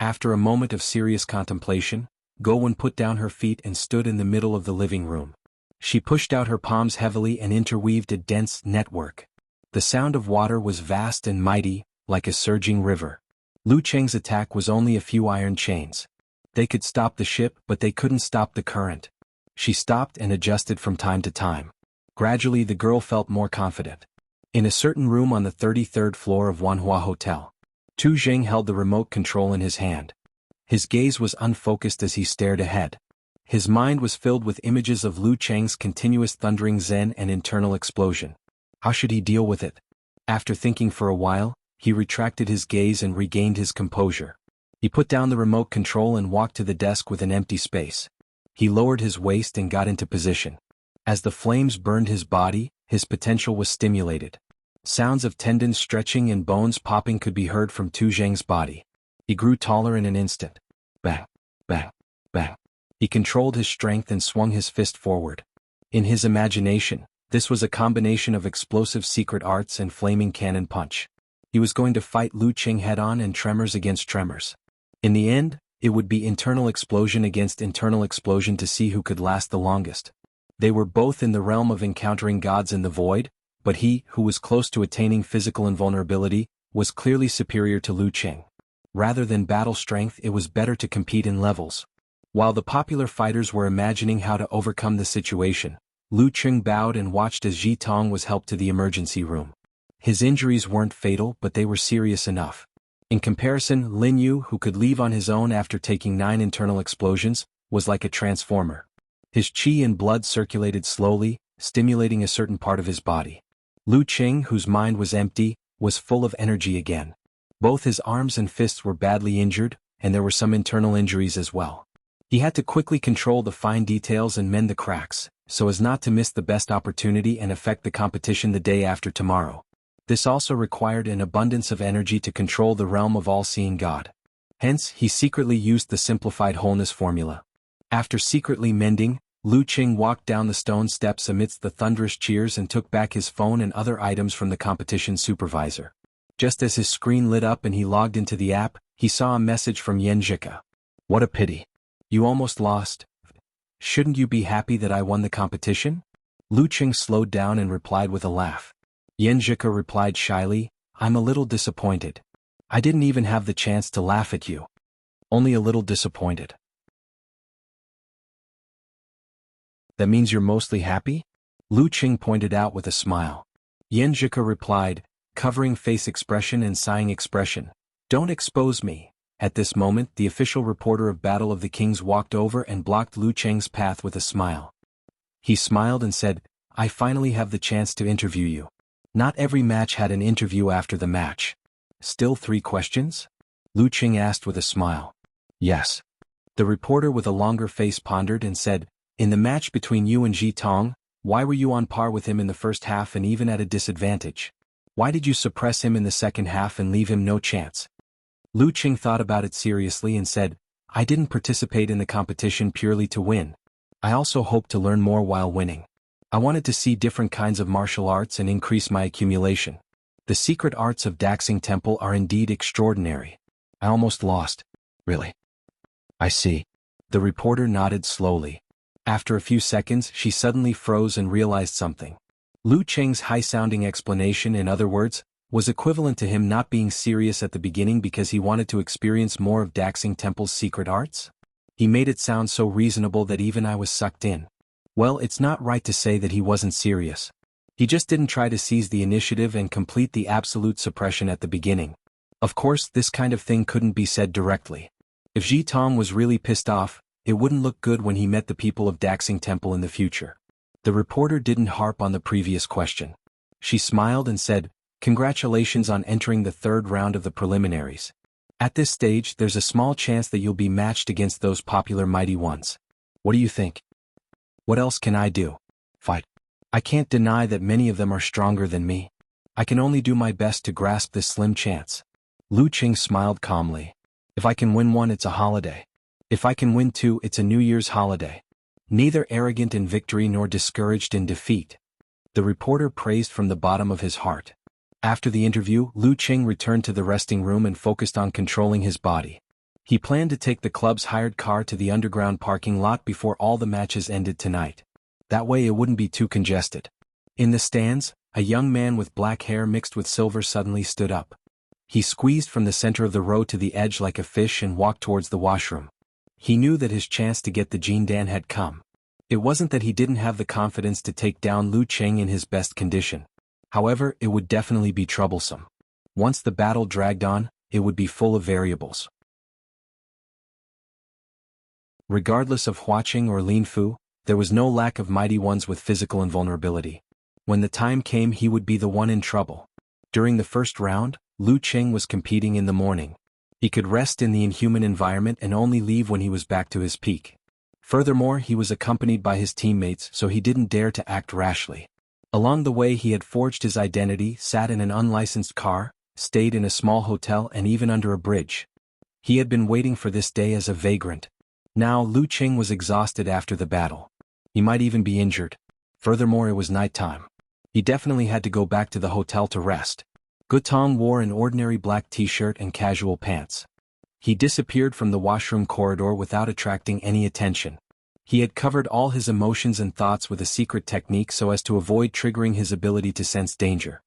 A: After a moment of serious contemplation, Go Wen put down her feet and stood in the middle of the living room. She pushed out her palms heavily and interweaved a dense network. The sound of water was vast and mighty, like a surging river. Lu Cheng's attack was only a few iron chains. They could stop the ship but they couldn't stop the current. She stopped and adjusted from time to time. Gradually the girl felt more confident. In a certain room on the 33rd floor of Wanhua Hotel, Tu Zheng held the remote control in his hand. His gaze was unfocused as he stared ahead. His mind was filled with images of Lu Cheng's continuous thundering zen and internal explosion. How should he deal with it? After thinking for a while, he retracted his gaze and regained his composure. He put down the remote control and walked to the desk with an empty space. He lowered his waist and got into position. As the flames burned his body, his potential was stimulated. Sounds of tendons stretching and bones popping could be heard from Tu Zheng's body. He grew taller in an instant. Bang, bang, bang. He controlled his strength and swung his fist forward. In his imagination, this was a combination of explosive secret arts and flaming cannon punch. He was going to fight Lu Cheng head-on and tremors against tremors. In the end, it would be internal explosion against internal explosion to see who could last the longest. They were both in the realm of encountering gods in the void, but he, who was close to attaining physical invulnerability, was clearly superior to Lu Cheng. Rather than battle strength, it was better to compete in levels. While the popular fighters were imagining how to overcome the situation, Lu Cheng bowed and watched as Ji Tong was helped to the emergency room. His injuries weren't fatal but they were serious enough. In comparison, Lin Yu, who could leave on his own after taking 9 internal explosions, was like a transformer. His qi and blood circulated slowly, stimulating a certain part of his body. Lu Cheng, whose mind was empty, was full of energy again. Both his arms and fists were badly injured, and there were some internal injuries as well. He had to quickly control the fine details and mend the cracks, so as not to miss the best opportunity and affect the competition the day after tomorrow. This also required an abundance of energy to control the realm of all-seeing God. Hence, he secretly used the simplified wholeness formula. After secretly mending, Lu Cheng walked down the stone steps amidst the thunderous cheers and took back his phone and other items from the competition supervisor. Just as his screen lit up and he logged into the app, he saw a message from Yan Zhika. What a pity. You almost lost. Shouldn't you be happy that I won the competition? Lu Cheng slowed down and replied with a laugh. Yan Zhika replied shyly, I'm a little disappointed. I didn't even have the chance to laugh at you. Only a little disappointed. That means you're mostly happy? Lu Cheng pointed out with a smile. Yan Zhika replied, covering face expression and sighing expression. Don't expose me. At this moment, the official reporter of Battle of the Kings walked over and blocked Lu Cheng's path with a smile. He smiled and said, I finally have the chance to interview you. Not every match had an interview after the match. Still 3 questions? Lu Cheng asked with a smile. Yes. The reporter with a longer face pondered and said, in the match between you and Ji Tong, why were you on par with him in the first half and even at a disadvantage? Why did you suppress him in the second half and leave him no chance? Lu Cheng thought about it seriously and said, I didn't participate in the competition purely to win. I also hoped to learn more while winning. I wanted to see different kinds of martial arts and increase my accumulation. The secret arts of Daxing Temple are indeed extraordinary. I almost lost. Really? I see. The reporter nodded slowly. After a few seconds, she suddenly froze and realized something. Lu Cheng's high-sounding explanation, in other words, was equivalent to him not being serious at the beginning because he wanted to experience more of Daxing Temple's secret arts? He made it sound so reasonable that even I was sucked in. Well, it's not right to say that he wasn't serious. He just didn't try to seize the initiative and complete the absolute suppression at the beginning. Of course, this kind of thing couldn't be said directly. If Ji Tong was really pissed off, it wouldn't look good when he met the people of Daxing Temple in the future. The reporter didn't harp on the previous question. She smiled and said, "Congratulations on entering the third round of the preliminaries. At this stage, there's a small chance that you'll be matched against those popular mighty ones. What do you think? What else can I do? Fight. I can't deny that many of them are stronger than me. I can only do my best to grasp this slim chance." Lu Qing smiled calmly. "If I can win one, it's a holiday. If I can win two, it's a New Year's holiday. Neither arrogant in victory nor discouraged in defeat." The reporter praised from the bottom of his heart. After the interview, Lu Qing returned to the resting room and focused on controlling his body. He planned to take the club's hired car to the underground parking lot before all the matches ended tonight. That way it wouldn't be too congested. In the stands, a young man with black hair mixed with silver suddenly stood up. He squeezed from the center of the row to the edge like a fish and walked towards the washroom. He knew that his chance to get the Jindan had come. It wasn't that he didn't have the confidence to take down Lu Qing in his best condition. However, it would definitely be troublesome. Once the battle dragged on, it would be full of variables. Regardless of Hua Qing or Lin Fu, there was no lack of mighty ones with physical invulnerability. When the time came, he would be the one in trouble. During the first round, Lu Qing was competing in the morning. He could rest in the inhuman environment and only leave when he was back to his peak. Furthermore, he was accompanied by his teammates, so he didn't dare to act rashly. Along the way, he had forged his identity, sat in an unlicensed car, stayed in a small hotel, and even under a bridge. He had been waiting for this day as a vagrant. Now Lu Qing was exhausted after the battle. He might even be injured. Furthermore, it was nighttime. He definitely had to go back to the hotel to rest. Gutong wore an ordinary black t-shirt and casual pants. He disappeared from the washroom corridor without attracting any attention. He had covered all his emotions and thoughts with a secret technique so as to avoid triggering his ability to sense danger.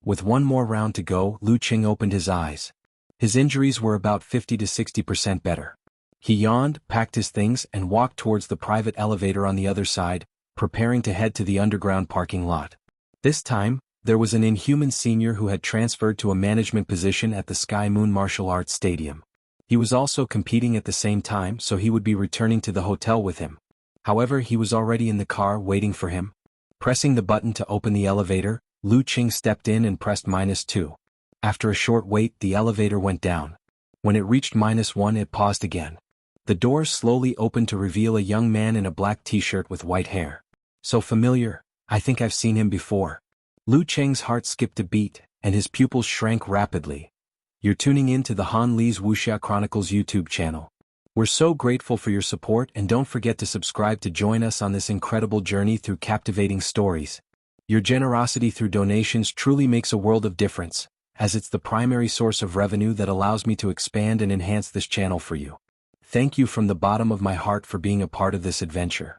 A: With one more round to go, Lu Qing opened his eyes. His injuries were about 50 to 60% better. He yawned, packed his things, and walked towards the private elevator on the other side, preparing to head to the underground parking lot. This time, there was an inhuman senior who had transferred to a management position at the Sky Moon Martial Arts Stadium. He was also competing at the same time, so he would be returning to the hotel with him. However, he was already in the car waiting for him. Pressing the button to open the elevator, Lu Qing stepped in and pressed -2. After a short wait, the elevator went down. When it reached -1, it paused again. The doors slowly opened to reveal a young man in a black t-shirt with white hair. So familiar, I think I've seen him before. Lu Qing's heart skipped a beat, and his pupils shrank rapidly. You're tuning in to the Han Li's Wuxia Chronicles YouTube channel. We're so grateful for your support, and don't forget to subscribe to join us on this incredible journey through captivating stories. Your generosity through donations truly makes a world of difference, as it's the primary source of revenue that allows me to expand and enhance this channel for you. Thank you from the bottom of my heart for being a part of this adventure.